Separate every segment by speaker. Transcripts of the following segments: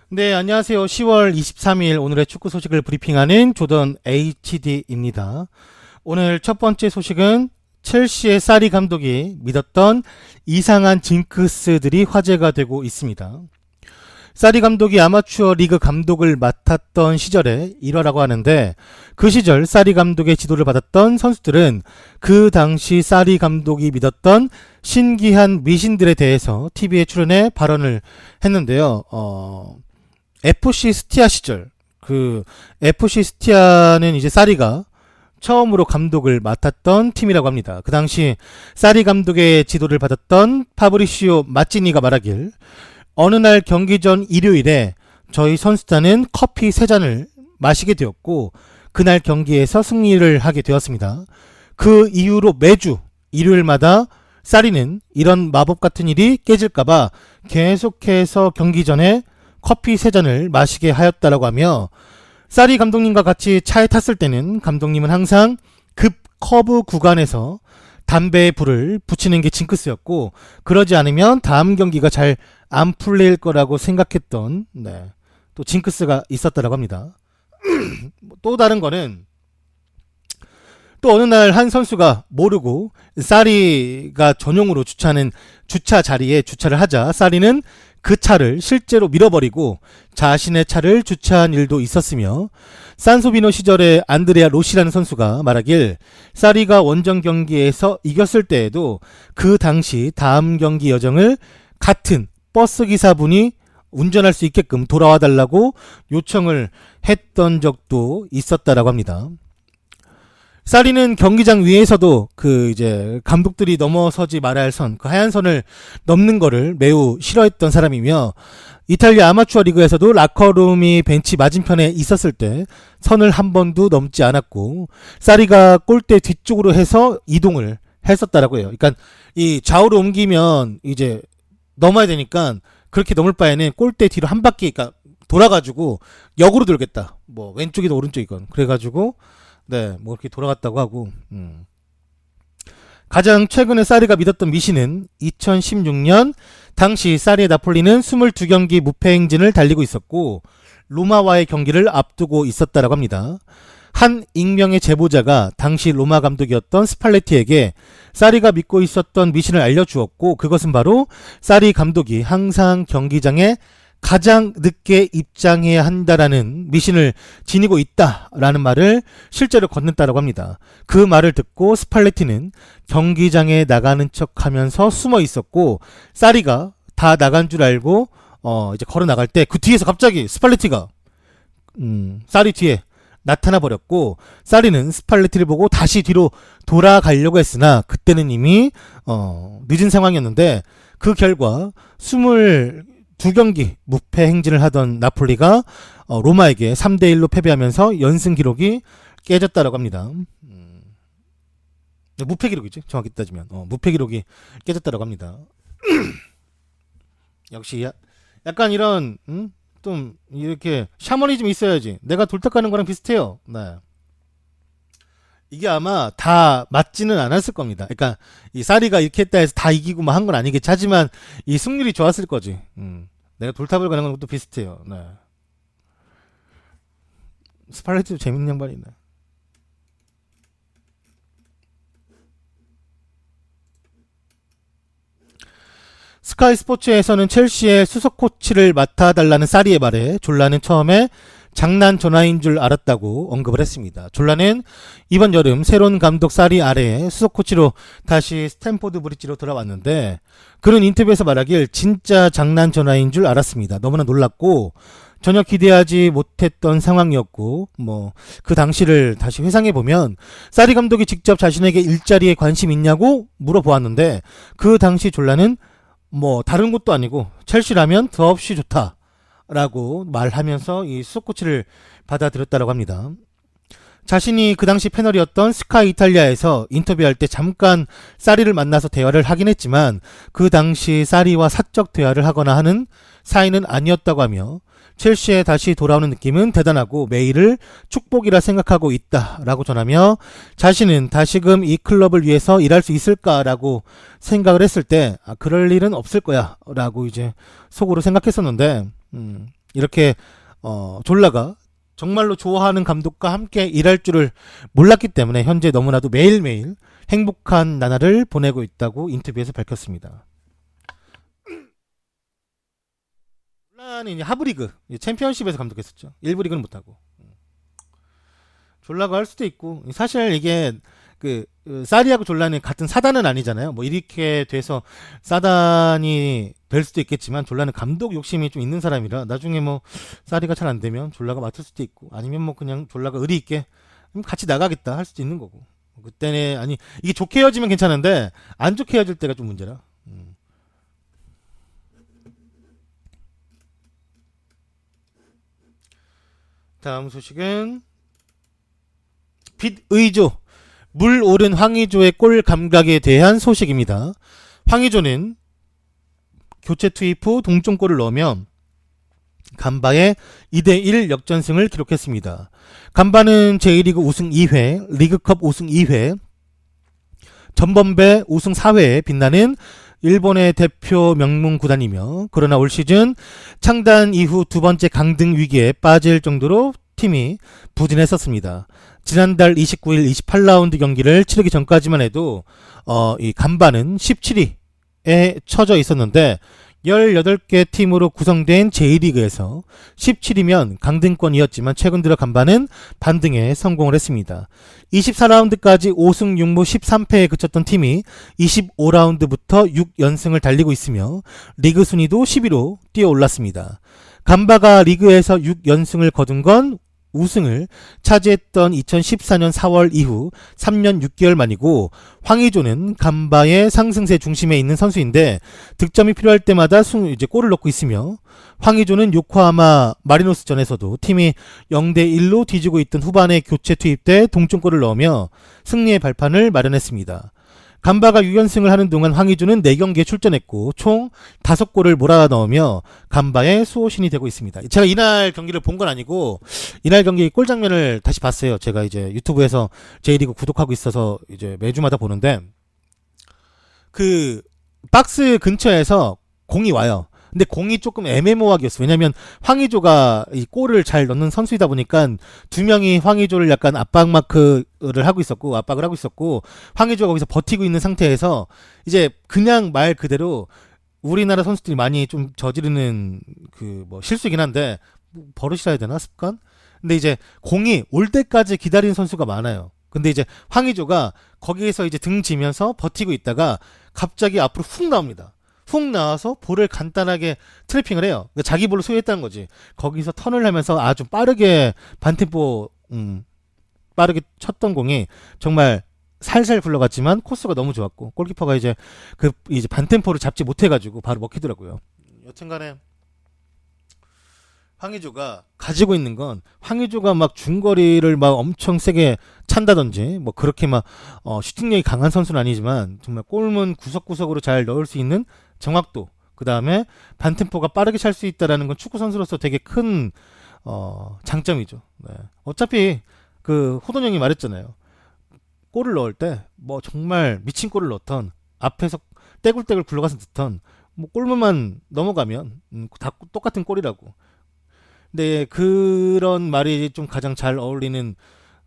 Speaker 1: 네, 안녕하세요. 10월 23일 오늘의 축구 소식을 브리핑하는 조던 HD입니다. 오늘 첫 번째 소식은 첼시의 사리 감독이 믿었던 이상한 징크스들이 화제가 되고 있습니다. 사리 감독이 아마추어 리그 감독을 맡았던 시절의 일화라고 하는데, 그 시절 사리 감독의 지도를 받았던 선수들은 그 당시 사리 감독이 믿었던 신기한 미신들에 대해서 TV에 출연해 발언을 했는데요. FC 스티아 시절, FC 스티아는 이제 사리가 처음으로 감독을 맡았던 팀이라고 합니다. 그 당시 사리 감독의 지도를 받았던 파브리시오 마찌니가 말하길, 어느 날 경기 전 일요일에 저희 선수단은 커피 3잔을 마시게 되었고, 그날 경기에서 승리를 하게 되었습니다. 그 이후로 매주 일요일마다 사리는 이런 마법 같은 일이 깨질까봐 계속해서 경기 전에 커피 3잔을 마시게 하였다라고 하며, 사리 감독님과 같이 차에 탔을 때는 감독님은 항상 급 커브 구간에서 담배에 불을 붙이는 게 징크스였고, 그러지 않으면 다음 경기가 잘 안 풀릴 거라고 생각했던, 또 징크스가 있었다라고 합니다. 또 다른 거는, 또 어느 날 한 선수가 모르고 사리가 전용으로 주차하는 주차 자리에 주차를 하자 사리는 그 차를 실제로 밀어버리고 자신의 차를 주차한 일도 있었으며, 산소비노 시절에 안드레아 로시라는 선수가 말하길, 사리가 원정 경기에서 이겼을 때에도 그 당시 다음 경기 여정을 같은 버스 기사분이 운전할 수 있게끔 돌아와 달라고 요청을 했던 적도 있었다라고 합니다. 사리는 경기장 위에서도 이제 감독들이 넘어서지 말아야 할 선, 그 하얀 선을 넘는 거를 매우 싫어했던 사람이며, 이탈리아 아마추어 리그에서도 라커룸이 벤치 맞은편에 있었을 때 선을 한 번도 넘지 않았고, 사리가 골대 뒤쪽으로 해서 이동을 했었다라고 해요. 그러니까 이 좌우로 옮기면 이제 넘어야 되니까 그렇게 넘을 바에는 골대 뒤로 한 바퀴, 그러니까 돌아가지고 역으로 돌겠다. 뭐 왼쪽이든 오른쪽이건. 그래가지고 뭐 이렇게 돌아갔다고 하고, 가장 최근에 사리가 믿었던 미신은 2016년 당시 사리의 나폴리는 22경기 무패 행진을 달리고 있었고 로마와의 경기를 앞두고 있었다라고 합니다. 한 익명의 제보자가 당시 로마 감독이었던 스팔레티에게 사리가 믿고 있었던 미신을 알려주었고, 그것은 바로 사리 감독이 항상 경기장에 가장 늦게 입장해야 한다라는 미신을 지니고 있다라는 말을 실제로 건넸다라고 합니다. 그 말을 듣고 스팔레티는 경기장에 나가는 척하면서 숨어 있었고, 사리가 다 나간 줄 알고 이제 걸어 나갈 때 그 뒤에서 갑자기 스팔레티가 사리 뒤에 나타나 버렸고, 사리는 스팔레티를 보고 다시 뒤로 돌아가려고 했으나 그때는 이미 늦은 상황이었는데, 그 결과 22경기 무패 행진을 하던 나폴리가 로마에게 3대1로 패배하면서 연승 기록이 깨졌다라고 합니다. 무패 기록이죠, 정확히 따지면. 무패 기록이 깨졌다라고 합니다. 역시 약간 이런 좀 이렇게 샤머니즘이 있어야지. 내가 돌탁 가는 거랑 비슷해요. 이게 아마 다 맞지는 않았을 겁니다. 그러니까 이 사리가 이렇게 했다 해서 다 이기고 막 한 건 아니겠지. 하지만 이 승률이 좋았을 거지. 내가 돌탑을 가는 건 또 비슷해요. 스팔레티도 재밌는 양반이네. 스카이 스포츠에서는 첼시의 수석 코치를 맡아달라는 사리의 말에 졸라는 처음에 장난 전화인 줄 알았다고 언급을 했습니다. 졸라는 이번 여름 새로운 감독 사리 아래에 수석 코치로 다시 스탠포드 브리지로 돌아왔는데, 그는 인터뷰에서 말하길, 진짜 장난 전화인 줄 알았습니다. 너무나 놀랐고 전혀 기대하지 못했던 상황이었고, 그 당시를 다시 회상해보면 사리 감독이 직접 자신에게 일자리에 관심 있냐고 물어보았는데, 그 당시 졸라는 다른 곳도 아니고 첼시라면 더없이 좋다 라고 말하면서 이 수석 코치를 받아들였다고 합니다. 자신이 그 당시 패널이었던 스카이 이탈리아에서 인터뷰할 때 잠깐 사리를 만나서 대화를 하긴 했지만, 그 당시 사리와 사적 대화를 하거나 하는 사이는 아니었다고 하며, 첼시에 다시 돌아오는 느낌은 대단하고 매일을 축복이라 생각하고 있다라고 전하며, 자신은 다시금 이 클럽을 위해서 일할 수 있을까라고 생각을 했을 때 그럴 일은 없을 거야 라고 이제 속으로 생각했었는데, 이렇게 졸라가 정말로 좋아하는 감독과 함께 일할 줄을 몰랐기 때문에 현재 너무나도 매일매일 행복한 나날을 보내고 있다고 인터뷰에서 밝혔습니다. 졸라는 이제 하브리그 챔피언십에서 감독했었죠. 일부 리그는 못하고. 졸라가 할 수도 있고, 사실 이게 사리하고 졸라는 같은 사단은 아니잖아요. 뭐 이렇게 돼서 사단이 될 수도 있겠지만 졸라는 감독 욕심이 좀 있는 사람이라 나중에 뭐 사리가 잘 안 되면 졸라가 맡을 수도 있고, 아니면 뭐 그냥 졸라가 의리 있게 같이 나가겠다 할 수도 있는 거고. 그때는 아니 이게 좋게 헤어지면 괜찮은데 안 좋게 헤어질 때가 좀 문제라. 다음 소식은 빛의조 물 오른 황의조의 골 감각에 대한 소식입니다. 황의조는 교체 투입 후 동점골을 넣으며 간바의 2대1 역전승을 기록했습니다. 간바는 제1리그 우승 2회, 리그컵 우승 2회, 전범배 우승 4회에 빛나는 일본의 대표 명문 구단이며, 그러나 올 시즌 창단 이후 두 번째 강등 위기에 빠질 정도로 팀이 부진했었습니다. 지난달 29일 28라운드 경기를 치르기 전까지만 해도 이 간바는 17위에 처져 있었는데 18개 팀으로 구성된 제1리그에서 17위면 강등권이었지만 최근 들어 간바는 반등에 성공을 했습니다. 24라운드까지 5승 6무 13패에 그쳤던 팀이 25라운드부터 6연승을 달리고 있으며 리그 순위도 10위로 뛰어올랐습니다. 간바가 리그에서 6연승을 거둔 건 우승을 차지했던 2014년 4월 이후 3년 6개월 만이고, 황의조는 간바의 상승세 중심에 있는 선수인데 득점이 필요할 때마다 이제 골을 넣고 있으며, 황의조는 요코하마 마리노스전에서도 팀이 0대1로 뒤지고 있던 후반에 교체 투입돼 동점골을 넣으며 승리의 발판을 마련했습니다. 간바가 6연승을 하는 동안 황의조는 4경기에 출전했고 총 5골을 몰아 넣으며 간바의 수호신이 되고 있습니다. 제가 이날 경기를 본 건 아니고 이날 경기 골 장면을 다시 봤어요. 제가 이제 유튜브에서 J리그 구독하고 있어서 이제 매주마다 보는데, 그 박스 근처에서 공이 와요. 근데 공이 조금 애매모호하겠어요. 왜냐면 황의조가 이 골을 잘 넣는 선수이다 보니까 두 명이 황의조를 약간 압박 마크를 하고 있었고, 압박을 하고 있었고, 황의조가 거기서 버티고 있는 상태에서 이제 그냥 말 그대로 우리나라 선수들이 많이 좀 저지르는 그 뭐 실수이긴 한데, 뭐 버릇이라 해야 되나, 습관? 근데 이제 공이 올 때까지 기다리는 선수가 많아요. 근데 이제 황의조가 거기에서 이제 등 지면서 버티고 있다가 갑자기 앞으로 훅 나옵니다. 훅 나와서 볼을 간단하게 트래핑을 해요. 그러니까 자기 볼을 소유했다는 거지. 거기서 턴을 하면서 아주 빠르게 반템포 빠르게 쳤던 공이 정말 살살 굴러갔지만 코스가 너무 좋았고, 골키퍼가 이제 이제 반템포를 잡지 못해가지고 바로 먹히더라고요. 여튼간에 황의조가 가지고 있는 건, 황의조가 막 중거리를 막 엄청 세게 찬다든지 뭐 그렇게 막 슈팅력이 강한 선수는 아니지만 정말 골문 구석구석으로 잘 넣을 수 있는 정확도, 그 다음에 반템포가 빠르게 찰 수 있다라는 건 축구 선수로서 되게 큰 장점이죠. 네. 어차피 그 호돈 형이 말했잖아요. 골을 넣을 때 뭐 정말 미친 골을 넣던, 앞에서 떼굴떼굴 굴러가서 넣던, 뭐 골문만 넘어가면 다 똑같은 골이라고. 근데 그런 말이 좀 가장 잘 어울리는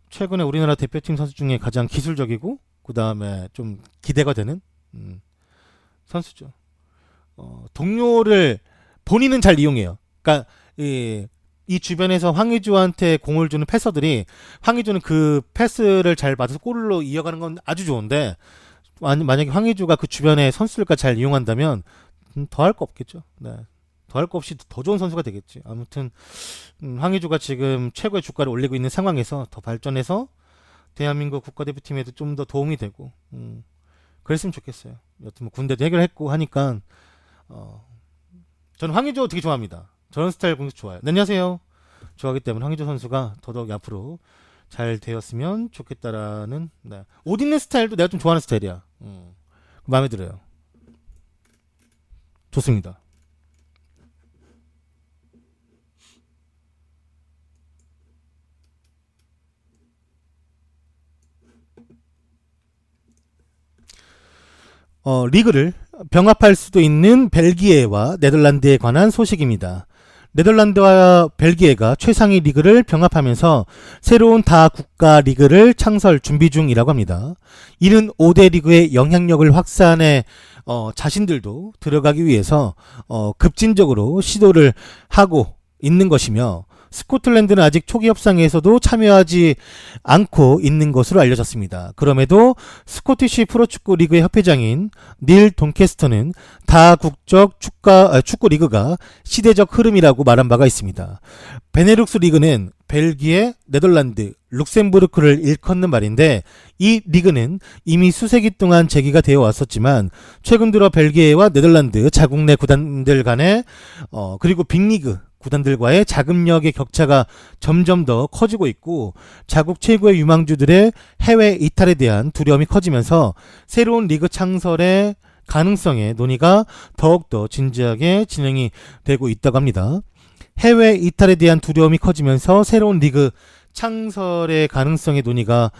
Speaker 1: 최근에 우리나라 대표팀 선수 중에 가장 기술적이고 그 다음에 좀 기대가 되는 선수죠. 동료를 본인은 잘 이용해요. 그러니까 이 주변에서 황의조한테 공을 주는 패서들이, 황의조는 그 패스를 잘 받아서 골로 이어가는 건 아주 좋은데, 만약에 황의조가 그 주변의 선수들과 잘 이용한다면 더 할 거 없겠죠. 네. 더 할 거 없이 더 좋은 선수가 되겠지. 아무튼 황의조가 지금 최고의 주가를 올리고 있는 상황에서 더 발전해서 대한민국 국가대표팀에도 좀 더 도움이 되고 그랬으면 좋겠어요. 여튼 뭐 군대도 해결했고 하니까 저는 황의조 되게 좋아합니다. 저런 스타일 공격 좋아요. 네, 안녕하세요. 좋아하기 때문에 황의조 선수가 더더욱 앞으로 잘 되었으면 좋겠다라는, 네. 옷 입는 스타일도 내가 좀 좋아하는 스타일이야. 마음에 들어요. 좋습니다. 리그를 병합할 수도 있는 벨기에와 네덜란드에 관한 소식입니다. 네덜란드와 벨기에가 최상위 리그를 병합하면서 새로운 다국가 리그를 창설 준비 중이라고 합니다. 이는 5대 리그의 영향력을 확산해 자신들도 들어가기 위해서 급진적으로 시도를 하고 있는 것이며, 스코틀랜드는 아직 초기 협상에서도 참여하지 않고 있는 것으로 알려졌습니다. 그럼에도 스코티시 프로축구 리그의 협회장인 닐 돈캐스터는 다국적 축구 리그가 시대적 흐름이라고 말한 바가 있습니다. 베네룩스 리그는 벨기에, 네덜란드, 룩셈부르크를 일컫는 말인데, 이 리그는 이미 수세기 동안 제기가 되어 왔었지만 최근 들어 벨기에와 네덜란드 자국 내 구단들 간의 그리고 빅리그 구단들과의 자금력의 격차가 점점 더 커지고 있고, 자국 최고의 유망주들의 해외 이탈에 대한 두려움이 커지면서 새로운 리그 창설의 가능성의 논의가 더욱더 진지하게 진행이 되고 있다고 합니다. 해외 이탈에 대한 두려움이 커지면서 새로운 리그 창설의 가능성의 논의가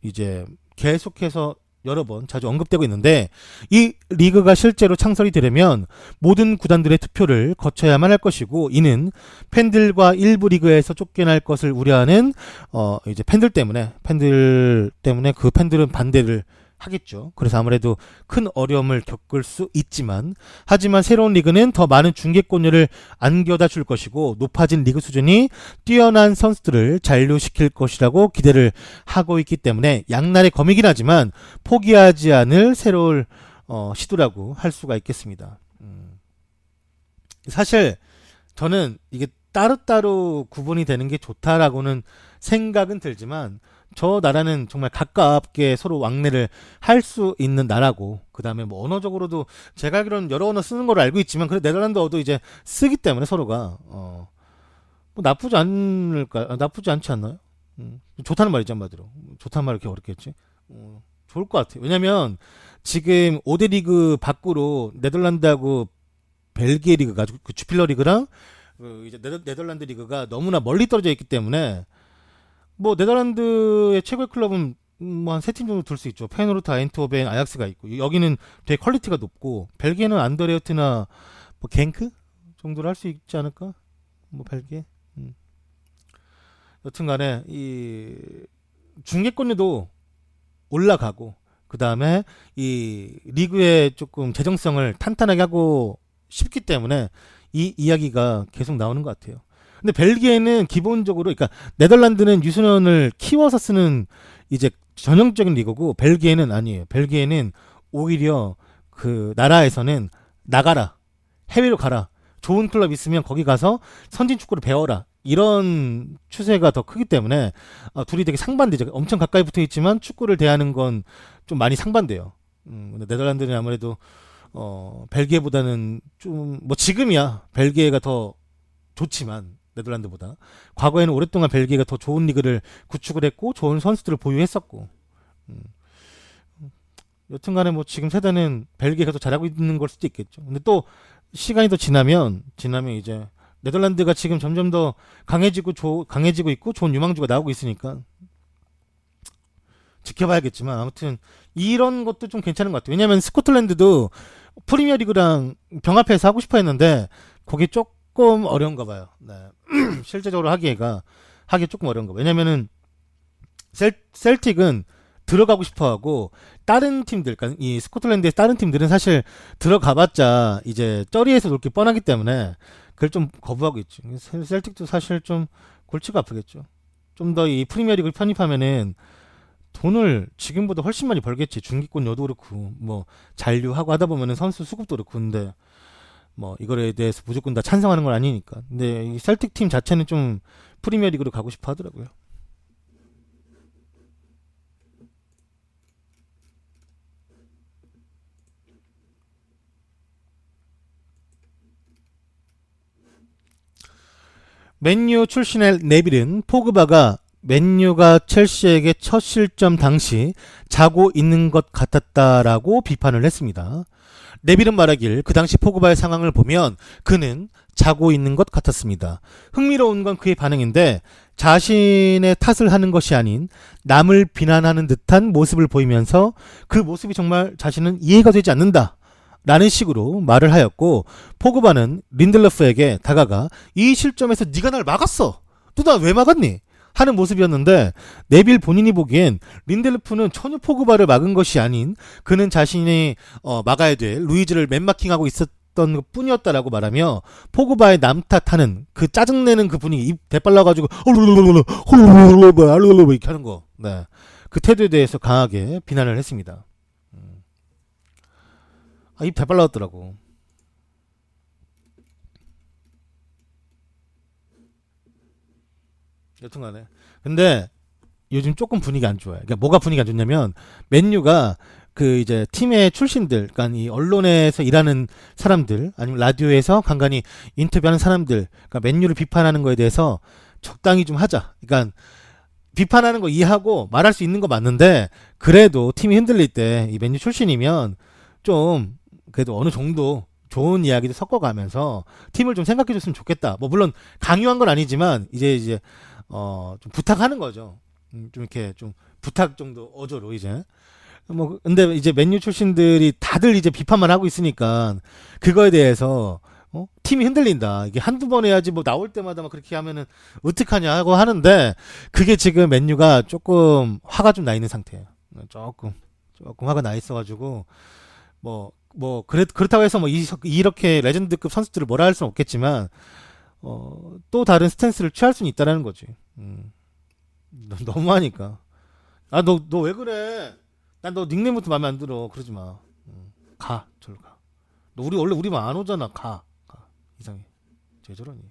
Speaker 1: 이제 계속해서 여러 번 자주 언급되고 있는데, 이 리그가 실제로 창설이 되려면 모든 구단들의 투표를 거쳐야만 할 것이고, 이는 팬들과 일부 리그에서 쫓겨날 것을 우려하는 이제 팬들 때문에 그 팬들은 반대를 하겠죠. 그래서 아무래도 큰 어려움을 겪을 수 있지만, 하지만 새로운 리그는 더 많은 중계권료를 안겨다 줄 것이고, 높아진 리그 수준이 뛰어난 선수들을 잔류시킬 것이라고 기대를 하고 있기 때문에 양날의 검이긴 하지만 포기하지 않을 새로운 시도라고 할 수가 있겠습니다. 사실 저는 이게 따로따로 구분이 되는 게 좋다라고는 생각은 들지만, 저 나라는 정말 가깝게 서로 왕래를 할 수 있는 나라고, 그 다음에 뭐 언어적으로도 제가 알기로는 여러 언어 쓰는 걸로 알고 있지만, 그래 네덜란드어도 이제 쓰기 때문에 서로가 뭐 나쁘지 않지 않나요? 좋다는 말이죠, 한마디로. 좋다는 말 이렇게 어렵겠지? 좋을 것 같아요. 왜냐면 지금 5대 리그 밖으로 네덜란드하고 벨기에 리그가, 그 주필러 리그랑 이제 네덜란드 리그가 너무나 멀리 떨어져 있기 때문에, 뭐 네덜란드의 최고의 클럽은 뭐 한 세 팀 정도 둘 수 있죠. 페노르트, 아인트호벤, 아약스가 있고, 여기는 되게 퀄리티가 높고, 벨기에는 안더레어트나 뭐 겐크 정도를 할 수 있지 않을까? 뭐 벨기에. 여튼간에 이 중계권료도 올라가고, 그 다음에 이 리그의 조금 재정성을 탄탄하게 하고 싶기 때문에 이 이야기가 계속 나오는 것 같아요. 근데 벨기에는 기본적으로, 그러니까 네덜란드는 유소년을 키워서 쓰는 이제 전형적인 리그고, 벨기에는 아니에요. 벨기에는 오히려 그 나라에서는 나가라, 해외로 가라, 좋은 클럽 있으면 거기 가서 선진 축구를 배워라, 이런 추세가 더 크기 때문에 둘이 되게 상반되죠. 엄청 가까이 붙어 있지만 축구를 대하는 건 좀 많이 상반돼요. 근데 네덜란드는 아무래도 벨기에보다는 좀, 뭐 지금이야 벨기에가 더 좋지만 네덜란드보다, 과거에는 오랫동안 벨기에가 더 좋은 리그를 구축을 했고 좋은 선수들을 보유했었고, 여튼간에 뭐 지금 세대는 벨기에가 더 잘하고 있는 걸 수도 있겠죠. 근데 또 시간이 더 지나면 이제 네덜란드가 지금 점점 더 강해지고 있고 좋은 유망주가 나오고 있으니까 지켜봐야겠지만, 아무튼 이런 것도 좀 괜찮은 것 같아요. 왜냐면 스코틀랜드도 프리미어 리그랑 병합해서 하고 싶어 했는데 그게 조금 어려운가 봐요. 네. 실제적으로 하기 조금 어려운가 봐요. 왜냐면은 셀틱은 들어가고 싶어 하고, 다른 팀들, 그러니까 이 스코틀랜드의 다른 팀들은 사실 들어가봤자 이제 쩌리에서 놀기 뻔하기 때문에 그걸 좀 거부하고 있죠. 셀틱도 사실 좀 골치가 아프겠죠. 좀 더 이 프리미어 리그를 편입하면은 돈을 지금보다 훨씬 많이 벌겠지. 중기권료도 그렇고, 뭐 잔류하고 하다 보면은 선수 수급도 그렇고. 근데 뭐 이거에 대해서 무조건 다 찬성하는 건 아니니까. 근데 이 셀틱 팀 자체는 좀 프리미어 리그로 가고 싶어 하더라고요. 맨유 출신의 네빌은 포그바가 맨유가 첼시에게 첫 실점 당시 자고 있는 것 같았다라고 비판을 했습니다. 네빌은 말하길, 그 당시 포그바의 상황을 보면 그는 자고 있는 것 같았습니다. 흥미로운 건 그의 반응인데, 자신의 탓을 하는 것이 아닌 남을 비난하는 듯한 모습을 보이면서 그 모습이 정말 자신은 이해가 되지 않는다 라는 식으로 말을 하였고, 포그바는 린델로프에게 다가가 이 실점에서 네가 날 막았어. 또 나 왜 막았니? 하는 모습이었는데, 네빌 본인이 보기엔 린델로프는 전혀 포그바를 막은 것이 아닌 그는 자신이 막아야 될 루이즈를 맨마킹하고 있었던 것 뿐이었다라고 말하며, 포그바의 남탓하는 그 짜증내는 그 분위기, 입 대빨라가지고 이렇게 하는 거, 네, 그 태도에 대해서 강하게 비난을 했습니다. 입 대빨라졌더라고. 여튼간에. 근데 요즘 조금 분위기 안 좋아요. 그러니까 뭐가 분위기 안 좋냐면, 맨유가 그 이제 팀의 출신들, 그러니까 이 언론에서 일하는 사람들, 아니면 라디오에서 간간히 인터뷰하는 사람들, 그러니까 맨유를 비판하는 거에 대해서 적당히 좀 하자. 그러니까 비판하는 거 이해하고 말할 수 있는 거 맞는데, 그래도 팀이 흔들릴 때 이 맨유 출신이면 좀 그래도 어느 정도 좋은 이야기도 섞어가면서 팀을 좀 생각해 줬으면 좋겠다. 뭐 물론 강요한 건 아니지만 이제 좀 부탁하는 거죠. 좀 이렇게 좀 부탁 정도 어조로 이제. 뭐 근데 이제 맨유 출신들이 다들 이제 비판만 하고 있으니까 그거에 대해서 팀이 흔들린다. 이게 한두 번 해야지 뭐 나올 때마다 막 그렇게 하면은 어떡하냐 하고 하는데, 그게 지금 맨유가 조금 화가 좀 나 있는 상태예요. 조금 화가 나 있어가지고 그렇다고 해서 뭐 이렇게 레전드급 선수들을 뭐라 할 수는 없겠지만, 또 다른 스탠스를 취할 수는 있다라는 거지. 너무하니까. 너 왜 그래? 난 너 닉네임부터 마음에 안 들어. 그러지 마. 가, 저리 가. 너 원래 우리 말 안 오잖아. 가. 이상해. 쟤 저러니.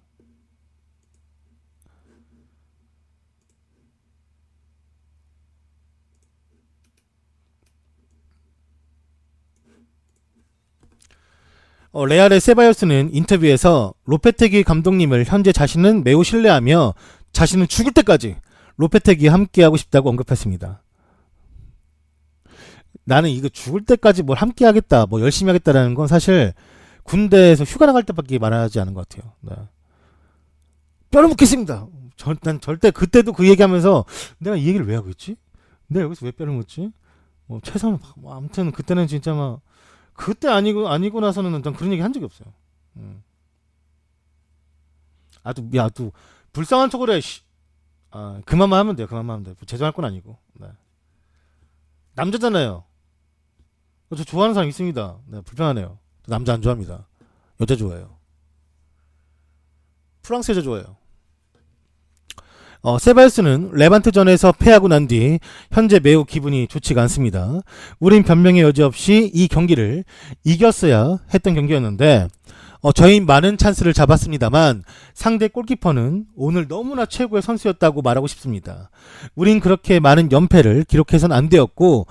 Speaker 1: 레알의 세바요스는 인터뷰에서 로페테기 감독님을 현재 자신은 매우 신뢰하며 자신은 죽을 때까지 로페테기와 함께하고 싶다고 언급했습니다. 나는 이거 죽을 때까지 뭘 함께하겠다, 뭐 열심히 하겠다라는 건 사실 군대에서 휴가 나갈 때밖에 말하지 않은 것 같아요. 네. 뼈를 묻겠습니다. 난 절대 그때도 그 얘기하면서 내가 이 얘기를 왜 하고 있지? 내가 여기서 왜 뼈를 묻지? 뭐 최선을 아무튼 그때는 진짜 막 그때 아니고 나서는 난 그런 얘기 한 적이 없어요. 또 불쌍한 척을 해. 씨. 그만만 하면 돼요. 그만만 하면 돼. 제정할 건 아니고. 네. 남자잖아요. 저 좋아하는 사람 있습니다. 네, 불편하네요. 남자 안 좋아합니다. 여자 좋아해요. 프랑스 여자 좋아해요. 세발스는 레반트전에서 패하고 난 뒤 현재 매우 기분이 좋지가 않습니다. 우린 변명의 여지 없이 이 경기를 이겼어야 했던 경기였는데, 저희 많은 찬스를 잡았습니다만 상대 골키퍼는 오늘 너무나 최고의 선수였다고 말하고 싶습니다. 우린 그렇게 많은 연패를 기록해서는 안 되었고,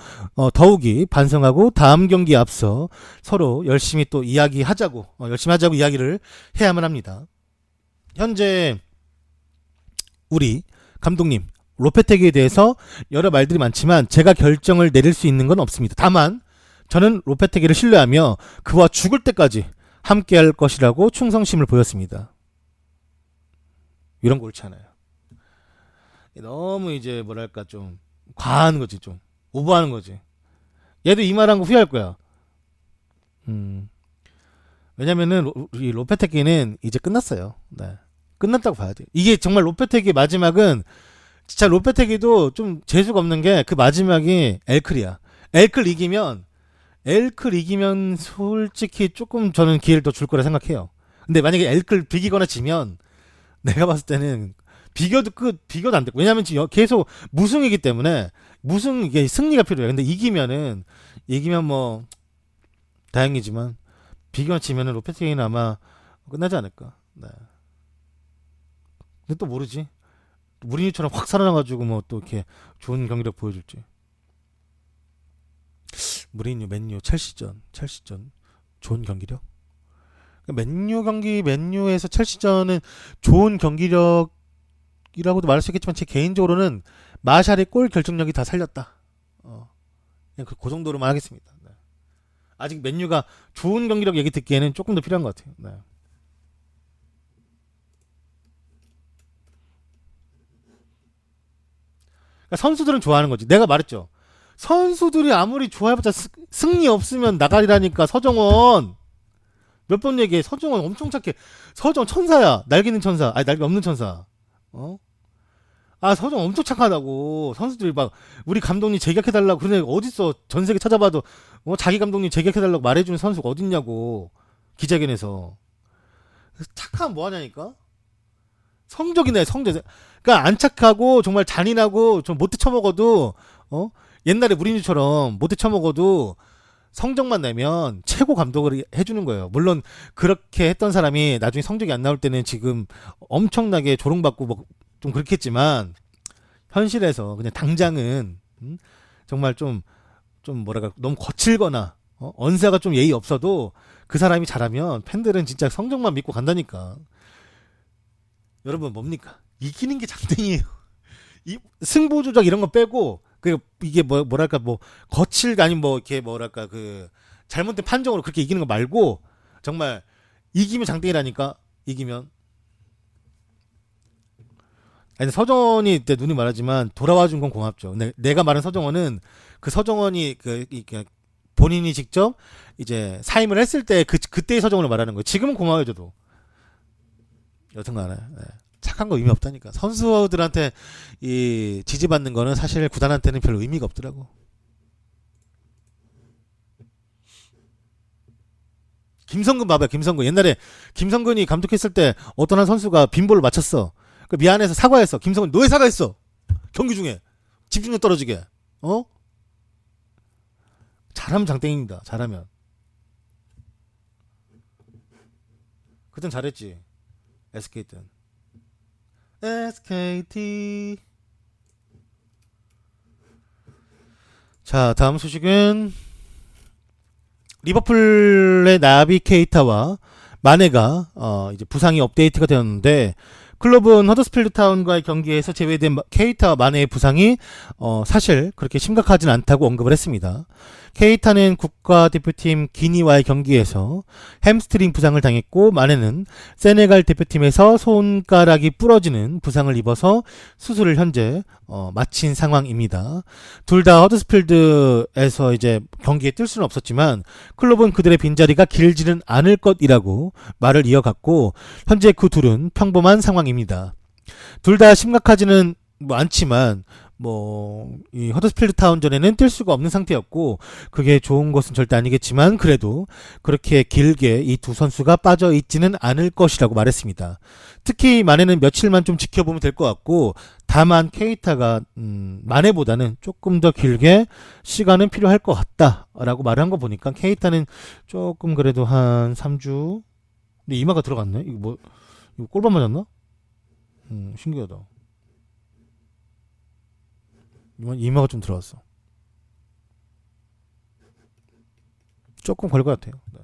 Speaker 1: 더욱이 반성하고 다음 경기에 앞서 서로 열심히 또 이야기하자고, 열심히 하자고 이야기를 해야만 합니다. 현재 우리 감독님 로페테기에 대해서 여러 말들이 많지만 제가 결정을 내릴 수 있는 건 없습니다. 다만 저는 로페테기를 신뢰하며 그와 죽을 때까지 함께할 것이라고 충성심을 보였습니다. 이런 거 옳지 않아요. 너무 이제 뭐랄까 좀 과한 거지, 좀 오버하는 거지. 얘도 이 말한 거 후회할 거야. 왜냐면은 이 로페테기는 이제 끝났어요. 네. 끝났다고 봐야 돼. 이게 정말 로페테기의 마지막은, 진짜 로페테기도 좀 재수가 없는 게 그 마지막이 엘클이야. 엘클 이기면 솔직히 조금 저는 기회를 더 줄 거라 생각해요. 근데 만약에 엘클 비기거나 지면 내가 봤을 때는 비교도 안 돼. 왜냐면 지금 계속 무승이기 때문에 이게 승리가 필요해. 근데 이기면 뭐 다행이지만 비교나 지면은 로페테기는 아마 끝나지 않을까. 네. 근데 또 모르지. 무리뉴처럼 확 살아나가지고 뭐 또 이렇게 좋은 경기력 보여줄지. 무리뉴, 맨유, 첼시전 좋은 경기력. 맨유에서 첼시전은 좋은 경기력이라고도 말할 수 있겠지만 제 개인적으로는 마샬의 골 결정력이 다 살렸다. 그냥 그 정도로만 하겠습니다. 네. 아직 맨유가 좋은 경기력 얘기 듣기에는 조금 더 필요한 것 같아요. 네. 선수들은 좋아하는 거지. 내가 말했죠. 선수들이 아무리 좋아해봤자 승리 없으면 나가리라니까. 서정원 몇 번 얘기해. 서정원 엄청 착해. 서정원 천사야. 날개는 천사. 아니 날개 없는 천사. 어? 아 서정원 엄청 착하다고. 선수들이 막 우리 감독님 재계약해달라고 그런 애가 어딨어. 전세계 찾아봐도 자기 감독님 재계약해달라고 말해주는 선수가 어딨냐고. 기자회견에서. 착하면 뭐하냐니까. 성적이네 성적. 그러니까 안 착하고 정말 잔인하고 좀 못돼 쳐먹어도 옛날에 무리뉴처럼 못돼 쳐먹어도 성적만 내면 최고 감독을 해주는 거예요. 물론 그렇게 했던 사람이 나중에 성적이 안 나올 때는 지금 엄청나게 조롱받고 뭐 좀 그렇겠지만 현실에서 그냥 당장은 정말 좀 뭐랄까 너무 거칠거나 언사가 좀 예의 없어도 그 사람이 잘하면 팬들은 진짜 성적만 믿고 간다니까. 여러분 뭡니까? 이기는 게 장땡이에요. 이 승부 조작 이런 거 빼고 이게 뭐랄까 뭐 거칠 아니면 뭐 이렇게 뭐랄까 그 잘못된 판정으로 그렇게 이기는 거 말고 정말 이기면 장땡이라니까. 이기면. 아니 서정원이 이때 눈이 말하지만 돌아와 준 건 고맙죠. 내가 말한 서정원은 그 서정원이 본인이 직접 이제 사임을 했을 때 그때의 서정원을 말하는 거예요. 지금은 고마워요 저도. 여튼간에 착한 거 의미 없다니까. 선수들한테 이 지지받는 거는 사실 구단한테는 별 의미가 없더라고. 김성근 봐봐요. 김성근 옛날에 김성근이 감독했을 때 어떤 한 선수가 빈볼을 맞췄어. 미안해서 사과했어. 김성근 너 왜 사과했어? 경기 중에 집중력 떨어지게. 잘하면 장땡입니다. 잘하면. 그땐 잘했지. SK 땐. SKT. 자, 다음 소식은 리버풀의 나비 케이타와 마네가 이제 부상이 업데이트가 되었는데 클럽은 허더스필드 타운과의 경기에서 제외된 케이타와 마네의 부상이 사실 그렇게 심각하진 않다고 언급을 했습니다. 케이타는 국가대표팀 기니와의 경기에서 햄스트링 부상을 당했고 마네는 세네갈 대표팀에서 손가락이 부러지는 부상을 입어서 수술을 현재 마친 상황입니다. 둘 다 허더스필드에서 이제 경기에 뛸 수는 없었지만 클럽은 그들의 빈자리가 길지는 않을 것이라고 말을 이어갔고 현재 그 둘은 평범한 상황입니다. 둘 다 심각하지는 않지만 이 허더스필드 타운전에는 뛸 수가 없는 상태였고 그게 좋은 것은 절대 아니겠지만 그래도 그렇게 길게 이 두 선수가 빠져 있지는 않을 것이라고 말했습니다. 특히 마네는 며칠만 좀 지켜보면 될 것 같고 다만 케이타가 마네보다는 조금 더 길게 시간은 필요할 것 같다라고 말한 거 보니까 케이타는 조금 그래도 한 3주. 근데 이마가 들어갔네. 이거 골반 맞았나? 신기하다. 이마가 좀 들어왔어. 조금 걸릴 것 같아요. 네.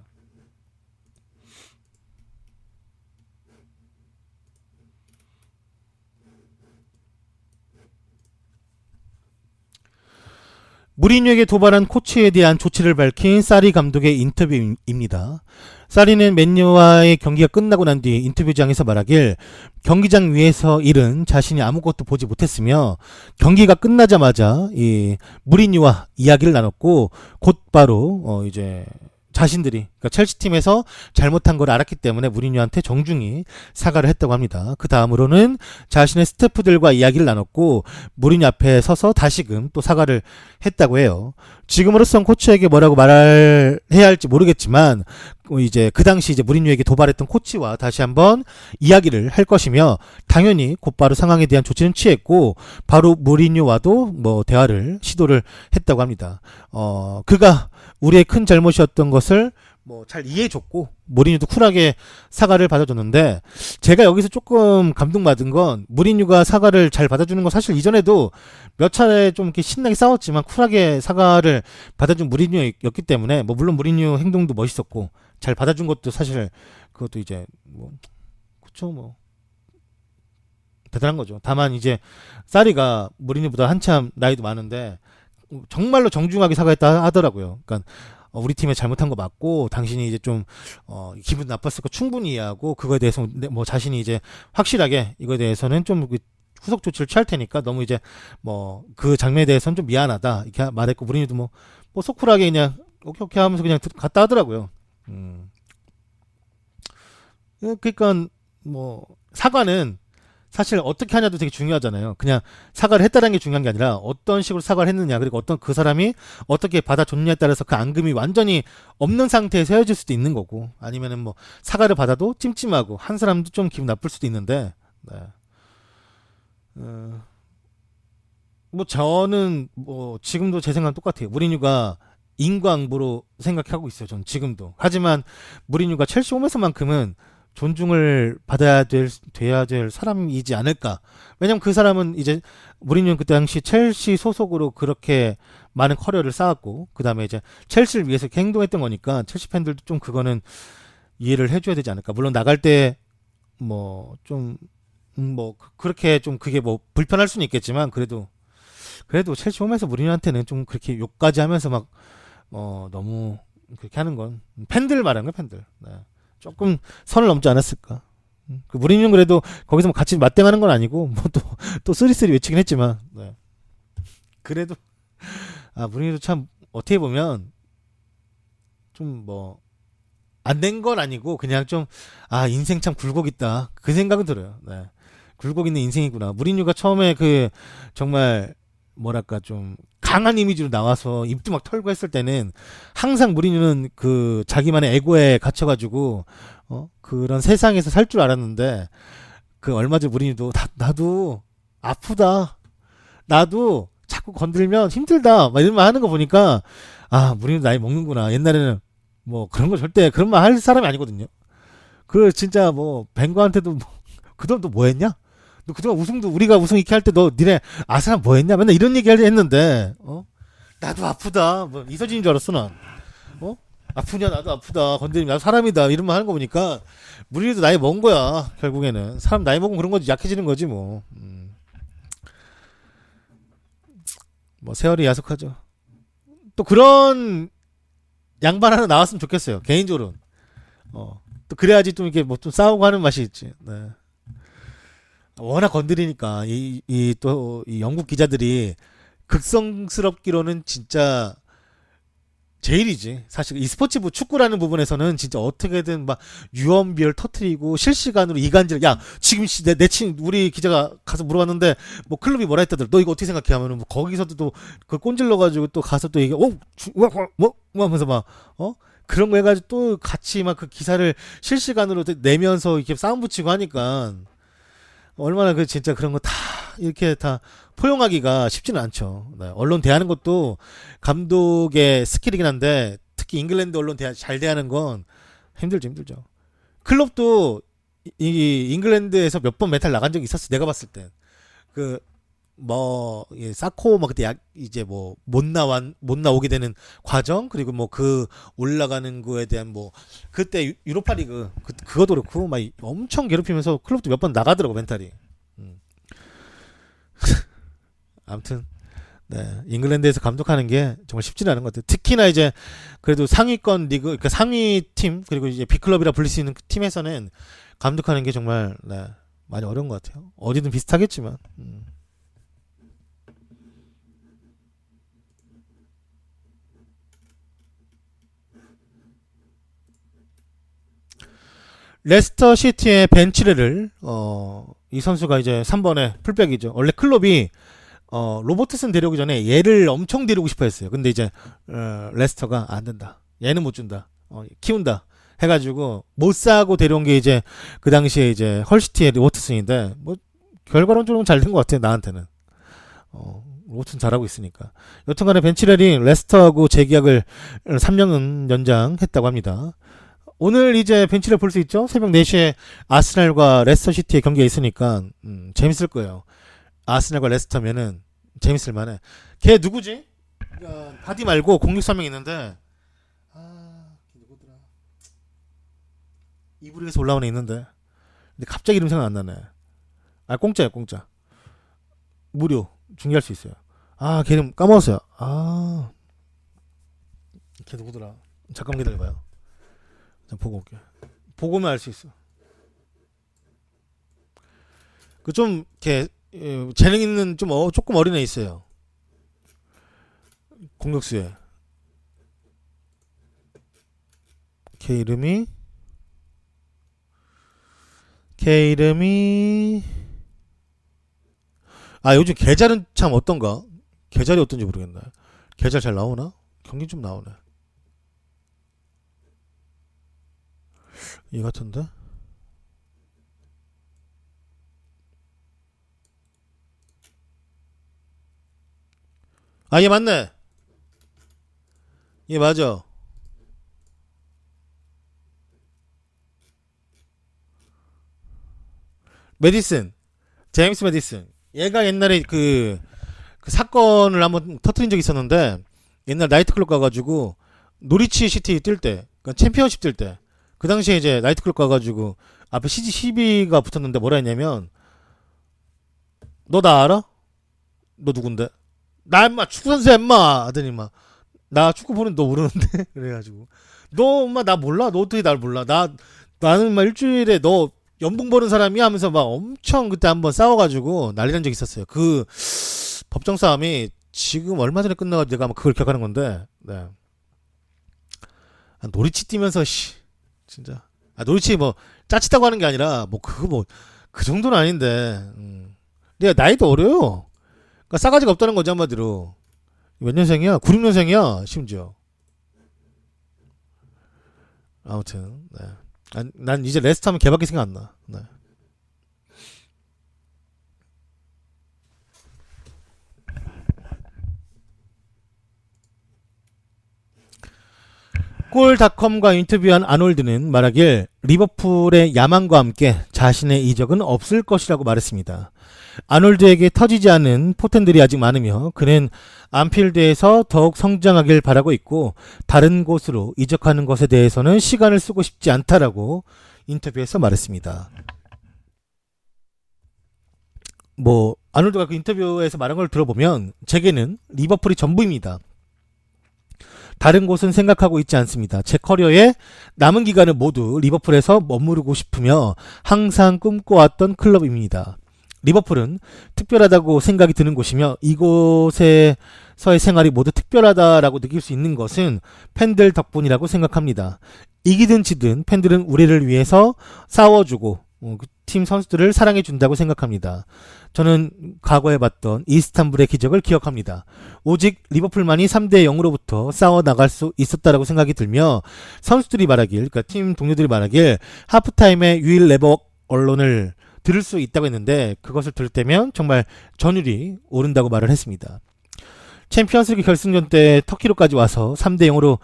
Speaker 1: 무리뉴에게 도발한 코치에 대한 조치를 밝힌 사리 감독의 인터뷰입니다. 사리는 맨유와의 경기가 끝나고 난 뒤 인터뷰장에서 말하길 경기장 위에서 일은 자신이 아무것도 보지 못했으며 경기가 끝나자마자 이 무리뉴와 이야기를 나눴고 곧바로 이제 자신들이 그러니까 첼시 팀에서 잘못한 걸 알았기 때문에 무리뉴한테 정중히 사과를 했다고 합니다. 그 다음으로는 자신의 스태프들과 이야기를 나눴고 무리뉴 앞에 서서 다시금 또 사과를 했다고 해요. 지금으로선 코치에게 뭐라고 말해야 할지 모르겠지만 이제 그 당시 이제 무리뉴에게 도발했던 코치와 다시 한번 이야기를 할 것이며 당연히 곧바로 상황에 대한 조치는 취했고 바로 무리뉴와도 대화를 시도를 했다고 합니다. 그가 우리의 큰 잘못이었던 것을 잘 이해해줬고 무리뉴도 쿨하게 사과를 받아줬는데 제가 여기서 조금 감동받은 건 무리뉴가 사과를 잘 받아주는 건 사실 이전에도 몇 차례 좀 이렇게 신나게 싸웠지만 쿨하게 사과를 받아준 무리뉴였기 때문에 물론 무리뉴 행동도 멋있었고 잘 받아준 것도 사실 그것도 이제 그쵸 대단한 거죠. 다만 이제 사리가 무리뉴보다 한참 나이도 많은데 정말로 정중하게 사과했다 하더라고요. 그러니까 우리 팀에 잘못한 거 맞고 당신이 이제 좀 기분 나빴을 거 충분히 이해하고 그거에 대해서 자신이 이제 확실하게 이거에 대해서는 좀 후속 조치를 취할 테니까 너무 이제 뭐 그 장면에 대해서는 좀 미안하다 이렇게 말했고 무리뉴도 뭐 소쿨하게 그냥 오케이 오케이 하면서 그냥 갔다 하더라고요. 그러니까 뭐 사과는 사실 어떻게 하냐도 되게 중요하잖아요. 그냥 사과를 했다는 게 중요한 게 아니라 어떤 식으로 사과를 했느냐 그리고 어떤 그 사람이 어떻게 받아줬느냐에 따라서 그 앙금이 완전히 없는 상태에서 헤어질 수도 있는 거고 아니면은 뭐 사과를 받아도 찜찜하고 한 사람도 좀 기분 나쁠 수도 있는데 네. 뭐 저는 뭐 지금도 제 생각은 똑같아요. 무리뉴가 인과응보로 생각하고 있어요. 전 지금도. 하지만 무리뉴가 첼시 홈에서만큼은 존중을 돼야 될 사람이지 않을까. 왜냐면 그 사람은 이제 무리뉴는 그때 당시 첼시 소속으로 그렇게 많은 커리어를 쌓았고 그 다음에 이제 첼시를 위해서 이렇게 행동했던 거니까 첼시 팬들도 좀 그거는 이해를 해줘야 되지 않을까. 물론 나갈 때 뭐 좀 뭐 그렇게 좀 그게 뭐 불편할 수는 있겠지만 그래도 첼시 홈에서 무리뉴한테는 좀 그렇게 욕까지 하면서 막 너무 그렇게 하는 건 팬들 말하는 거야 팬들. 네. 조금 선을 넘지 않았을까. 그 무리뉴는 그래도 거기서 뭐 같이 맞대응하는 건 아니고 뭐 또 쓰리쓰리 외치긴 했지만 네. 그래도 무리뉴도 참 어떻게 보면 좀 뭐 안 된 건 아니고 그냥 좀 인생 참 굴곡 있다 그 생각은 들어요. 네. 굴곡 있는 인생이구나. 무리뉴가 처음에 그 정말 뭐랄까 좀 강한 이미지로 나와서 입도 막 털고 했을 때는 항상 무리뉴는 그 자기만의 에고에 갇혀가지고 그런 세상에서 살 줄 알았는데 그 얼마 전 무리뉴도 나도 아프다 나도 자꾸 건들면 힘들다 막 이런 말 하는 거 보니까 무리뉴 나이 먹는구나. 옛날에는 뭐 그런 거 절대 그런 말 할 사람이 아니거든요. 그 진짜 뭐 벵거한테도 그동안 너 뭐 했냐? 너 그동안 우리가 우승 이렇게 할 때 너 니네 아스날 뭐 했냐? 맨날 이런 얘기 했는데 나도 아프다 뭐 이서진인 줄 알았어 난. 아프냐 나도 아프다 건드리면 나도 사람이다 이런 말 하는 거 보니까 무리도 나이 먹은 거야. 결국에는 사람 나이 먹으면 그런 거지 약해지는 거지 뭐. 뭐 세월이 야속하죠. 또 그런 양반 하나 나왔으면 좋겠어요 개인적으로. 또 그래야지 좀 이렇게 뭐 좀 싸우고 하는 맛이 있지. 네. 워낙 건드리니까 이 영국 기자들이 극성스럽기로는 진짜 제일이지. 사실 이 스포츠부 축구라는 부분에서는 진짜 어떻게든 막 유언비어를 터트리고 실시간으로 이간질. 야 지금 내 우리 기자가 가서 물어봤는데 뭐 클럽이 뭐라 했다들 너 이거 어떻게 생각해 하면은 뭐 거기서도 또 그 꼰질러 가지고 또 가서 또 이게 뭐 하면서 막 그런 거 해가지고 또 같이 막 그 기사를 실시간으로 내면서 이렇게 싸움 붙이고 하니까 얼마나 그 진짜 그런 거 다 이렇게 다 포용하기가 쉽지는 않죠. 네. 언론 대하는 것도 감독의 스킬이긴 한데 특히 잉글랜드 언론 잘 대하는 건 힘들죠. 클럽도 이 잉글랜드에서 몇 번 메탈 나간 적이 있었어. 내가 봤을 때. 사코 막 그때 이제 뭐 못 나오게 되는 과정 그리고 뭐 그 올라가는 거에 대한 뭐 그때 유로파리그 그것도 그렇고 막 엄청 괴롭히면서 클럽도 몇 번 나가더라고 멘탈이. 아무튼 네 잉글랜드에서 감독하는 게 정말 쉽지는 않은 것 같아요. 특히나 이제 그래도 상위권 리그 그러니까 상위 팀 그리고 이제 B클럽이라 불릴 수 있는 팀에서는 감독하는 게 정말 많이 어려운 것 같아요. 어디든 비슷하겠지만. 레스터 시티의 벤치레를 이 선수가 이제 3번에 풀백이죠. 원래 클럽이 로버트슨 데려오기 전에 얘를 엄청 데리고 싶어 했어요. 근데 이제 레스터가 안 된다. 얘는 못 준다. 키운다. 해가지고 못 사고 데려온 게 이제 그 당시에 이제 헐시티의 로버트슨인데 뭐 결과론적으로 잘 된 것 같아요. 나한테는. 로버트슨 잘하고 있으니까. 여튼간에 벤치렐이 레스터하고 재계약을 3년 연장했다고 합니다. 오늘 이제 벤치를 볼 수 있죠? 새벽 4시에 아스날과 레스터 시티의 경기가 있으니까 재밌을 거예요. 아스날과 레스터면은 재밌을 만해. 걔 누구지? 바디 말고 063명 있는데 걔 누구더라? 이브리에서 올라온 애 있는데 근데 갑자기 이름 생각 안 나네. 공짜야 공짜. 무료 중계할 수 있어요. 걔 이름 까먹었어요. 걔 누구더라? 잠깐 기다려봐요. 보고 올게. 보고면 알 수 있어. 그 좀 이렇게 재능 있는 좀 조금 어린 애 있어요. 공격수에. 걔 이름이 요즘 계절은 참 어떤가? 계절이 어떤지 모르겠네. 계절 잘 나오나? 경기 좀 나오네. 이 같은데? 얘 맞네. 얘 맞아. 메디슨. 제임스 메디슨. 얘가 옛날에 그 사건을 한번 터트린 적이 있었는데, 옛날 나이트클럽 가가지고 노리치 시티 뛸 때, 그러니까 챔피언십 뛸 때, 그 당시에 이제 나이트클럽 가가지고 앞에 CG 12가 붙었는데 뭐라 했냐면, 너 나 알아? 너 누군데? 나 임마 축구 선수야 임마 하더니 막 나 축구 보는 너 모르는데 그래가지고 너 엄마 나 몰라? 너 어떻게 날 몰라? 나는 막 일주일에 너 연봉 버는 사람이 하면서 막 엄청 그때 한번 싸워가지고 난리 난 적 있었어요. 그 법정 싸움이 지금 얼마 전에 끝나가지고 내가 아마 그걸 기억하는 건데, 네. 노리치 뛰면서 진짜 노리치 뭐 짜치다고 하는 게 아니라 뭐 그거 뭐 그 정도는 아닌데, 내가 나이도 어려요. 그러니까 싸가지가 없다는 거지 한마디로. 몇 년생이야? 96년생이야 심지어. 아무튼 네. 난 이제 레스트 하면 걔밖에 생각 안 나. 네. 골닷컴과 인터뷰한 아놀드는 말하길 리버풀의 야망과 함께 자신의 이적은 없을 것이라고 말했습니다. 아놀드에게 터지지 않은 포텐들이 아직 많으며 그는 안필드에서 더욱 성장하길 바라고 있고 다른 곳으로 이적하는 것에 대해서는 시간을 쓰고 싶지 않다라고 인터뷰에서 말했습니다. 뭐 아놀드가 그 인터뷰에서 말한 걸 들어보면 제게는 리버풀이 전부입니다. 다른 곳은 생각하고 있지 않습니다. 제 커리어의 남은 기간을 모두 리버풀에서 머무르고 싶으며 항상 꿈꿔왔던 클럽입니다. 리버풀은 특별하다고 생각이 드는 곳이며 이곳에서의 생활이 모두 특별하다라고 느낄 수 있는 것은 팬들 덕분이라고 생각합니다. 이기든 지든 팬들은 우리를 위해서 싸워주고 팀 선수들을 사랑해준다고 생각합니다. 저는 과거에 봤던 이스탄불의 기적을 기억합니다. 오직 리버풀만이 3대 0으로부터 싸워나갈 수 있었다라고 생각이 들며 선수들이 말하길, 그러니까 팀 동료들이 말하길 하프타임에 유일 레버 언론을 들을 수 있다고 했는데 그것을 들을 때면 정말 전율이 오른다고 말을 했습니다. 챔피언스리그 결승전 때 터키로까지 와서 3대 0으로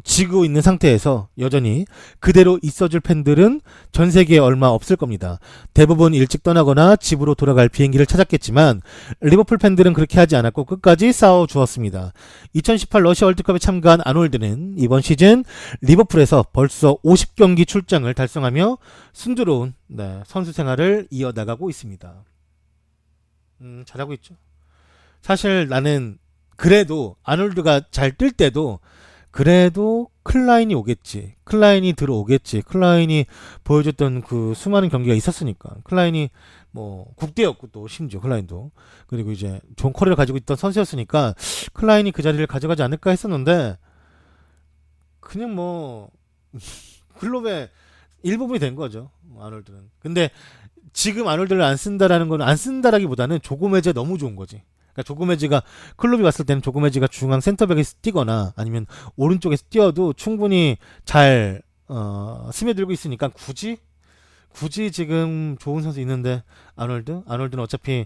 Speaker 1: 지고 있는 상태에서 여전히 그대로 있어줄 팬들은 전 세계에 얼마 없을 겁니다. 대부분 일찍 떠나거나 집으로 돌아갈 비행기를 찾았겠지만 리버풀 팬들은 그렇게 하지 않았고 끝까지 싸워주었습니다. 2018 러시아 월드컵에 참가한 아놀드는 이번 시즌 리버풀에서 벌써 50경기 출장을 달성하며 순조로운 선수 생활을 이어나가고 있습니다. 잘하고 있죠. 사실 나는 그래도 아놀드가 잘 뛸 때도 그래도 클라인이 오겠지. 클라인이 들어오겠지. 클라인이 보여줬던 그 수많은 경기가 있었으니까. 클라인이 뭐 국대였고 또 심지어 클라인도. 그리고 이제 좋은 커리어를 가지고 있던 선수였으니까 클라인이 그 자리를 가져가지 않을까 했었는데 그냥 뭐 클럽의 일부분이 된 거죠. 아놀드는. 근데 지금 아놀드를 안 쓴다라는 건 안 쓴다라기보다는 조고메즈가 너무 좋은 거지. 그러니까 조고메즈가 클럽이 왔을 때는 조고메즈가 중앙 센터백에서 뛰거나 아니면 오른쪽에서 뛰어도 충분히 잘 스며들고 있으니까 굳이 지금 좋은 선수 있는데 아놀드는 어차피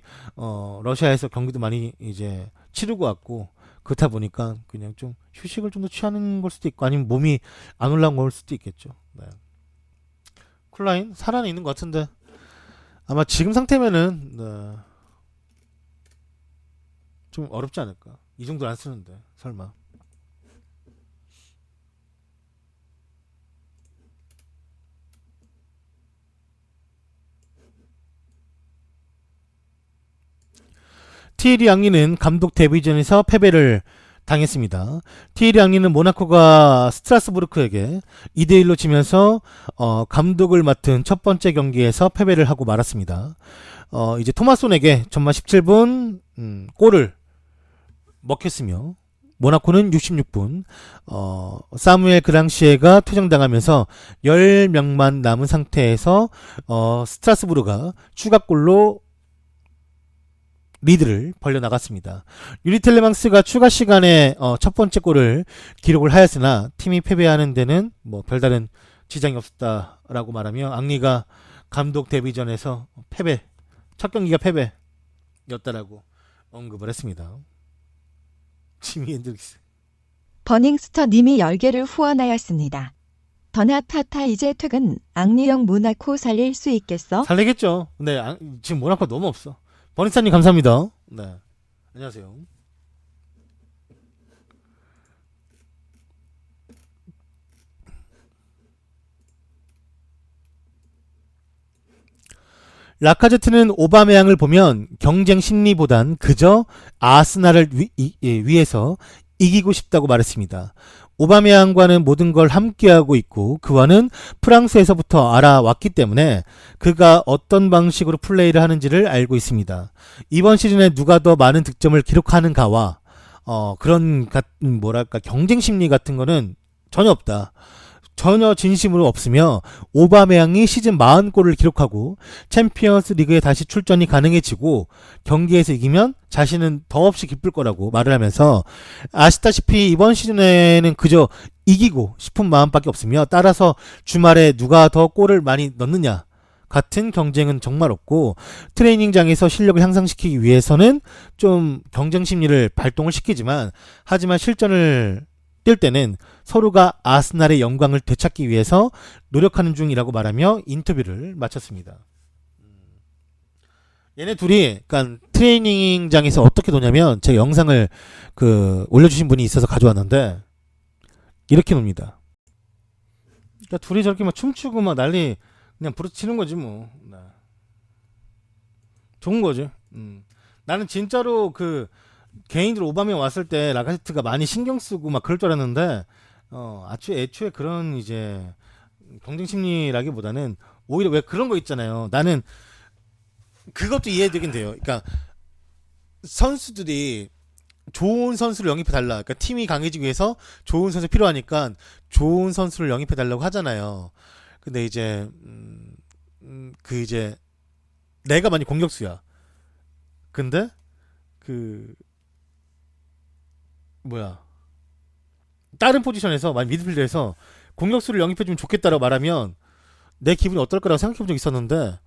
Speaker 1: 러시아에서 경기도 많이 이제 치르고 왔고 그렇다 보니까 그냥 좀 휴식을 좀 더 취하는 걸 수도 있고 아니면 몸이 안 올라온 걸 수도 있겠죠. 네. 클라인 살아는 있는 것 같은데 아마 지금 상태면은 좀 어렵지 않을까? 이 정도 안 쓰는데 설마. 티에리 앙리는 감독 데뷔전에서 패배를 당했습니다. 티에리 앙리는 모나코가 스트라스부르크에게 2대1로 지면서 감독을 맡은 첫 번째 경기에서 패배를 하고 말았습니다. 이제 토마손에게 전반 17분 골을 먹혔으며 모나코는 66분 사무엘 그랑시에가 퇴장당하면서 10명만 남은 상태에서 스트라스부르가 추가골로 리드를 벌려나갔습니다. 유리 텔레망스가 추가 시간에 첫 번째 골을 기록을 하였으나 팀이 패배하는 데는 뭐 별다른 지장이 없었다라고 말하며 앙리가 감독 데뷔전에서 패배, 첫 경기가 패배였다라고 언급을 했습니다. 지미 핸드릭스.
Speaker 2: 버닝스터님이 10개를 후원하였습니다. 더나타타 이제 퇴근. 앙리형 모나코 살릴 수 있겠어?
Speaker 1: 살리겠죠. 근데 지금 모나코 너무 없어. 버니스타님 감사합니다. 네, 안녕하세요. 라카제트는 오바메양을 보면 경쟁 심리보단 그저 아스날을 위해서 이기고 싶다고 말했습니다. 오바메양과는 모든 걸 함께하고 있고 그와는 프랑스에서부터 알아왔기 때문에 그가 어떤 방식으로 플레이를 하는지를 알고 있습니다. 이번 시즌에 누가 더 많은 득점을 기록하는가와 그런 뭐랄까 경쟁 심리 같은 거는 전혀 없다. 전혀 진심으로 없으며 오바메양이 시즌 40골을 기록하고 챔피언스 리그에 다시 출전이 가능해지고 경기에서 이기면 자신은 더없이 기쁠 거라고 말을 하면서 아시다시피 이번 시즌에는 그저 이기고 싶은 마음밖에 없으며 따라서 주말에 누가 더 골을 많이 넣느냐 같은 경쟁은 정말 없고 트레이닝장에서 실력을 향상시키기 위해서는 좀 경쟁 심리를 발동을 시키지만 하지만 실전을 뛸 때는 서로가 아스날의 영광을 되찾기 위해서 노력하는 중이라고 말하며 인터뷰를 마쳤습니다. 얘네 둘이 그러니까 트레이닝장에서 어떻게 노냐면 제가 영상을 올려주신 분이 있어서 가져왔는데 이렇게 놉니다. 그러니까 둘이 저렇게 막 춤추고 막 난리 그냥 부르치는 거지 뭐. 좋은 거지. 나는 진짜로 개인적으로 오바메양 왔을 때 라카제트가 많이 신경 쓰고 막 그럴 줄 알았는데 애초에 그런 이제 경쟁 심리라기보다는 오히려 왜 그런 거 있잖아요. 나는 그것도 이해되긴 돼요. 그러니까 선수들이 좋은 선수를 영입해 달라. 그러니까 팀이 강해지기 위해서 좋은 선수 필요하니까 좋은 선수를 영입해 달라고 하잖아요. 근데 이제 이제 내가 만약 공격수야. 근데 다른 포지션에서 만약 미드필더에서 공격수를 영입해주면 좋겠다라고 말하면 내 기분이 어떨 거라고 생각해본 적이 있었는데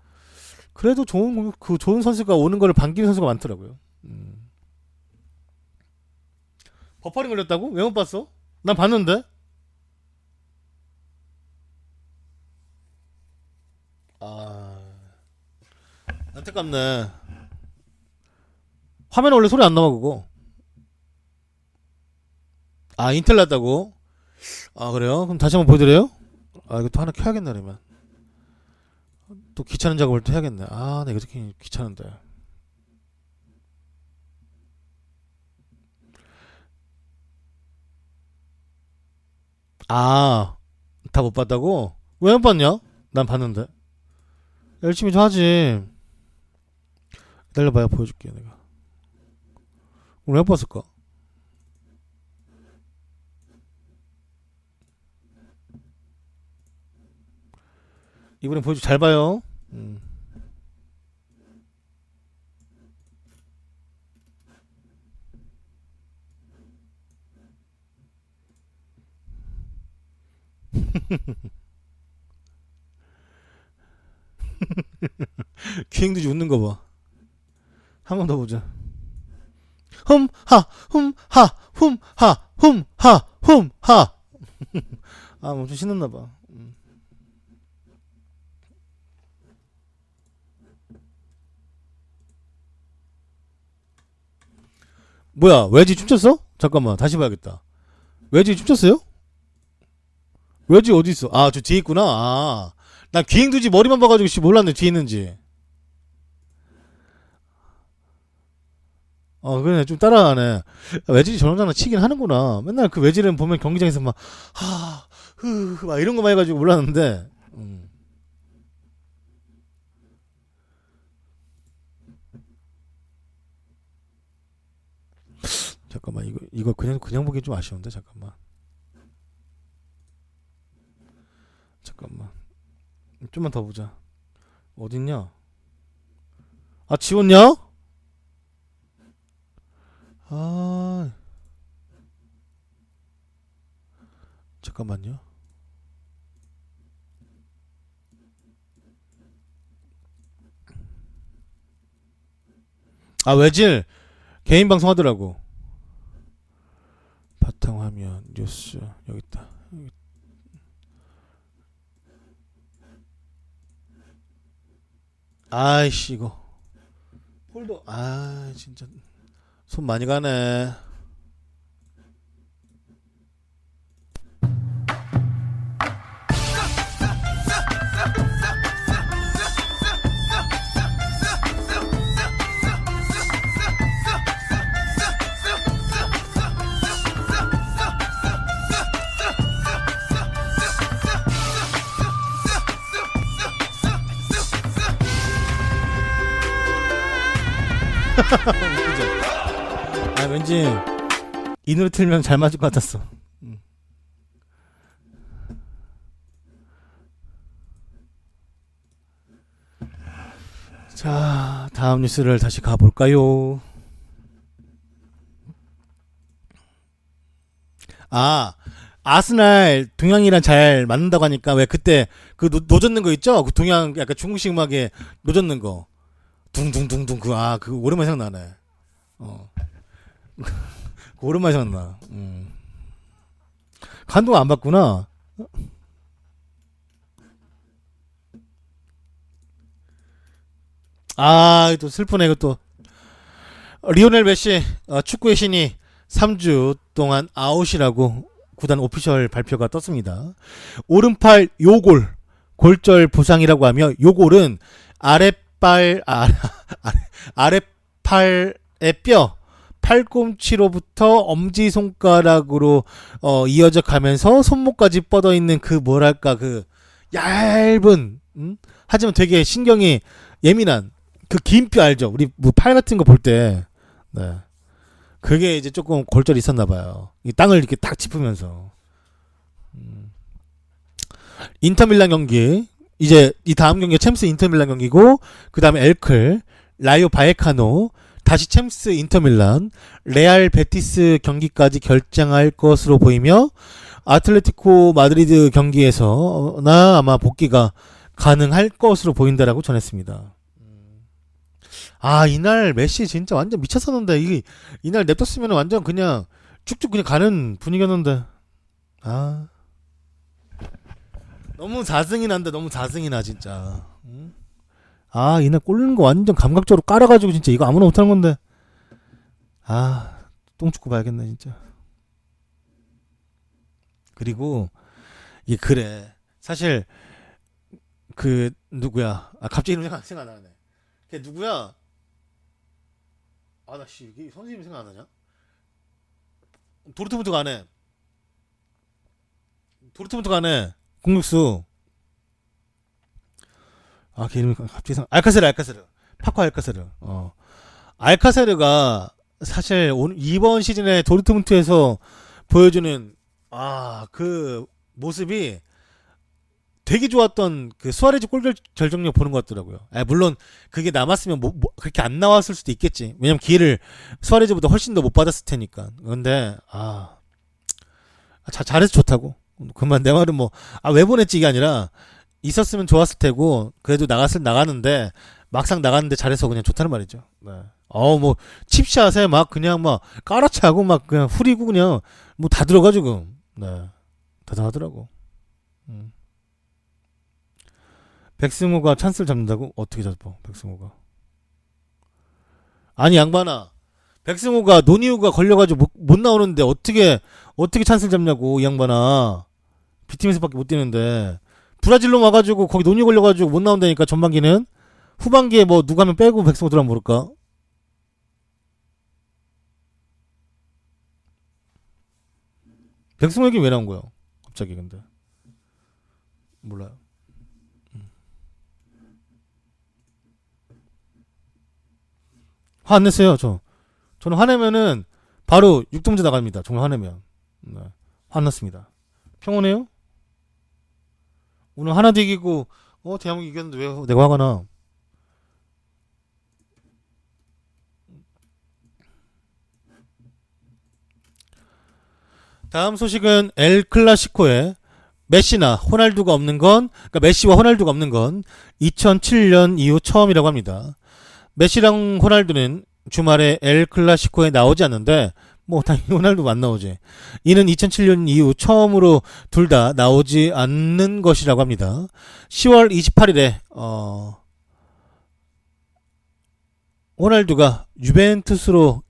Speaker 1: 그래도 좋은 선수가 오는 거를 반기는 선수가 많더라고요. 버퍼링 걸렸다고? 왜 못 봤어? 난 봤는데. 안타깝네. 화면에 원래 소리 안 나와 그거. 인텔 났다고? 그래요? 그럼 다시 한번 보여드려요? 이거 또 하나 켜야겠네 그러면. 또 귀찮은 작업을 또 해야겠네. 나 이거 듣기 귀찮은데. 다 못 봤다고? 왜 못 봤냐? 난 봤는데. 열심히 좀 하지. 기다려봐야 보여줄게 내가. 왜 못 봤을까? 이번엔 보여줘. 잘 봐요. 귀행두지 웃는 거 봐. 한 번 더 보자. 흠하. 좀 신났나 봐. 뭐야, 외지 춤췄어? 잠깐만, 다시 봐야겠다. 외지 춤췄어요? 외지 어디 있어? 저 뒤에 있구나. 난 귀행두지 머리만 봐가지고 몰랐네 뒤에 있는지. 그래, 좀 따라하네. 외질이 저런 장난 치긴 하는구나. 맨날 그 외질은 보면 경기장에서 막, 막 이런 거만 해가지고 몰랐는데, 잠깐만, 이거 그냥 보기 좀 아쉬운데, 잠깐만. 좀만 더 보자. 어딨냐? 아, 지웠냐? 아, 잠깐만요. 아, 외질 개인 방송 하더라고. 바탕화면 뉴스 여기 있다. 아이씨 이거 폴더 진짜 손 많이 가네. 웃기죠? 왠지 이 노래 틀면 잘 맞을 것 같았어. 자, 다음 뉴스를 다시 가볼까요? 아스날 동양이랑 잘 맞는다고 하니까 왜 그때 그 노젓는 거 있죠? 그 동양 약간 중국식 음악에 노젓는 거 둥둥둥둥 그거 오랜만에 생각나네. 그 오랜만에 생각나. 감동 안 받구나. 또 슬프네 이것도. 리오넬 메시 축구의 신이 3주 동안 아웃이라고 구단 오피셜 발표가 떴습니다. 오른팔 요골 골절 부상이라고 하며 요골은 아랫팔의 뼈 팔꿈치로부터 엄지손가락으로 이어져 가면서 손목까지 뻗어 있는 그 뭐랄까 그 얇은 하지만 되게 신경이 예민한 그 긴 뼈 알죠? 우리 뭐 팔 같은 거 볼 때 네. 그게 이제 조금 골절이 있었나 봐요. 이 땅을 이렇게 딱 짚으면서. 인터밀란 경기 이제 이 다음 경기가 챔스 인터밀란 경기고 그 다음에 엘클 라이오 바에카노 다시 챔스 인터밀란 레알 베티스 경기까지 결정할 것으로 보이며 아틀레티코 마드리드 경기에서나 아마 복귀가 가능할 것으로 보인다라고 전했습니다. 이날 메시 진짜 완전 미쳤었는데 이날 냅뒀으면 완전 그냥 쭉쭉 그냥 가는 분위기였는데 너무 자승이 난다. 너무 자승이 나 진짜. 이날 꼴리는 거 완전 감각적으로 깔아가지고 진짜 이거 아무나 못하는 건데 똥축구 봐야겠네 진짜. 그리고 이게 그래 사실 그 누구야 갑자기 이름 생각 안 나네. 걔 누구야? 나씨 이게 선생님 생각 안 나냐? 도르트문트 가네 공격수. 걔 이름이 갑자기 알카세르 파코 알카세르. 알카세르가 사실 이번 시즌에 도르트문트에서 보여주는 그 모습이 되게 좋았던 그 수아레즈 골 결정력 보는 것 같더라고요. 물론 그게 남았으면 그렇게 안 나왔을 수도 있겠지. 왜냐면 기회를 수아레즈보다 훨씬 더 못 받았을 테니까. 근데 잘해서 좋다고. 그만 내 말은 왜 보냈지 이게 아니라 있었으면 좋았을 테고 그래도 나가는데 막상 나갔는데 잘해서 그냥 좋다는 말이죠. 네. 칩샷에 막 그냥 막 깔아차고 막 그냥 후리고 그냥 다 들어가지고 네 대단하더라고. 백승호가 찬스를 잡는다고? 어떻게 잡아 백승호가? 양반아 백승호가 노니우가 걸려가지고 못 나오는데 어떻게 찬스를 잡냐고 이 양반아. B팀에서밖에 못 뛰는데 브라질로 와가지고 거기 노니우 걸려가지고 못 나온다니까. 전반기는 후반기에 누가 하면 빼고 백승호 들어가면 모를까? 백승호 얘기 왜 나온 거예요? 갑자기 근데 몰라요. 화 안 냈어요. 저는 화내면은 바로 육동제 나갑니다. 정말 화내면. 네. 화났습니다. 평온해요? 오늘 하나도 이기고 대한민국 이겼는데 왜 내가 화가 나? 다음 소식은 엘 클라시코에 메시나 호날두가 없는 건, 그러니까 메시와 호날두가 없는 건 2007년 이후 처음이라고 합니다. 메시랑 호날두는 주말에 엘 클라시코에 나오지 않는데 뭐 당연히 호날두 안 나오지. 이는 2007년 이후 처음으로 둘 다 나오지 않는 것이라고 합니다. 10월 28일에 호날두가 유벤투스로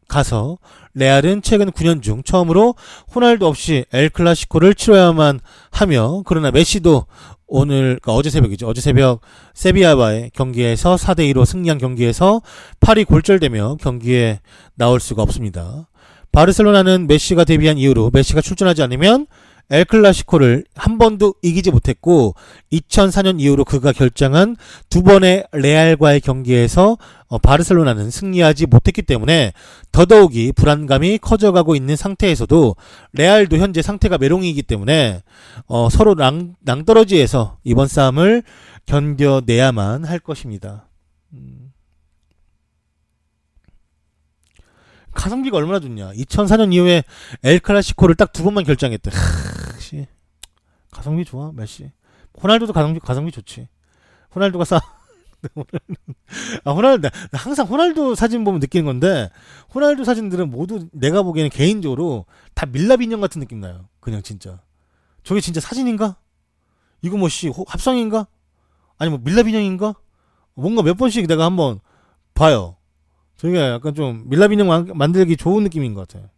Speaker 1: 가서 레알은 최근 9년 중 처음으로 호날두 없이 엘 클라시코를 치러야만 하며, 그러나 메시도 오늘, 그러니까 어제 새벽이죠. 어제 새벽 세비야와의 경기에서 4대2로 승리한 경기에서 팔이 골절되며 경기에 나올 수가 없습니다. 바르셀로나는 메시가 데뷔한 이후로 메시가 출전하지 않으면 엘 클라시코를 한 번도 이기지 못했고 2004년 이후로 그가 결정한 두 번의 레알과의 경기에서 바르셀로나는 승리하지 못했기 때문에 더더욱이 불안감이 커져가고 있는 상태에서도 레알도 현재 상태가 메롱이기 때문에 서로 낭떠러지에서 이번 싸움을 견뎌내야만 할 것입니다. 가성비가 얼마나 좋냐. 2004년 이후에 엘 클라시코를 딱 두 번만 결정했대. 가성비 좋아, 메시. 호날두도 가성비 좋지. 호날두가 호날두, 나 항상 호날두 사진 보면 느끼는 건데, 호날두 사진들은 모두 내가 보기에는 개인적으로 다 밀랍 인형 같은 느낌 나요. 그냥 진짜. 저게 진짜 사진인가? 이거 뭐 합성인가? 아니 뭐 밀랍 인형인가? 뭔가 몇 번씩 내가 한번 봐요. 저게 약간 좀 밀랍 인형 만들기 좋은 느낌인 것 같아요.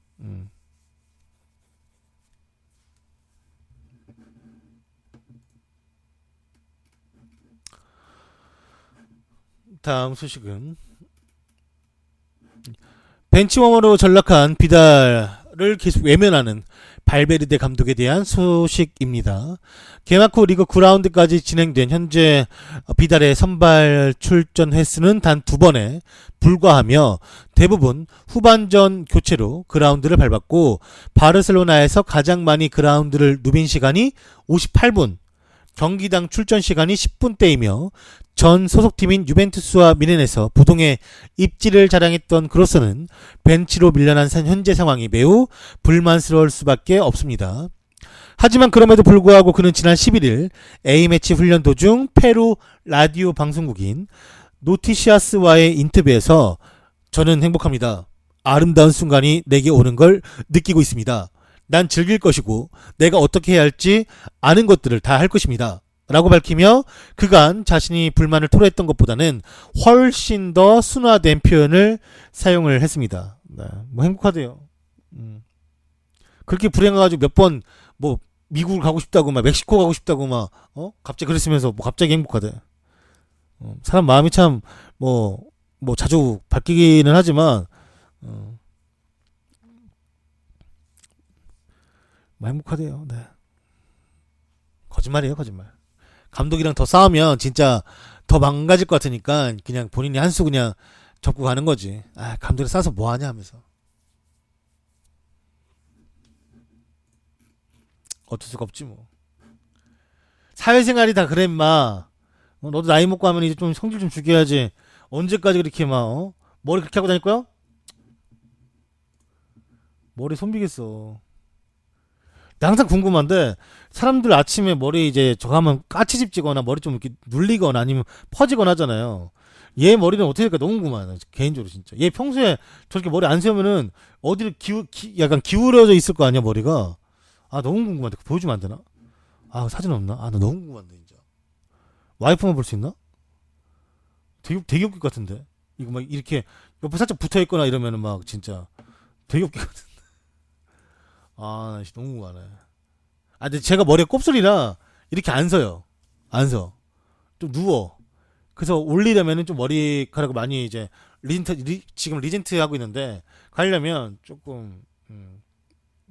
Speaker 1: 다음 소식은 벤치워머로 전락한 비달을 계속 외면하는 발베르데 감독에 대한 소식입니다. 개막 후 리그 9라운드까지 진행된 현재 비달의 선발 출전 횟수는 단 2번에 불과하며 대부분 후반전 교체로 그라운드를 밟았고, 바르셀로나에서 가장 많이 그라운드를 누빈 시간이 58분, 경기당 출전 시간이 10분대이며 전 소속팀인 유벤투스와 미넨에서 부동의 입지를 자랑했던 그로서는 벤치로 밀려난 현재 상황이 매우 불만스러울 수밖에 없습니다. 하지만 그럼에도 불구하고 그는 지난 11일 A매치 훈련 도중 페루 라디오 방송국인 노티시아스와의 인터뷰에서 저는 행복합니다. 아름다운 순간이 내게 오는 걸 느끼고 있습니다. 난 즐길 것이고 내가 어떻게 해야 할지 아는 것들을 다 할 것입니다. 라고 밝히며 그간 자신이 불만을 토로했던 것보다는 훨씬 더 순화된 표현을 사용을 했습니다. 네, 뭐 행복하대요. 그렇게 불행해가지고 몇 번 뭐 미국을 가고 싶다고 막 멕시코 가고 싶다고 막 갑자기 그랬으면서 뭐 갑자기 행복하대. 사람 마음이 참 뭐 자주 바뀌기는 하지만 뭐 행복하대요. 네. 거짓말이에요, 거짓말. 감독이랑 더 싸우면 진짜 더 망가질 것 같으니까 그냥 본인이 한 수 그냥 접고 가는 거지. 감독이랑 싸워서 뭐 하냐 하면서. 어쩔 수가 없지 뭐. 사회생활이 다 그래 임마. 너도 나이 먹고 하면 이제 좀 성질 좀 죽여야지. 언제까지 그렇게 막 머리 그렇게 하고 다닐 거야? 머리 손비겠어. 나 항상 궁금한데 사람들 아침에 머리 이제 저거 하면 까치집 지거나 머리 좀 이렇게 눌리거나 아니면 퍼지거나 하잖아요. 얘 머리는 어떻게 될까 너무 궁금하네 개인적으로 진짜. 얘 평소에 저렇게 머리 안 세우면은 어디를 약간 기울어져 있을 거 아니야 머리가. 너무 궁금한데 보여주면 안 되나? 사진 없나? 나 너무 궁금한데 진짜. 와이프만 볼 수 있나? 되게 웃길 것 같은데. 이거 막 이렇게 옆에 살짝 붙어 있거나 이러면은 막 진짜 되게 웃길 것 같은데. 너무 궁금하네. 근데 제가 머리에 곱슬이라 이렇게 안 서요. 안 서. 좀 누워. 그래서 올리려면은 좀 머리카락을 많이 이제 지금 리젠트 하고 있는데 가려면 조금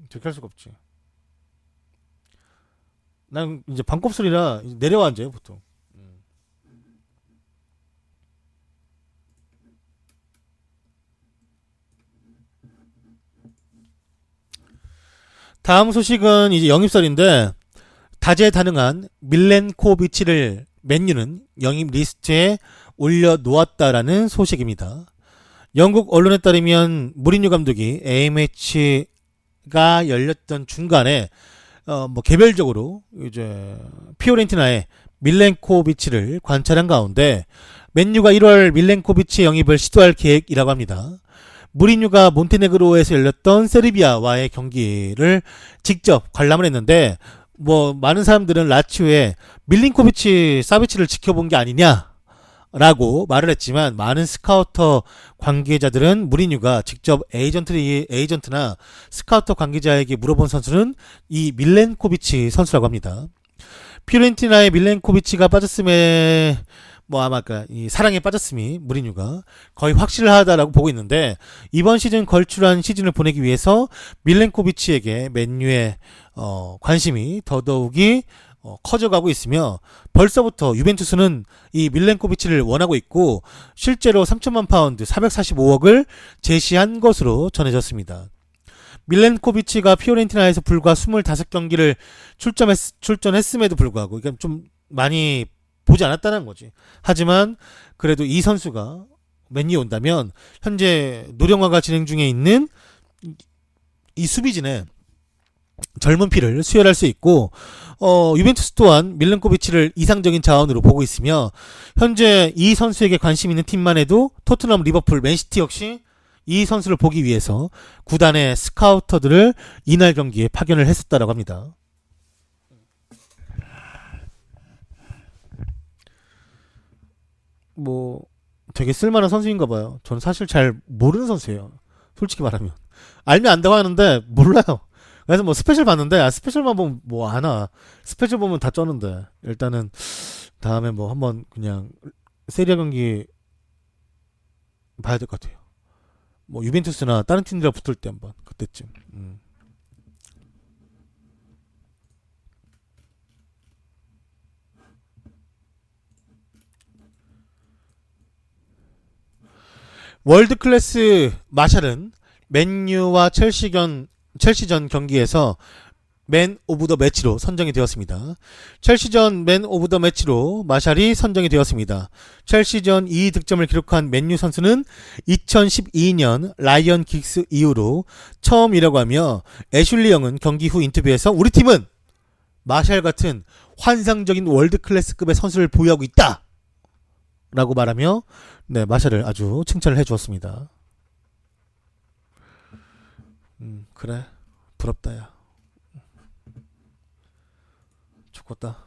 Speaker 1: 저렇게 할 수가 없지. 난 이제 반곱슬이라 내려와 앉아요 보통. 다음 소식은 이제 영입설인데 다재다능한 밀렌코비치를 맨유는 영입 리스트에 올려놓았다라는 소식입니다. 영국 언론에 따르면 무리뉴 감독이 A매치가 열렸던 중간에 뭐 개별적으로 이제 피오렌티나의 밀렌코비치를 관찰한 가운데 맨유가 1월 밀렌코비치 영입을 시도할 계획이라고 합니다. 무리뉴가 몬테네그로에서 열렸던 세르비아와의 경기를 직접 관람을 했는데 뭐 많은 사람들은 라치오의 밀린코비치 사비치를 지켜본 게 아니냐 라고 말을 했지만 많은 스카우터 관계자들은 무리뉴가 직접 에이전트나 스카우터 관계자에게 물어본 선수는 이 밀렌코비치 선수라고 합니다. 피오렌티나의 밀렌코비치가 빠졌음에 뭐 아마 이 사랑에 빠졌음이 무리뉴가 거의 확실하다라고 보고 있는데 이번 시즌 걸출한 시즌을 보내기 위해서 밀렌코비치에게 맨유의 관심이 더더욱이 커져가고 있으며 벌써부터 유벤투스는 이 밀렌코비치를 원하고 있고 실제로 3천만 파운드 445억을 제시한 것으로 전해졌습니다. 밀렌코비치가 피오렌티나에서 불과 25경기를 출전했음에도 불구하고 그러니까 좀 많이 보지 않았다는 거지. 하지만 그래도 이 선수가 맨유에 온다면 현재 노령화가 진행 중에 있는 이 수비진의 젊은 피를 수혈할 수 있고 유벤투스 또한 밀렌코비치를 이상적인 자원으로 보고 있으며 현재 이 선수에게 관심 있는 팀만 해도 토트넘, 리버풀, 맨시티 역시 이 선수를 보기 위해서 구단의 스카우터들을 이날 경기에 파견을 했었다라고 합니다. 뭐 되게 쓸만한 선수인가 봐요. 저는 사실 잘 모르는 선수예요. 솔직히 말하면 알면 안다고 하는데 몰라요. 그래서 뭐 스페셜 봤는데 스페셜만 보면 뭐 아나 스페셜 보면 다 쩌는데 일단은 다음에 뭐 한번 그냥 세리아 경기 봐야 될 것 같아요. 뭐 유벤투스나 다른 팀들이랑 붙을 때 한번 그때쯤. 월드 클래스 마샬은 맨유와 첼시전 경기에서 맨 오브 더 매치로 선정이 되었습니다. 첼시전 맨 오브 더 매치로 마샬이 선정이 되었습니다. 첼시전 2득점을 기록한 맨유 선수는 2012년 라이언 긱스 이후로 처음이라고 하며 애슐리 영은 경기 후 인터뷰에서 우리 팀은 마샬 같은 환상적인 월드 클래스급의 선수를 보유하고 있다! 라고 말하며 네, 마샬을 아주 칭찬을 해주었습니다. 그래 부럽다 야. 좋겠다.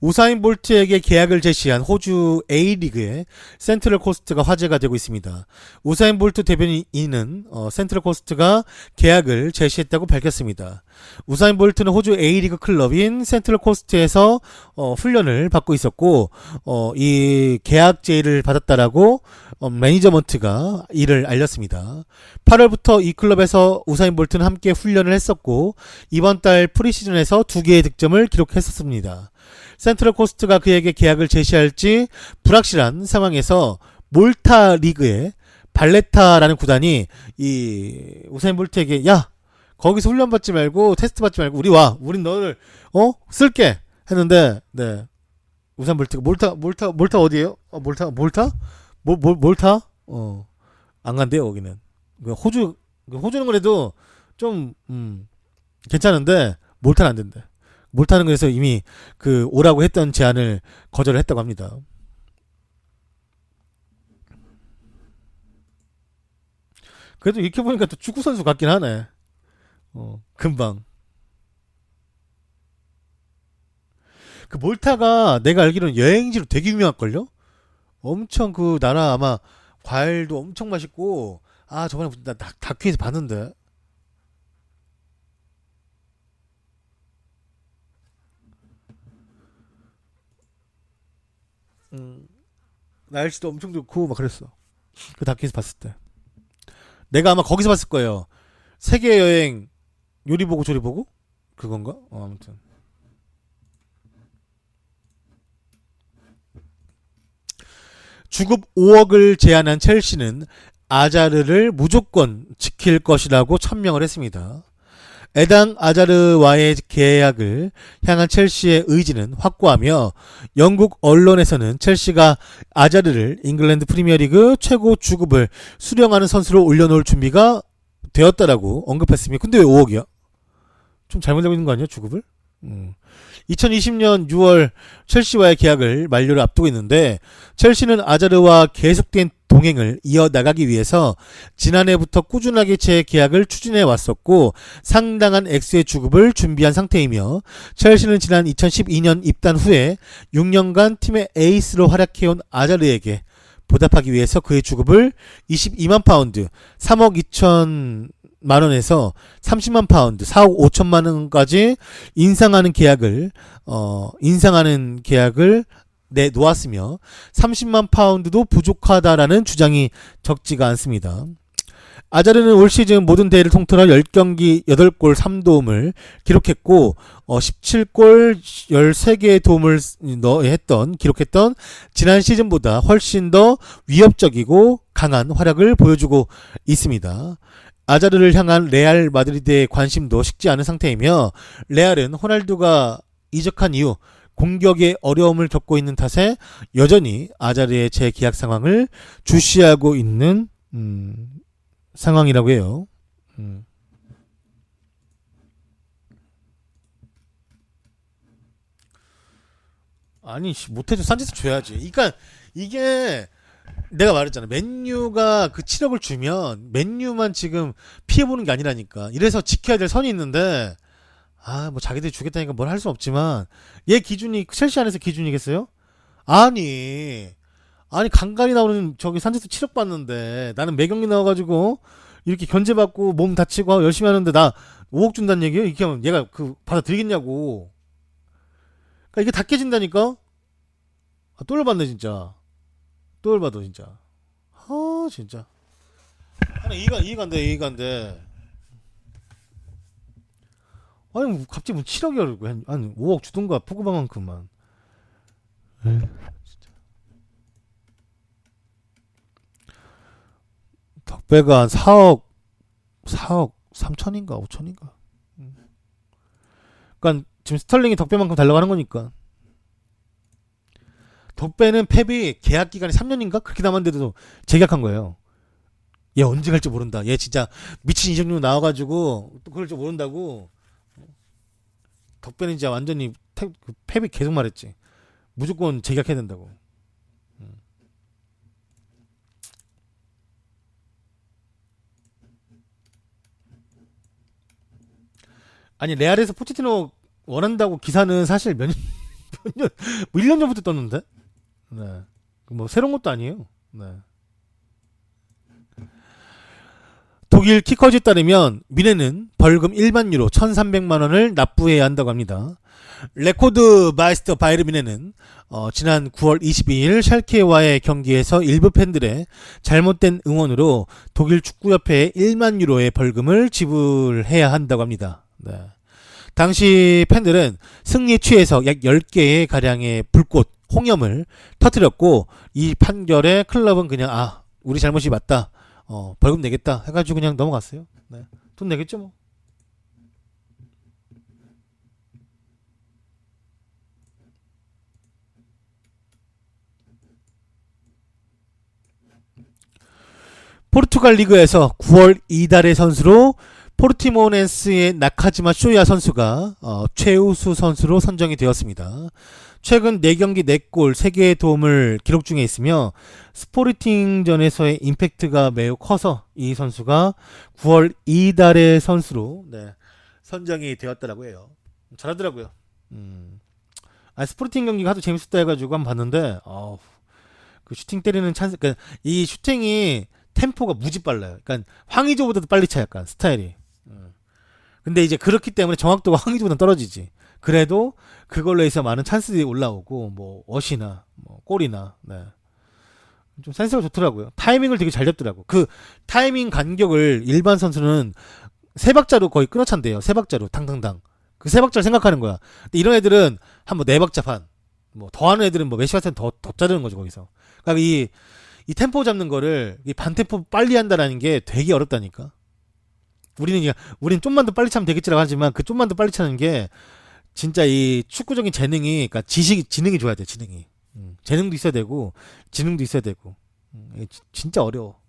Speaker 1: 우사인 볼트에게 계약을 제시한 호주 A리그의 센트럴 코스트가 화제가 되고 있습니다. 우사인 볼트 대변인은 센트럴 코스트가 계약을 제시했다고 밝혔습니다. 우사인 볼트는 호주 A리그 클럽인 센트럴 코스트에서 훈련을 받고 있었고 이 계약 제의를 받았다라고 매니저먼트가 이를 알렸습니다. 8월부터 이 클럽에서 우사인 볼트는 함께 훈련을 했었고 이번 달 프리시즌에서 2개의 득점을 기록했었습니다. 센트럴 코스트가 그에게 계약을 제시할지 불확실한 상황에서 몰타 리그의 발레타라는 구단이 이 우사인 볼트에게 야 거기서 훈련 받지 말고 테스트 받지 말고 우리 와 우린 너를 쓸게 했는데 네 우사인 볼트가 몰타 어디에요? 몰타? 안 간대요 거기는. 호주는 그래도 좀 괜찮은데 몰타는 안 된대. 몰타는 그래서 이미 그 오라고 했던 제안을 거절을 했다고 합니다. 그래도 이렇게 보니까 또 축구 선수 같긴 하네. 금방. 그 몰타가 내가 알기로는 여행지로 되게 유명할걸요? 엄청 그 나라 아마 과일도 엄청 맛있고 저번에 나 다큐에서 봤는데 날씨도 엄청 좋고 막 그랬어. 그 다큐에서 봤을 때. 내가 아마 거기서 봤을 거예요. 세계 여행 요리 보고 조리 보고 그건가? 아무튼 주급 5억을 제안한 첼시는 아자르를 무조건 지킬 것이라고 천명을 했습니다. 에당 아자르와의 계약을 향한 첼시의 의지는 확고하며 영국 언론에서는 첼시가 아자르를 잉글랜드 프리미어리그 최고 주급을 수령하는 선수로 올려놓을 준비가 되었다라고 언급했으며 근데 왜 5억이야? 좀 잘못되고 있는 거 아니야 주급을? 2020년 6월 첼시와의 계약을 만료를 앞두고 있는데 첼시는 아자르와 계속된 동행을 이어나가기 위해서 지난해부터 꾸준하게 재계약을 추진해 왔었고 상당한 액수의 주급을 준비한 상태이며 첼시는 지난 2012년 입단 후에 6년간 팀의 에이스로 활약해온 아자르에게 보답하기 위해서 그의 주급을 22만 파운드 3억 2천만 원에서 30만 파운드 4억 5천만 원까지 인상하는 계약을 내놓았으며 30만 파운드도 부족하다라는 주장이 적지가 않습니다. 아자르는 올 시즌 모든 대회를 통틀어 10경기 8골 3도움을 기록했고 17골 13개의 도움을 기록했던 지난 시즌보다 훨씬 더 위협적이고 강한 활약을 보여주고 있습니다. 아자르를 향한 레알 마드리드의 관심도 식지 않은 상태이며 레알은 호날두가 이적한 이후 공격에 어려움을 겪고 있는 탓에 여전히 아자르의 재계약 상황을 주시하고 있는 상황이라고 해요. 아니 못해도 산체스 줘야지. 그러니까 이게 내가 말했잖아. 맨유가 그 7억을 주면 맨유만 지금 피해보는 게 아니라니까. 이래서 지켜야 될 선이 있는데 뭐 자기들이 주겠다니까 뭘 할 수 없지만 얘 기준이 첼시 안에서 기준이겠어요? 아니 간간히 나오는 저기 산체스 7억 받는데 나는 매경기 나와가지고 이렇게 견제받고 몸 다치고 열심히 하는데 나 5억 준다는 얘기예요? 이렇게 하면 얘가 그 받아들이겠냐고. 그러니까 이게 다 깨진다니까. 또 열받네 진짜. 또 열받아 진짜. 진짜. 아니 이해가 안 돼. 아니 뭐 갑자기 뭐 7억이라고 한 5억 주던가 포그바만큼만. 진짜. 덕배가 한 4억 3천인가 5천인가. 그러니까 지금 스털링이 덕배만큼 달라고 하는 거니까. 덕배는 펩이 계약 기간이 3년인가 그렇게 남았는데도 재계약한 거예요. 얘 언제 갈지 모른다. 얘 진짜 미친 이적료 나와가지고 또 그럴 줄 모른다고. 덕배는 진짜 완전히 펩이 계속 말했지. 무조건 재계약해야 된다고. 아니 레알에서 포체티노 원한다고 기사는 사실 몇 년, 뭐 1년 전부터 떴는데. 네. 뭐 새로운 것도 아니에요. 네. 독일 키커즈에 따르면 미네는 벌금 1만 유로 1,300만 원을 납부해야 한다고 합니다. 레코드 마이스터 바이르 미네는 지난 9월 22일 샬케와의 경기에서 일부 팬들의 잘못된 응원으로 독일 축구협회에 1만 유로의 벌금을 지불해야 한다고 합니다. 네. 당시 팬들은 승리에 취해서 약 10개의 가량의 불꽃, 홍염을 터뜨렸고 이 판결에 클럽은 그냥 우리 잘못이 맞다. 벌금 내겠다 해가지고 그냥 넘어갔어요. 네. 돈 내겠죠 뭐. 포르투갈 리그에서 9월 이달의 선수로 포르티모네스의 나카지마 쇼야 선수가 최우수 선수로 선정이 되었습니다. 최근 4경기 4골 3개의 도움을 기록 중에 있으며 스포르팅전에서의 임팩트가 매우 커서 이 선수가 9월 이달의 선수로 선정이 되었다라고 해요. 잘하더라고요. 스포르팅 경기가 하도 재밌었다 해가지고 한번 봤는데 그 슈팅 때리는 찬스, 그러니까 이 슈팅이 템포가 무지 빨라요. 그러니까 황의조보다도 빨리 차 약간 스타일이. 근데 이제 그렇기 때문에 정확도가 황의조보다 떨어지지. 그래도 그걸로 해서 많은 찬스들이 올라오고 뭐 어시나 뭐 골이나 좀 센스가 좋더라고요. 타이밍을 되게 잘 잡더라고. 그 타이밍 간격을 일반 선수는 세 박자로 거의 끊어찬대요. 세 박자로 탕탕탕. 그 세 박자를 생각하는 거야. 근데 이런 애들은 한 뭐 네 박자 반. 뭐 더하는 애들은 뭐 몇시 같은 더 자르는 거죠 거기서. 그러니까 이 템포 잡는 거를 이 반템포 빨리 한다라는 게 되게 어렵다니까. 우리는 좀만 더 빨리 차면 되겠지라고 하지만 그 좀만 더 빨리 차는 게 진짜 이 축구적인 재능이, 그러니까 지능이 좋아야 돼, 지능이. 재능도 있어야 되고, 지능도 있어야 되고. 이게 진짜 어려워.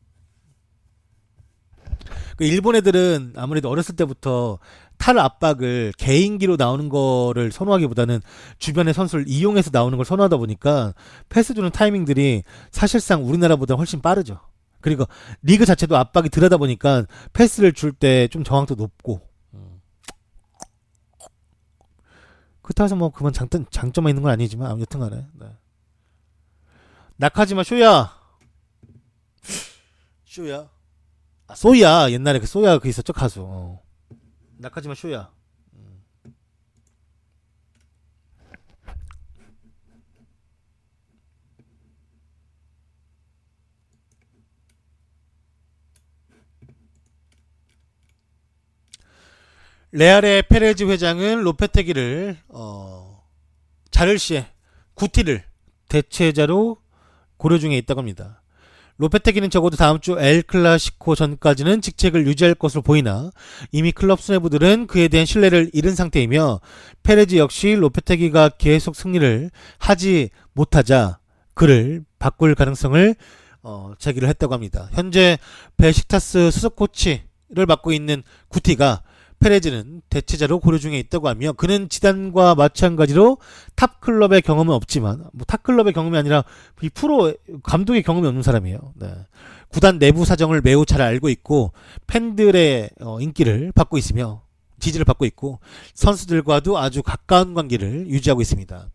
Speaker 1: 그 일본 애들은 아무래도 어렸을 때부터 탈 압박을 개인기로 나오는 거를 선호하기보다는 주변의 선수를 이용해서 나오는 걸 선호하다 보니까 패스 주는 타이밍들이 사실상 우리나라보다 훨씬 빠르죠. 그리고 리그 자체도 압박이 덜하다 보니까 패스를 줄 때 좀 정확도 높고. 그렇다고 해서 뭐 그만 장점만 있는 건 아니지만 여튼 간에. 네. 낙하지마 쇼야. 소야. 옛날에 그 소야 그 있었죠 가수. 낙하지마 쇼야. 레알의 페레즈 회장은 로페테기를 자를시에 구티를 대체자로 고려 중에 있다고 합니다. 로페테기는 적어도 다음 주 엘 클라시코 전까지는 직책을 유지할 것으로 보이나 이미 클럽 수뇌부들은 그에 대한 신뢰를 잃은 상태이며 페레즈 역시 로페테기가 계속 승리를 하지 못하자 그를 바꿀 가능성을 제기를 했다고 합니다. 현재 베식타스 수석 코치를 맡고 있는 구티가 페레즈는 대체자로 고려 중에 있다고 하며 그는 지단과 마찬가지로 탑 클럽의 경험은 없지만 뭐 탑 클럽의 경험이 아니라 이 프로 감독의 경험이 없는 사람이에요. 네. 구단 내부 사정을 매우 잘 알고 있고 팬들의 인기를 받고 있으며 지지를 받고 있고 선수들과도 아주 가까운 관계를 유지하고 있습니다.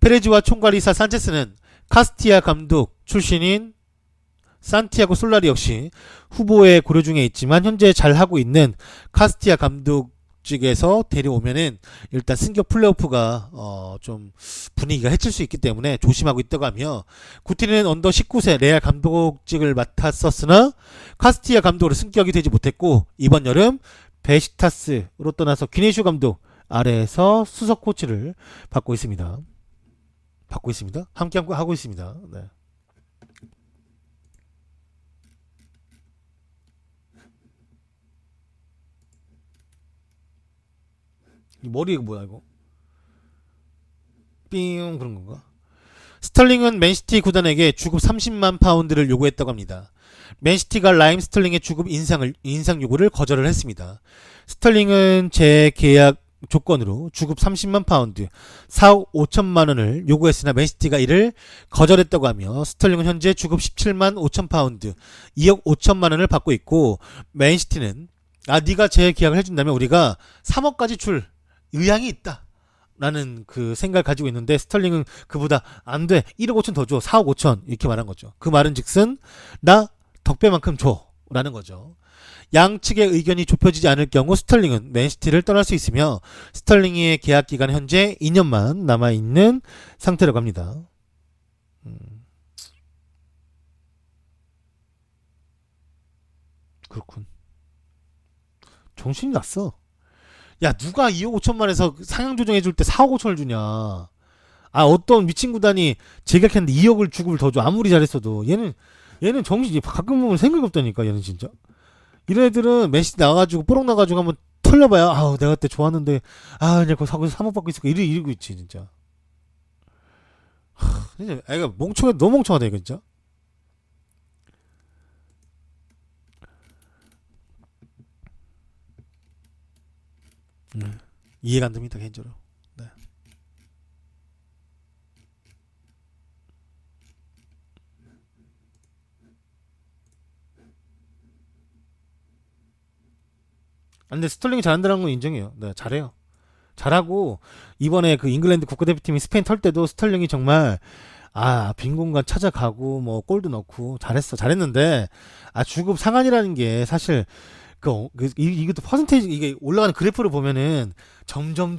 Speaker 1: 페레즈와 총괄이사 산체스는 카스티아 감독 출신인 산티아고 솔라리 역시 후보에 고려 중에 있지만 현재 잘하고 있는 카스티아 감독 측에서 데려오면은 일단 승격 플레이오프가 좀 분위기가 해칠 수 있기 때문에 조심하고 있다고 하며 구티는 언더 19세 레알 감독직을 맡았었으나 카스티아 감독으로 승격이 되지 못했고 이번 여름 베식타스로 떠나서 귀네슈 감독 아래에서 수석 코치를 받고 있습니다. 함께 하고 있습니다. 네. 이 머리 이거 뭐야 이거? 삥 그런 건가? 스털링은 맨시티 구단에게 주급 30만 파운드를 요구했다고 합니다. 맨시티가 라임 스털링의 주급 인상 요구를 거절을 했습니다. 스털링은 재계약 조건으로 주급 30만 파운드, 4억 5천만 원을 요구했으나 맨시티가 이를 거절했다고 하며 스털링은 현재 주급 17만 5천 파운드, 2억 5천만 원을 받고 있고 맨시티는 네가 재계약을 해준다면 우리가 3억까지 줄 의향이 있다 라는 그 생각을 가지고 있는데 스털링은 그보다 안돼 1억 5천 더 줘 4억 5천 이렇게 말한 거죠. 그 말은 즉슨 나 덕배만큼 줘 라는 거죠. 양측의 의견이 좁혀지지 않을 경우 스털링은 맨시티를 떠날 수 있으며 스털링의 계약 기간은 현재 2년만 남아있는 상태라고 합니다. 그렇군. 정신이 났어. 야 누가 2억 5천만에서 상향 조정해줄 때 4억 5천을 주냐. 어떤 미친 구단이 재계약했는데 2억을 주급을 더 줘. 아무리 잘했어도 얘는 정신이 가끔 보면 생각이 없다니까. 얘는 진짜 이런 애들은 맨시티 나가가지고 뽀록 나가지고 한번 털려봐야 내가 그때 좋았는데 그냥 거기서 3억 받고 있을까 이러고 있지 진짜. 진짜 애가 멍청해. 너무 멍청하다 이거 진짜. 이해가 안 됩니다 개인적으로. 네. 근데 스털링이 잘한다는 건 인정해요. 네, 잘해요. 잘하고 이번에 그 잉글랜드 국가대표팀이 스페인 털 때도 스털링이 정말 빈 공간 찾아가고 뭐 골도 넣고 잘했는데 주급 상한이라는 게 사실 이것도 퍼센테이지 이게 올라가는 그래프를 보면은 점점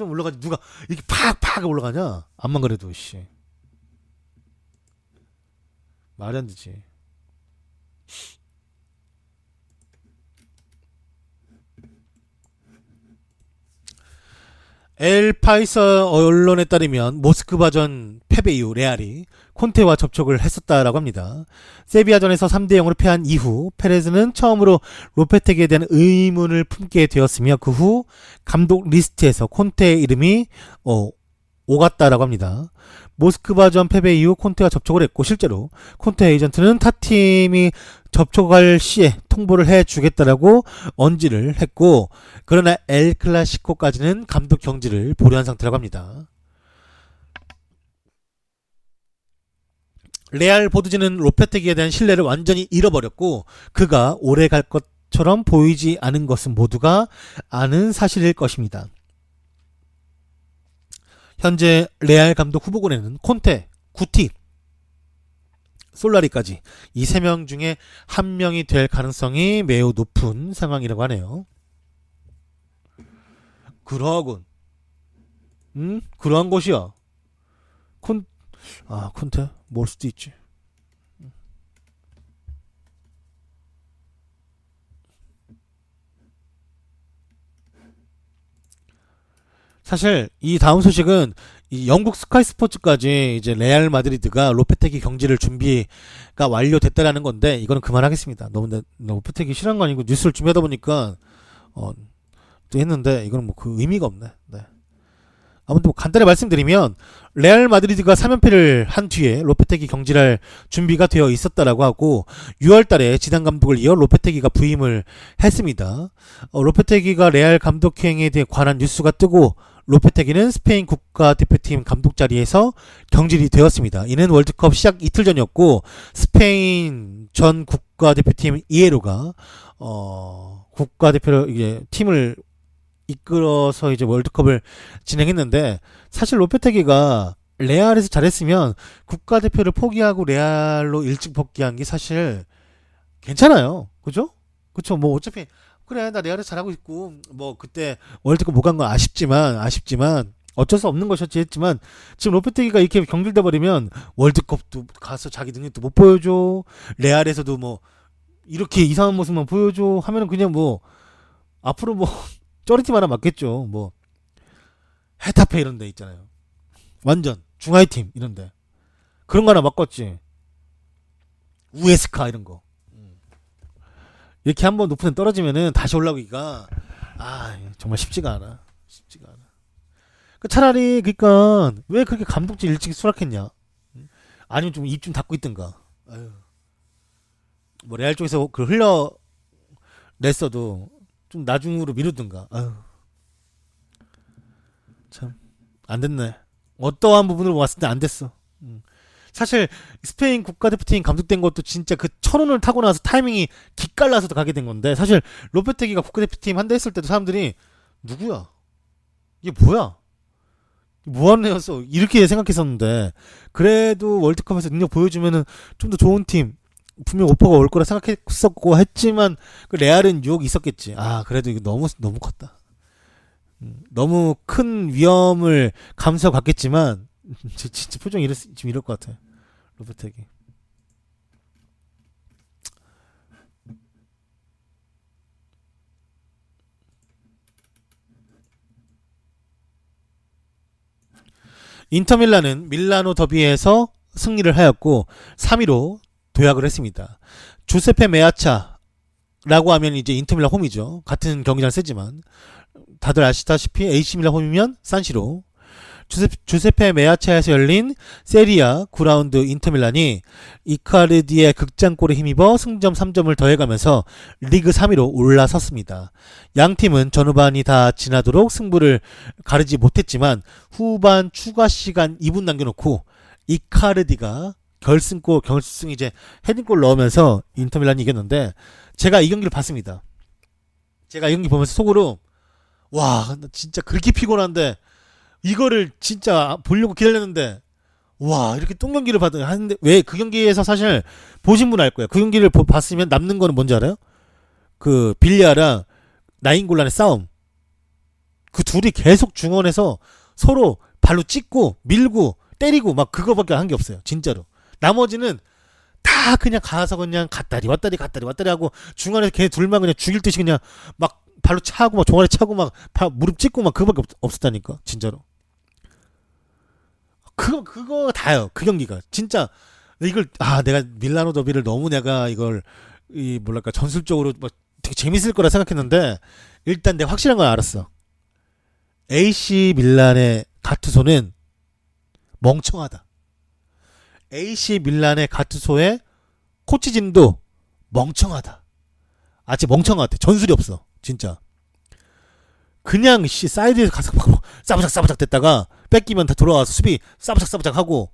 Speaker 1: 올라가지 누가 이렇게 팍 올라가냐? 암만 그래도 씨 말이 안 되지. 엘파이서 언론에 따르면 모스크바전 패배 이후 레알이 콘테와 접촉을 했었다라고 합니다. 세비야전에서 3대0으로 패한 이후 페레즈는 처음으로 로페테기에 대한 의문을 품게 되었으며 그 후 감독 리스트에서 콘테의 이름이 오갔다라고 합니다. 모스크바전 패배 이후 콘테와 접촉을 했고 실제로 콘테 에이전트는 타 팀이 접촉할 시에 통보를 해주겠다라고 언지를 했고 그러나 엘 클라시코까지는 감독 경질을 보류한 상태라고 합니다. 레알 보드지는 로페테기에 대한 신뢰를 완전히 잃어버렸고 그가 오래 갈 것처럼 보이지 않은 것은 모두가 아는 사실일 것입니다. 현재 레알 감독 후보군에는 콘테, 구티, 솔라리까지 이 3명 중에 한 명이 될 가능성이 매우 높은 상황이라고 하네요. 그러하군. 그러한 것이야. 콘테? 뭘 수도 있지. 사실 이 다음 소식은 이 영국 스카이 스포츠까지 이제 레알 마드리드가 로페테기 경질을 준비가 완료됐다라는 건데 이거는 그만하겠습니다. 너무 로페테기 싫어한 거 아니고 뉴스를 준비하다 보니까 또 했는데 이거는 뭐 그 의미가 없네. 네. 아무튼 뭐 간단히 말씀드리면 레알 마드리드가 3연패를 한 뒤에 로페테기 경질할 준비가 되어 있었다라고 하고 6월달에 지단 감독을 이어 로페테기가 부임을 했습니다. 로페테기가 레알 감독행에 대해 관한 뉴스가 뜨고 로페테기는 스페인 국가대표팀 감독 자리에서 경질이 되었습니다. 이는 월드컵 시작 이틀 전이었고 스페인 전 국가대표팀 이에로가 국가대표로 이제 팀을 이끌어서 이제 월드컵을 진행했는데 사실 로페테기가 레알에서 잘했으면 국가대표를 포기하고 레알로 일찍 복귀한 게 사실 괜찮아요. 그죠? 그쵸? 뭐 어차피 그래 나 레알에서 잘하고 있고 뭐 그때 월드컵 못 간 건 아쉽지만 어쩔 수 없는 것이었지 했지만 지금 로페테기가 이렇게 경질돼 버리면 월드컵도 가서 자기 능력도 못 보여줘 레알에서도 뭐 이렇게 이상한 모습만 보여줘 하면은 그냥 뭐 앞으로 뭐 쩌리팀 하나 맞겠죠. 뭐 헤타페 이런 데 있잖아요. 완전 중하이팀 이런 데 그런 거 하나 맞겠지. 우에스카 이런 거 이렇게 한번 높은 데 떨어지면은 다시 올라오기가 정말 쉽지가 않아. 차라리 그러니까 왜 그렇게 감독질 일찍 수락했냐? 아니면 좀 입 좀 닫고 있든가. 뭐 레알 쪽에서 그 흘려냈어도 좀 나중으로 미루든가. 참 안 됐네. 어떠한 부분으로 봤을 때 안 됐어. 사실 스페인 국가대표팀 감독된 것도 진짜 그 천운을 타고 나서 타이밍이 기깔나서 가게 된 건데 사실 로페테기가 국가대표팀 한다 했을 때도 사람들이 누구야? 이게 뭐야? 뭐하는 애였어? 이렇게 생각했었는데 그래도 월드컵에서 능력 보여주면은 좀 더 좋은 팀 분명 오퍼가 올 거라 생각했었고 했지만 그 레알은 유혹이 있었겠지. 그래도 이거 너무 컸다. 너무 큰 위험을 감수하고 갔겠지만 진짜 표정이 지금 이럴 것 같아. 로페테기. 인터밀란은 밀라노 더비에서 승리를 하였고 3위로 도약을 했습니다. 주세페 메아차라고 하면 이제 인터밀란 홈이죠. 같은 경기장 쓰지만 다들 아시다시피 AC밀란 홈이면 산시로. 주세페 메아차에서 열린 세리아 9라운드 인터밀란이 이카르디의 극장골에 힘입어 승점 3점을 더해가면서 리그 3위로 올라섰습니다. 양 팀은 전후반이 다 지나도록 승부를 가르지 못했지만 후반 추가 시간 2분 남겨놓고 이카르디가 결승 이제 헤딩골 넣으면서 인터밀란이 이겼는데 제가 이 경기를 봤습니다. 제가 이 경기 보면서 속으로 와 진짜 그렇게 피곤한데 이거를 진짜 보려고 기다렸는데 와 이렇게 똥경기를 하는데 왜 그 경기에서 사실 보신 분 알 거예요. 그 경기를 봤으면 남는 거는 뭔지 알아요? 그 빌리아랑 나인골란의 싸움. 그 둘이 계속 중원에서 서로 발로 찍고 밀고 때리고 막 그거밖에 한 게 없어요. 진짜로. 나머지는 다 그냥 가서 그냥 갔다리 왔다리 하고 중간에 걔 둘만 그냥 죽일 듯이 그냥 막 발로 차고 막 종아리 차고 막 무릎 찢고 막 그거밖에 없었다니까 진짜로. 그거 다요. 그 경기가 진짜 이걸 내가 밀라노 더비를 너무 내가 이걸 이 뭐랄까 전술적으로 뭐 되게 재밌을 거라 생각했는데 일단 내가 확실한 걸 알았어. AC 밀란의 가투소는 멍청하다. AC 밀란의 가투소의 코치진도 멍청하다. 진짜 멍청한 것 같아. 전술이 없어. 진짜. 그냥 사이드에서 가서 막 싸부작 됐다가 뺏기면 다 돌아와서 수비 싸부작 하고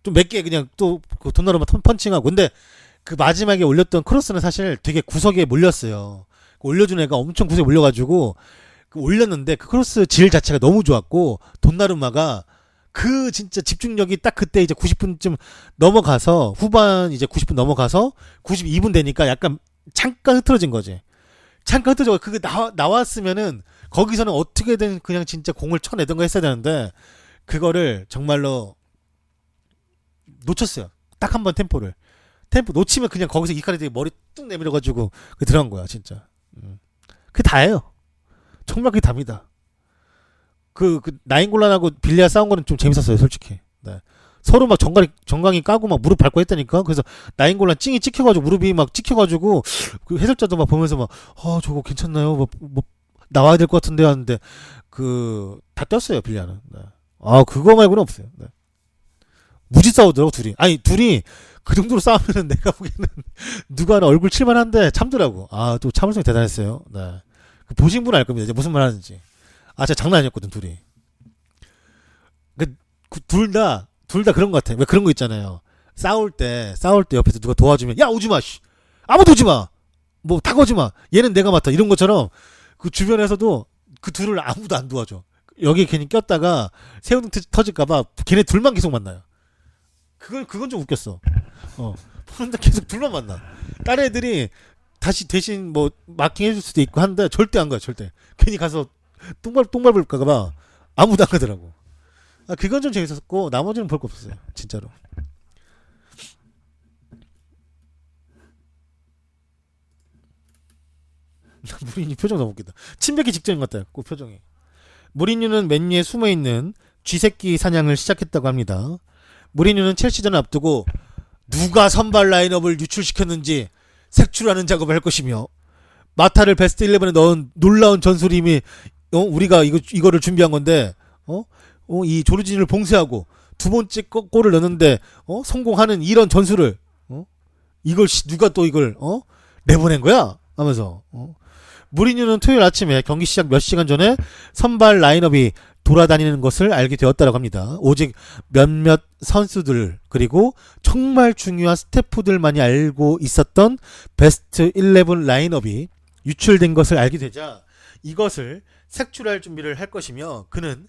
Speaker 1: 좀 몇 개 그냥 또 그 돈나루만 펀칭하고. 근데 그 마지막에 올렸던 크로스는 사실 되게 구석에 몰렸어요. 올려준 애가 엄청 구석에 몰려가지고 올렸는데 그 크로스 질 자체가 너무 좋았고 돈나루마가 그 진짜 집중력이 딱 그때 이제 90분쯤 넘어가서 후반 이제 90분 넘어가서 92분 되니까 약간 잠깐 흐트러진 거지. 잠깐 흐트러져. 그게 나왔으면은 거기서는 어떻게든 그냥 진짜 공을 쳐내던가 했어야 되는데 그거를 정말로 놓쳤어요. 딱 한 번 템포 놓치면 그냥 거기서 이카르디 머리 뚝 내밀어가지고 들어간 거야 진짜. 그게 다예요. 정말 그게 답니다. 그 나인골란하고 빌리아 싸운 거는 좀 재밌었어요 솔직히. 네. 서로 막 정강이 까고 막 무릎 밟고 했다니까. 그래서 나인골란 찡이 찍혀가지고 무릎이 막 찍혀가지고 그 해설자도 막 보면서 막 저거 괜찮나요? 뭐 나와야 될 것 같은데 하는데 다 떴어요 빌리아는. 네. 그거 말고는 없어요. 네. 무지 싸우더라고 둘이 그 정도로 싸우면은 내가 보기에는 누가 하나 얼굴 칠만한데 참더라고. 또 참을성이 대단했어요. 네. 보신 분은 알 겁니다. 이제 무슨 말 하는지. 진짜 장난 아니었거든 둘이. 둘 다 그런 것 같아. 왜 그런 거 있잖아요. 싸울 때 옆에서 누가 도와주면 야 오지마 아무도 오지마 뭐 다가오지마 얘는 내가 맡아 이런 것처럼 그 주변에서도 그 둘을 아무도 안 도와줘. 여기 괜히 꼈다가 새우등 터질까봐 걔네 둘만 계속 만나요. 그건 좀 웃겼어. 보는데 계속 둘만 만나. 다른 애들이 다시 대신 뭐 마킹 해줄 수도 있고 한데 절대 안 가요. 절대. 괜히 가서 똥 밟을까봐 아무도 안 가더라고. 그건 좀 재밌었고 나머지는 볼 거 없었어요. 진짜로. 무리뉴 표정 너무 웃기다. 침 뱉기 직전인 것 같아요. 그 표정이. 무리뉴는 맨유에 숨어있는 쥐새끼 사냥을 시작했다고 합니다. 무리뉴는 첼시전을 앞두고 누가 선발 라인업을 유출시켰는지 색출하는 작업을 할 것이며 마타를 베스트 11에 넣은 놀라운 전술이 이미 우리가 이거를 준비한 건데 이 조르지니를 봉쇄하고 두 번째 골을 넣는데 성공하는 이런 전술을 이걸 누가 또 이걸 내보낸 거야 하면서 무리뉴는 토요일 아침에 경기 시작 몇 시간 전에 선발 라인업이 돌아다니는 것을 알게 되었다고 합니다. 오직 몇몇 선수들 그리고 정말 중요한 스태프들만이 알고 있었던 베스트 11 라인업이 유출된 것을 알게 되자 이것을 색출할 준비를 할 것이며 그는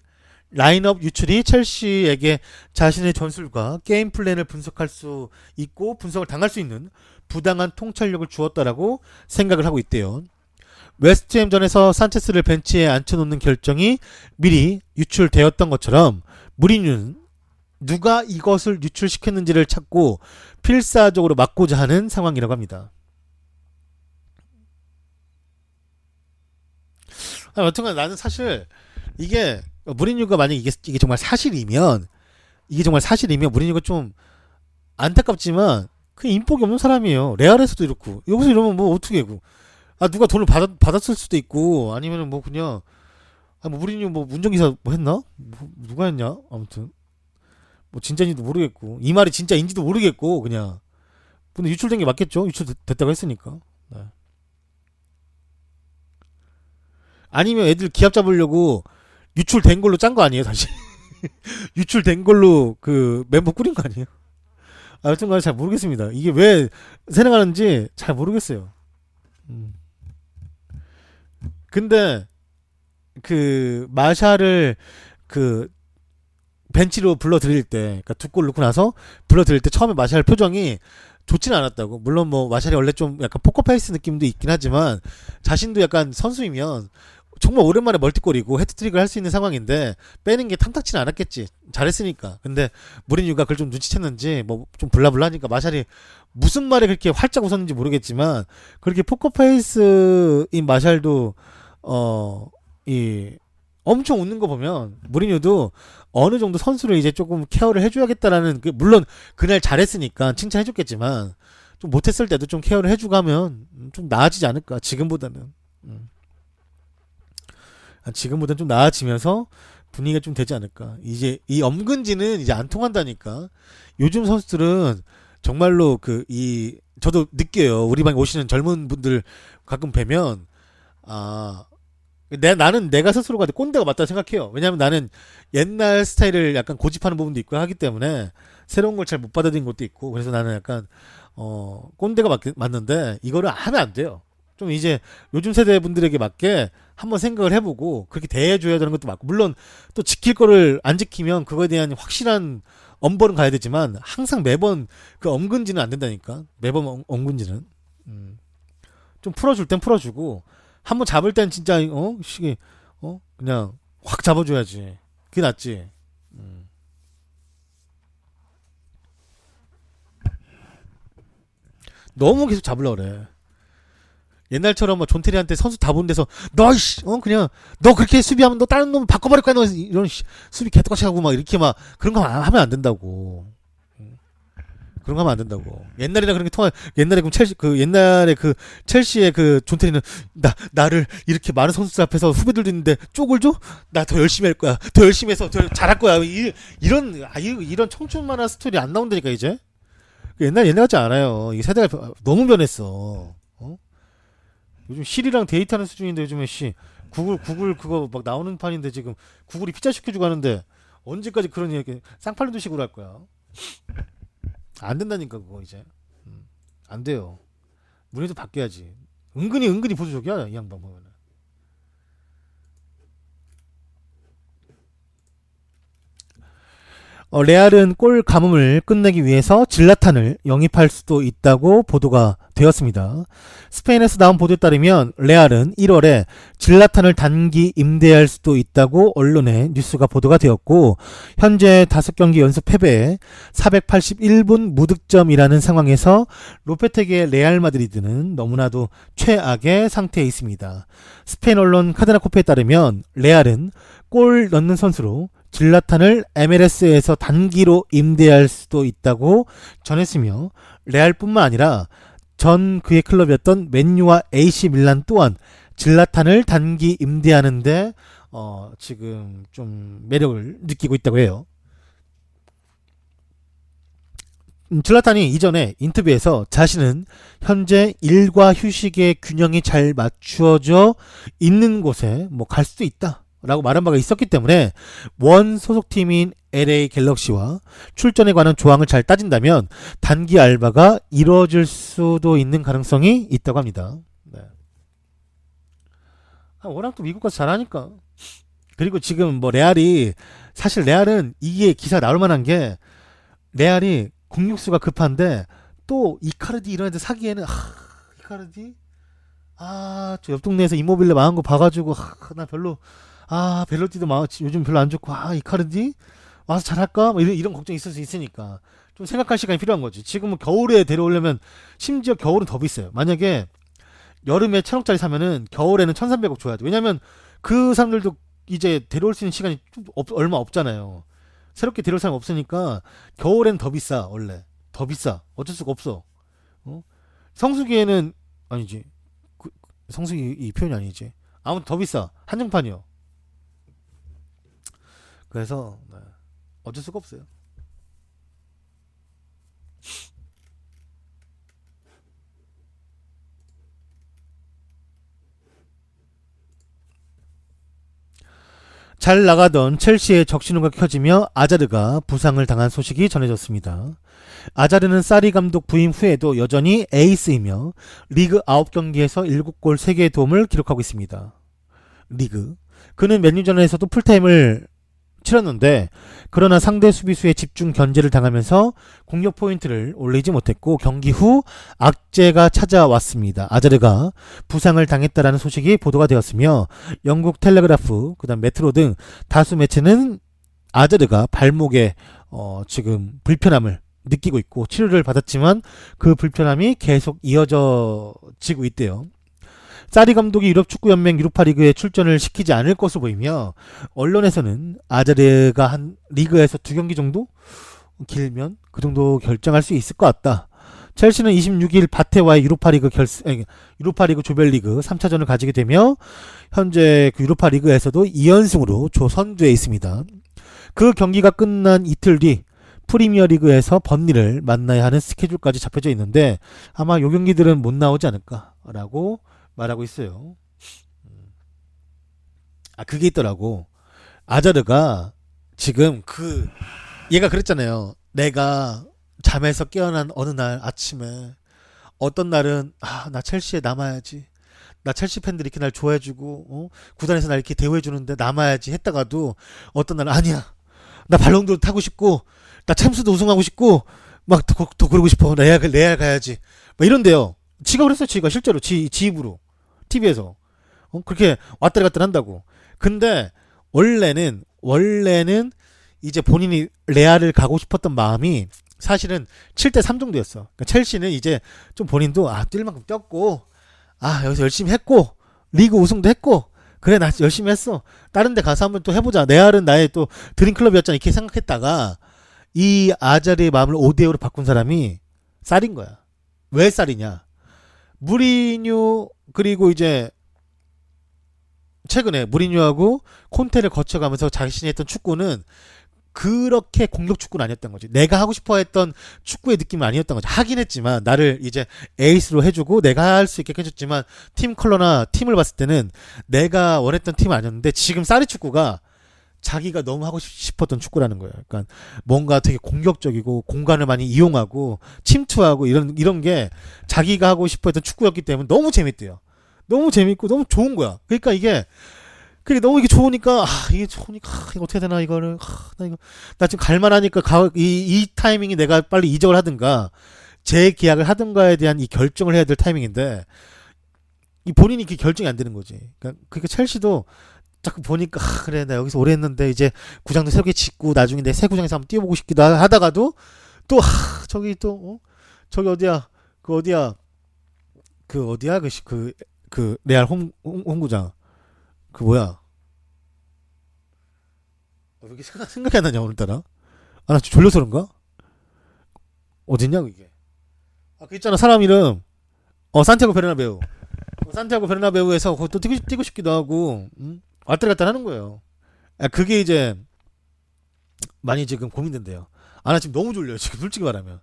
Speaker 1: 라인업 유출이 첼시에게 자신의 전술과 게임 플랜을 분석할 수 있고 분석을 당할 수 있는 부당한 통찰력을 주었다라고 생각을 하고 있대요. 웨스트햄전에서 산체스를 벤치에 앉혀놓는 결정이 미리 유출되었던 것처럼 무리뉴는 누가 이것을 유출시켰는지를 찾고 필사적으로 막고자 하는 상황이라고 합니다. 여튼간 나는 사실 이게 무리뉴가 만약 이게 정말 사실이면 무리뉴가 좀 안타깝지만 그 인복이 없는 사람이에요. 레알에서도 이렇고 여기서 이러면 뭐 어떻게 해. 누가 돈을 받았을 수도 있고 아니면은 뭐 그냥 뭐 무리뉴 뭐 운전기사 뭐 했나? 누가 했냐? 아무튼 뭐 진짜인지도 모르겠고 이 말이 진짜인지도 모르겠고 그냥 근데 유출된 게 맞겠죠? 유출됐다고 했으니까. 네. 아니면 애들 기합 잡으려고 유출된 걸로 짠 거 아니에요 다시? 유출된 걸로 그 멤버 꾸린 거 아니에요? 여튼간에 잘 모르겠습니다. 이게 왜 생각하는지 잘 모르겠어요. 근데 그 마샤를 그 벤치로 불러들일 때, 그러니까 두 골 넣고 나서 불러들일 때 처음에 마샬 표정이 좋지는 않았다고. 물론 뭐 마샬이 원래 좀 약간 포커페이스 느낌도 있긴 하지만 자신도 약간 선수이면 정말 오랜만에 멀티골이고 헤트트릭을 할 수 있는 상황인데 빼는 게 탐탁치는 않았겠지. 잘했으니까. 근데 무리뉴가 그걸 좀 눈치챘는지 뭐 좀 블라블라하니까 마샬이 무슨 말에 그렇게 활짝 웃었는지 모르겠지만 그렇게 포커페이스인 마샬도 이 엄청 웃는 거 보면 무리뉴도 어느 정도 선수를 이제 조금 케어를 해줘야겠다라는 물론 그날 잘했으니까 칭찬해줬겠지만 좀 못했을 때도 좀 케어를 해주고 하면 좀 나아지지 않을까 지금보다는. 지금보다는 좀 나아지면서 분위기가 좀 되지 않을까. 이제 이 엄근지는 이제 안 통한다니까. 요즘 선수들은 정말로 저도 느껴요. 우리 방에 오시는 젊은 분들 가끔 뵈면 나는 내가 스스로가 꼰대가 맞다 생각해요. 왜냐면 나는 옛날 스타일을 약간 고집하는 부분도 있고 하기 때문에 새로운 걸 잘 못 받아들인 것도 있고 그래서 나는 약간 꼰대가 맞는데 이거를 하면 안 돼요. 좀 이제 요즘 세대 분들에게 맞게 한번 생각을 해보고 그렇게 대해줘야 되는 것도 맞고 물론 또 지킬 거를 안 지키면 그거에 대한 확실한 엄벌은 가야 되지만 항상 매번 그 엄근지는 안 된다니까. 매번 엄근지는 좀 풀어줄 땐 풀어주고 한번 잡을 땐 진짜 그냥 확 잡아줘야지. 그게 낫지. 너무 계속 잡으려고 그래. 옛날처럼 막 존테리한테 선수 다 보는 데서 그냥 너 그렇게 수비하면 너 다른 놈 바꿔버릴 거야 너 이런 수비 개떡같이 하고 막 이렇게 막 그런 거 하면 안 된다고. 그런 거 하면 안 된다고. 옛날에 옛날에 그 첼시의 그 존테리는 나를 이렇게 많은 선수들 앞에서 후배들도 있는데 쪽을 줘? 나 더 열심히 할 거야. 더 열심히 해서 더 잘할 거야. 이런 청춘 만화 스토리 안 나온다니까 이제. 옛날 같지 않아요. 이 세대가 너무 변했어. 요즘 실이랑 데이트하는 수준인데 요즘에 구글 그거 막 나오는 판인데 지금 구글이 피자 시켜주고 하는데 언제까지 그런 이렇게 쌍팔년도 식으로 할 거야. 안 된다니까 그거 이제. 안 돼요. 문제도 바뀌어야지. 은근히 보수적이야 이 양반 보면은. 레알은 골 가뭄을 끝내기 위해서 질라탄을 영입할 수도 있다고 보도가 되었습니다. 스페인에서 나온 보도에 따르면 레알은 1월에 질라탄을 단기 임대할 수도 있다고 언론에 뉴스가 보도가 되었고 현재 5경기 연속 패배에 481분 무득점이라는 상황에서 로페테기의 레알 마드리드는 너무나도 최악의 상태에 있습니다. 스페인 언론 카데나코페에 따르면 레알은 골 넣는 선수로 질라탄을 MLS에서 단기로 임대할 수도 있다고 전했으며 레알뿐만 아니라 전 그의 클럽이었던 맨유와 AC 밀란 또한 질라탄을 단기 임대하는데 지금 좀 매력을 느끼고 있다고 해요. 질라탄이 이전에 인터뷰에서 자신은 현재 일과 휴식의 균형이 잘 맞추어져 있는 곳에 갈 수도 있다 라고 말한 바가 있었기 때문에 원 소속팀인 LA 갤럭시와 출전에 관한 조항을 잘 따진다면 단기 알바가 이루어질 수도 있는 가능성이 있다고 합니다. 네. 워낙 또 미국 가서 잘하니까. 그리고 지금 사실 레알은 이게 기사 나올 만한 게 레알이 공격수가 급한데 또 이카르디 이런 애들 사기에는 이카르디 저 옆 동네에서 이모빌레 망한 거 봐가지고 나 별로 벨로티도 요즘 별로 안 좋고 이카르디 와서 잘할까? 이런 걱정이 있을 수 있으니까 좀 생각할 시간이 필요한 거지. 지금은 겨울에 데려오려면 심지어 겨울은 더 비싸요. 만약에 여름에 1,000억짜리 사면은 겨울에는 1,300억 줘야 돼. 왜냐면 그 사람들도 이제 데려올 수 있는 시간이 얼마 없잖아요. 새롭게 데려올 사람 없으니까 겨울에는 더 비싸. 원래 더 비싸. 어쩔 수가 없어. 성수기에는 아니지. 성수기 이 표현이 아니지. 아무튼 더 비싸. 한정판이요. 그래서 어쩔 수가 없어요. 잘 나가던 첼시의 적신호가 켜지며 아자르가 부상을 당한 소식이 전해졌습니다. 아자르는 사리 감독 부임 후에도 여전히 에이스이며 리그 9경기에서 7골 3개의 도움을 기록하고 있습니다. 그는 맨유전에서도 풀타임을 치렀는데 그러나 상대 수비수의 집중 견제를 당하면서 공격 포인트를 올리지 못했고 경기 후 악재가 찾아왔습니다. 아자르가 부상을 당했다라는 소식이 보도가 되었으며 영국 텔레그라프, 그다음 메트로 등 다수 매체는 아자르가 발목에 지금 불편함을 느끼고 있고 치료를 받았지만 그 불편함이 계속 이어지고 있대요. 사리 감독이 유럽축구연맹 유로파리그에 출전을 시키지 않을 것으로 보이며 언론에서는 아자르가 한 리그에서 2경기 정도? 길면 그 정도 결정할 수 있을 것 같다. 첼시는 26일 바테와의 유로파리그 조별리그 3차전을 가지게 되며 현재 그 유로파리그에서도 2연승으로 조선두에 있습니다. 그 경기가 끝난 이틀 뒤 프리미어리그에서 번니를 만나야 하는 스케줄까지 잡혀져 있는데 아마 요 경기들은 못 나오지 않을까라고 말하고 있어요. 그게 있더라고. 아자르가 지금 얘가 그랬잖아요. 내가 잠에서 깨어난 어느 날 아침에 어떤 날은 나 첼시에 남아야지. 나 첼시 팬들이 이렇게 날 좋아해주고 구단에서 날 이렇게 대우해주는데 남아야지 했다가도 어떤 날은 아니야. 나 발롱도르 타고 싶고 나 챔스도 우승하고 싶고 막 더 그러고 싶어. 레알 가야지. 막 이런데요. 지가 그랬어. 지가 실제로 지 입으로 TV에서 그렇게 왔다리 갔다리 한다고. 근데 원래는 이제 본인이 레알을 가고 싶었던 마음이 사실은 7대3 정도였어. 그러니까 첼시는 이제 좀 본인도 뛸 만큼 뛰었고 여기서 열심히 했고 리그 우승도 했고 그래 나 열심히 했어. 다른 데 가서 한번 또 해보자. 레알은 나의 또 드림클럽이었잖아. 이렇게 생각했다가 이 아자르의 마음을 5대5로 바꾼 사람이 쌀인 거야. 왜 쌀이냐? 무리뉴 그리고 이제 최근에 무리뉴하고 콘테를 거쳐가면서 자신이 했던 축구는 그렇게 공격 축구는 아니었던 거지. 내가 하고 싶어 했던 축구의 느낌은 아니었던 거지. 하긴 했지만 나를 이제 에이스로 해주고 내가 할 수 있게 해줬지만 팀 컬러나 팀을 봤을 때는 내가 원했던 팀은 아니었는데 지금 쌀이 축구가 자기가 너무 하고 싶었던 축구라는 거예요. 그러니까 뭔가 되게 공격적이고 공간을 많이 이용하고 침투하고 이런 게 자기가 하고 싶었던 축구였기 때문에 너무 재밌대요. 너무 재밌고 너무 좋은 거야. 그러니까 이게 너무 이게 좋으니까 이거 어떻게 되나 이거를 나 지금 갈만하니까 이 타이밍이 내가 빨리 이적을 하든가 재계약을 하든가에 대한 이 결정을 해야 될 타이밍인데 이 본인이 그 결정이 안 되는 거지. 그러니까 첼시도 자꾸 보니까 그래 나 여기서 오래 했는데 이제 구장도 새롭게 짓고 나중에 내 새 구장에서 한번 뛰어보고 싶기도 하다가도 또 저기 또 저기 어디야 그 레알 홈구장 뭐야 왜 이렇게 생각이 안 나냐 오늘따라. 나 졸려서 그런가? 어딨냐고 이게. 그 있잖아 사람 이름 산티아고 베르나베우. 산티아고 베르나베우에서 또 뛰고 싶기도 하고 왔다 갔다 하는 거예요. 그게 이제 많이 지금 고민된대요. 나 지금 너무 졸려요. 지금 솔직히 말하면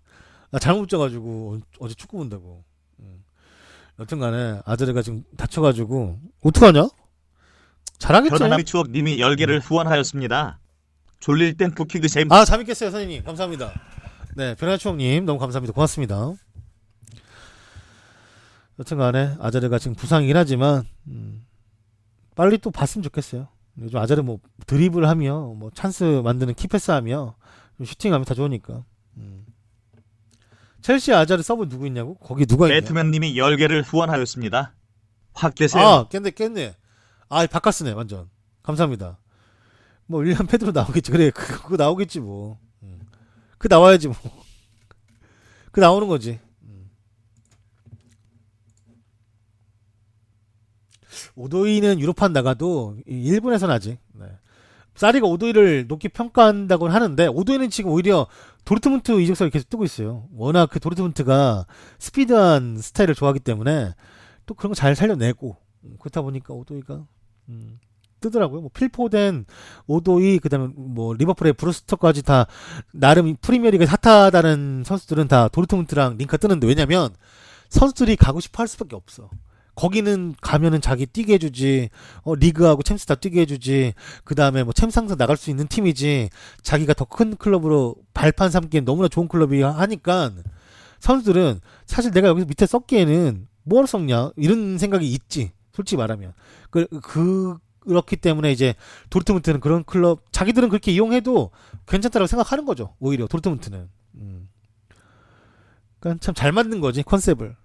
Speaker 1: 나 잠못 자가지고 어제 축구 본다고. 여튼간에 아자르가 지금 다쳐가지고 어떡하냐? 잘하겠지.
Speaker 3: 변함이 추억님이 10개를 후원하였습니다. 졸릴 땐 쿠키 드셈.
Speaker 1: 재밌겠어요 선생님. 감사합니다. 네, 변화 추억님 너무 감사합니다. 고맙습니다. 여튼간에 아자르가 지금 부상이긴 하지만 빨리 또 봤으면 좋겠어요. 요즘 아자르 뭐 드리블하며 뭐 찬스 만드는 키패스하며 슈팅하면 다 좋으니까. 첼시 아자르 서브 누구 있냐고? 거기 누가 있냐?
Speaker 3: 배트맨님이 10개를 후원하였습니다. 확 되세요.
Speaker 1: 깼네. 바카스네 완전. 감사합니다. 뭐 1년 패드로 나오겠지. 그래 그거 나오겠지 뭐. 그 나와야지 뭐. 그 나오는 거지. 오도이는 유로판 나가도 일본에서는 아직 사리가 오도이를 높게 평가한다고는 하는데 오도이는 지금 오히려 도르트문트 이적설이 계속 뜨고 있어요. 워낙 그 도르트문트가 스피드한 스타일을 좋아하기 때문에 또 그런 거 잘 살려내고 그렇다 보니까 오도이가 뜨더라고요. 뭐 필포덴, 오도이, 그다음에 뭐 리버풀의 브루스터까지 다 나름 프리미어리그 핫하다는 선수들은 다 도르트문트랑 링크가 뜨는데 왜냐면 선수들이 가고 싶어 할 수밖에 없어. 거기는 가면은 자기 뛰게 해주지, 리그하고 챔스 다 뛰게 해주지, 그 다음에 뭐 챔스 항상 나갈 수 있는 팀이지, 자기가 더 큰 클럽으로 발판 삼기엔 너무나 좋은 클럽이 하니까, 선수들은 사실 내가 여기서 밑에 썩기에는 뭐하러 썩냐? 이런 생각이 있지. 솔직히 말하면. 그렇기 때문에 이제 도르트문트는 그런 클럽 자기들은 그렇게 이용해도 괜찮다고 생각하는 거죠. 오히려 도르트문트는. 그러니까 참 잘 만든 거지 컨셉을.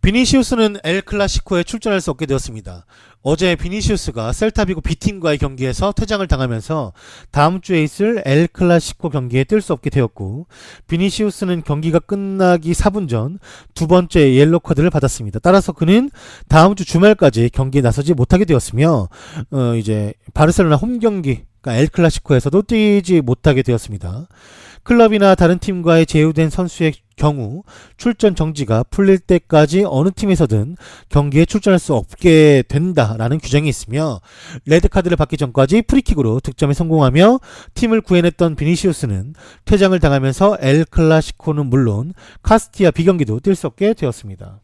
Speaker 1: 비니시우스는 엘 클라시코에 출전할 수 없게 되었습니다. 어제 비니시우스가 셀타비고 B팀과의 경기에서 퇴장을 당하면서 다음 주에 있을 엘 클라시코 경기에 뛸 수 없게 되었고, 비니시우스는 경기가 끝나기 4분 전 두 번째 옐로 카드를 받았습니다. 따라서 그는 다음 주 주말까지 경기에 나서지 못하게 되었으며 이제 바르셀로나 홈 경기, 그러니까 엘 클라시코에서도 뛰지 못하게 되었습니다. 클럽이나 다른 팀과의 제휴된 선수의 경우 출전 정지가 풀릴 때까지 어느 팀에서든 경기에 출전할 수 없게 된다라는 규정이 있으며, 레드카드를 받기 전까지 프리킥으로 득점에 성공하며 팀을 구해냈던 비니시우스는 퇴장을 당하면서 엘 클라시코는 물론 카스티아 B경기도 뛸 수 없게 되었습니다.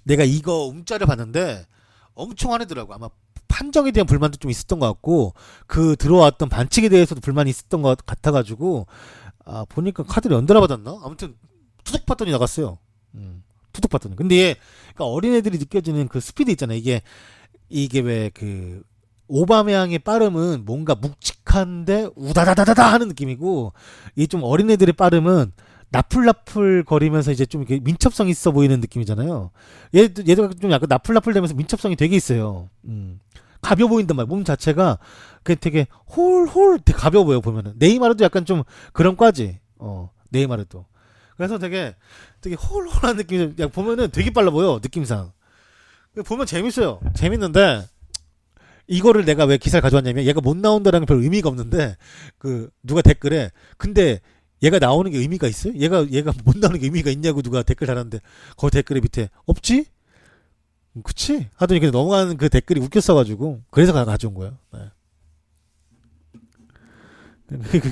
Speaker 1: 내가 이거 움짤을 봤는데 엄청 화내더라고. 아마 판정에 대한 불만도 좀 있었던 것 같고, 그 들어왔던 반칙에 대해서도 불만이 있었던 것 같아가지고, 보니까 카드를 연달아 받았나? 아무튼 투둑 봤더니 나갔어요. 투둑 봤더니. 근데 얘, 그러니까 어린애들이 느껴지는 그 스피드 있잖아요. 이게 왜 그 오바메양의 빠름은 뭔가 묵직한데 우다다다다다 하는 느낌이고, 이 좀 어린애들의 빠름은 나풀나풀 거리면서 이제 좀 이렇게 민첩성 있어 보이는 느낌이잖아요. 얘도 좀 약간 나풀나풀 되면서 민첩성이 되게 있어요. 가벼워 보인단 말이야. 몸 자체가 그 되게 홀 되게 가벼워 보여 보면은. 네이마르도 약간 좀 그런 과지. 네이마르도. 그래서 되게 홀홀한 느낌이 보면은 되게 빨라 보여 느낌상. 보면 재밌어요. 재밌는데 이거를 내가 왜 기사를 가져왔냐면, 얘가 못 나온다라는 별 의미가 없는데, 그 누가 댓글에 근데 얘가 나오는 게 의미가 있어요? 얘가 못 나오는 게 의미가 있냐고 누가 댓글 달았는데, 거기 댓글에 밑에 없지? 그치? 하더니 그냥 넘어가는 그 댓글이 웃겼어가지고 그래서 가져온 거야. 네.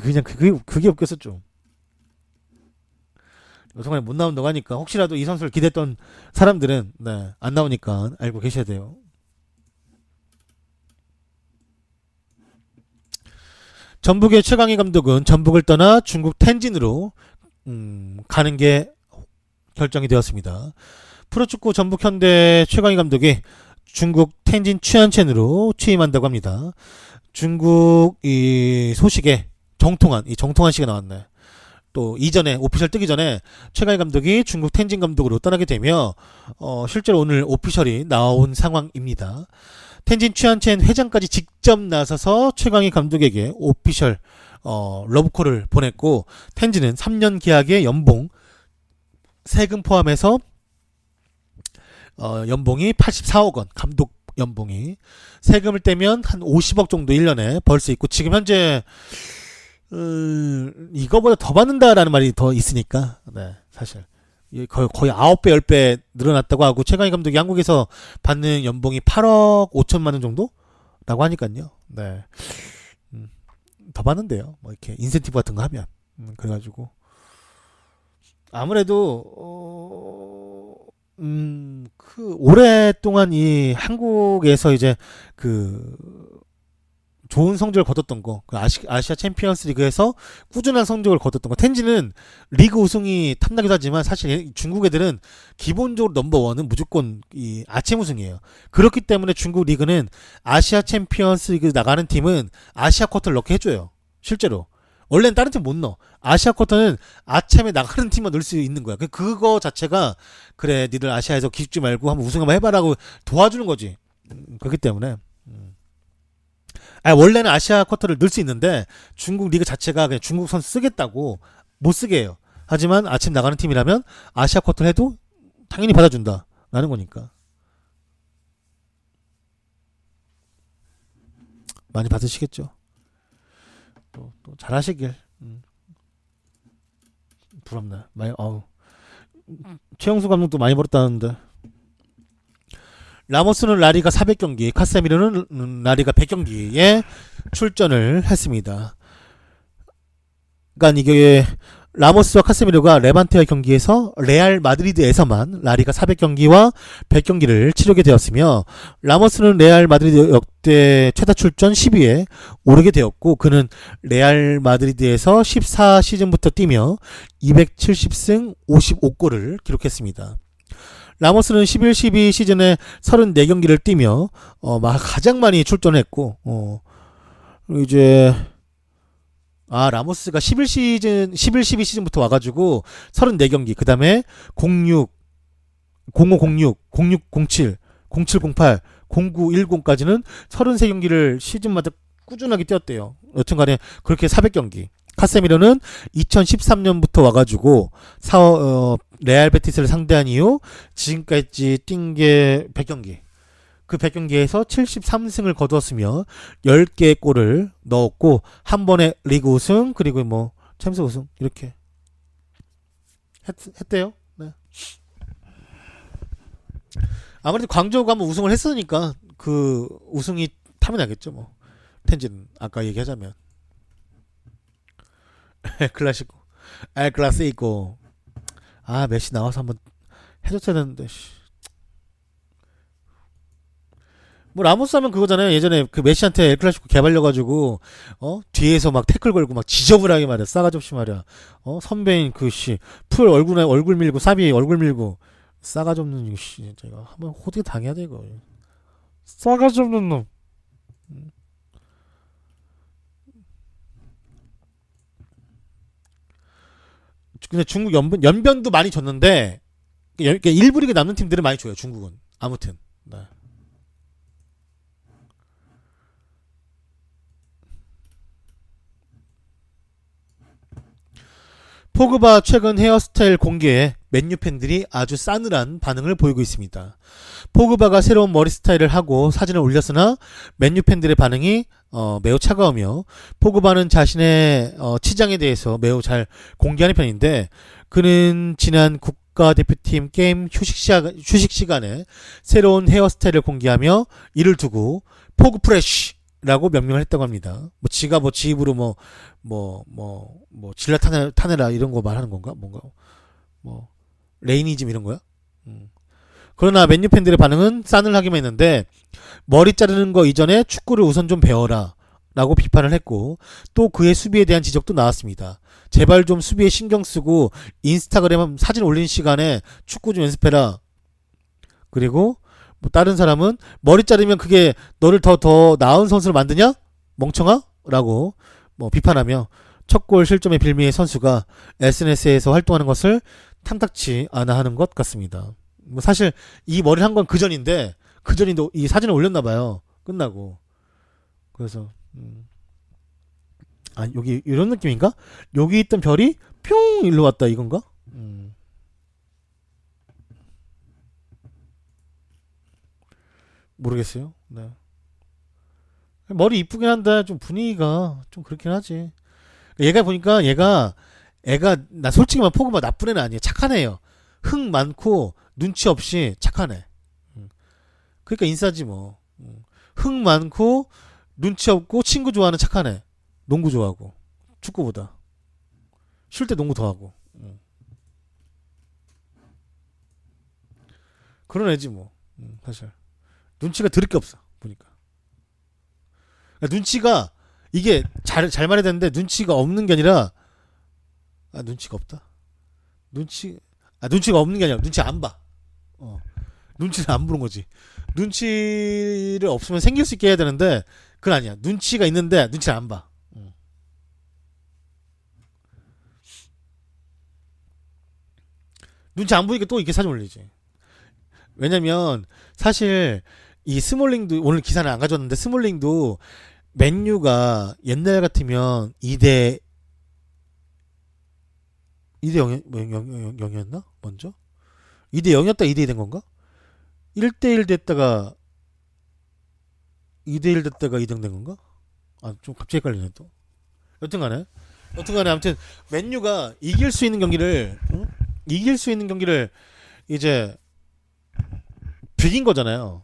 Speaker 1: 그냥 그게 웃겼어 좀. 정말 못 나온다고 하니까 혹시라도 이 선수를 기대했던 사람들은 네, 안 나오니까 알고 계셔야 돼요. 전북의 최강희 감독은 전북을 떠나 중국 텐진으로 가는 게 결정이 되었습니다. 프로축구 전북 현대 최강희 감독이 중국 텐진 취안첸으로 취임한다고 합니다. 중국 이 소식에 정통한 씨가 나왔네. 또 이전에 오피셜 뜨기 전에 최강희 감독이 중국 텐진 감독으로 떠나게 되며 실제로 오늘 오피셜이 나온 상황입니다. 텐진 취안첸 회장까지 직접 나서서 최강희 감독에게 오피셜 러브콜을 보냈고, 텐진은 3년 계약의 연봉 세금 포함해서 연봉이 84억 원, 감독 연봉이 세금을 떼면 한 50억 정도 1년에 벌 수 있고, 지금 현재 이거보다 더 받는다라는 말이 더 있으니까, 네, 사실 거의 9배 10배 늘어났다고 하고, 최강희 감독이 한국에서 받는 연봉이 8억 5천만 원 정도라고 하니까요. 네, 더 받는데요. 뭐 이렇게 인센티브 같은 거 하면 그래가지고 아무래도 그 오랫동안 이 한국에서 이제 그 좋은 성적을 거뒀던 거, 그 아시아 챔피언스 리그에서 꾸준한 성적을 거뒀던 거. 텐진은 리그 우승이 탐나기도 하지만 사실 중국 애들은 기본적으로 넘버원은 무조건 이 아침 우승이에요. 그렇기 때문에 중국 리그는 아시아 챔피언스 리그 나가는 팀은 아시아 쿼터를 넣게 해줘요. 실제로. 원래는 다른 팀 못 넣어. 아시아 쿼터는 아챔에 나가는 팀만 넣을 수 있는 거야. 그거 자체가 그래 니들 아시아에서 기죽지 말고 한번 우승 한번 해봐라고 도와주는 거지. 그렇기 때문에 원래는 아시아 쿼터를 넣을 수 있는데 중국 리그 자체가 그냥 중국 선수 쓰겠다고 못 쓰게 해요. 하지만 아침 나가는 팀이라면 아시아 쿼터를 해도 당연히 받아준다 라는 거니까 많이 받으시겠죠. 또 잘하시길. 부럽네. 최영수 감독도 많이 벌었다는데. 라모스는 라리가 400경기, 카세미르는 라리가 100경기에 출전을 했습니다. 그러니까 이게 라모스와 카세미로가 레반테와 경기에서 레알 마드리드에서만 라리가 400경기와 100경기를 치르게 되었으며 라모스는 레알 마드리드 역대 최다 출전 10위에 오르게 되었고 그는 레알 마드리드에서 14시즌부터 뛰며 270승 55골을 기록했습니다. 라모스는 11-12 시즌에 34경기를 뛰며 가장 많이 출전했고 이제 라모스가 11-12 시즌부터 와가지고 34경기, 그 다음에 06, 05-06, 06-07, 07-08, 09-10까지는 33경기를 시즌마다 꾸준하게 뛰었대요. 여튼간에 그렇게 400경기. 카세미로는 2013년부터 와가지고 레알 베티스를 상대한 이후 지금까지 뛴 게 100경기. 그 100경기에서 73승을 거두었으며 10개의 골을 넣었고 한 번에 리그 우승 그리고 뭐 챔스 우승 이렇게 했대요. 네. 아무래도 광저우가 한번 우승을 했으니까 그 우승이 탐이 나겠죠. 뭐 텐진 아까 얘기하자면 클라시코 클라시코 메시 나와서 한번 해줬어야 되는데 뭐 라모스 하면 그거잖아요. 예전에 그 메시한테 엘클라시코 개발려가지고 뒤에서 막 태클 걸고 막 지저분하게 말이야. 싸가지 없이 말이야. 선배인 풀 얼굴 밀고 사비 얼굴 밀고 싸가지 없는 이거 제가 한번 호되게 당해야 돼 이거. 싸가지 없는 놈. 근데 중국 연변도 많이 줬는데 일부 리그 남는 팀들은 많이 줘요. 중국은 아무튼. 네. 포그바 최근 헤어스타일 공개에 맨유 팬들이 아주 싸늘한 반응을 보이고 있습니다. 포그바가 새로운 머리 스타일을 하고 사진을 올렸으나 맨유 팬들의 반응이 매우 차가우며 포그바는 자신의 치장에 대해서 매우 잘 공개하는 편인데 그는 지난 국가대표팀 게임 휴식 시간에 새로운 헤어스타일을 공개하며 이를 두고 포그 프레쉬 라고 명명을 했다고 합니다. 지가 지 입으로 질라 타네라 이런 거 말하는 건가? 뭔가 레이니즘 이런 거야? 그러나 맨유 팬들의 반응은 싸늘하기만 했는데 머리 자르는 거 이전에 축구를 우선 좀 배워라 라고 비판을 했고 또 그의 수비에 대한 지적도 나왔습니다. 제발 좀 수비에 신경 쓰고 인스타그램 사진 올리는 시간에 축구 좀 연습해라. 그리고 다른 사람은 머리 자르면 그게 너를 더 나은 선수를 만드냐? 멍청아? 라고 비판하며 첫 골 실점의 빌미의 선수가 SNS에서 활동하는 것을 탐탁치 않아 하는 것 같습니다. 사실 이 머리를 한 건 그 전인데 그 전인데 이 사진을 올렸나봐요. 끝나고. 그래서 여기 이런 느낌인가? 여기 있던 별이 뿅 일로 왔다 이건가? 모르겠어요. 네. 머리 이쁘긴 한데 좀 분위기가 좀 그렇긴 하지. 얘가 보니까 애가 나 솔직히 말 포그바 나쁜 애는 아니에요. 착한 애예요. 흥 많고 눈치 없이 착한 애. 그러니까 인싸지 뭐. 흥 많고 눈치 없고 친구 좋아하는 착한 애. 농구 좋아하고 축구보다 쉴 때 농구 더 하고. 그런 애지 뭐. 사실. 눈치가 드릴 게 없어 보니까. 눈치가 이게 잘 말해야 되는데 눈치가 없는 게 아니라 눈치가 없다. 눈치가 없는 게 아니라 눈치 안 봐. 눈치를 안 보는 거지. 눈치를 없으면 생길 수 있게 해야 되는데 그건 아니야. 눈치가 있는데 눈치를 안 봐. 눈치 안 보니까 또 이렇게 사진 올리지. 왜냐면 사실 이 스몰링도 오늘 기사는 안 가져왔는데 스몰링도 맨유가 옛날 같으면 2대 0이었나? 먼저? 2대 0이었다 2대 2 된 건가? 1대 1 됐다가 2대 1 됐다가 2등 된 건가? 좀 갑자기 헷갈리네 또. 여튼간에 아무튼 맨유가 이길 수 있는 경기를 이제 비긴 거잖아요.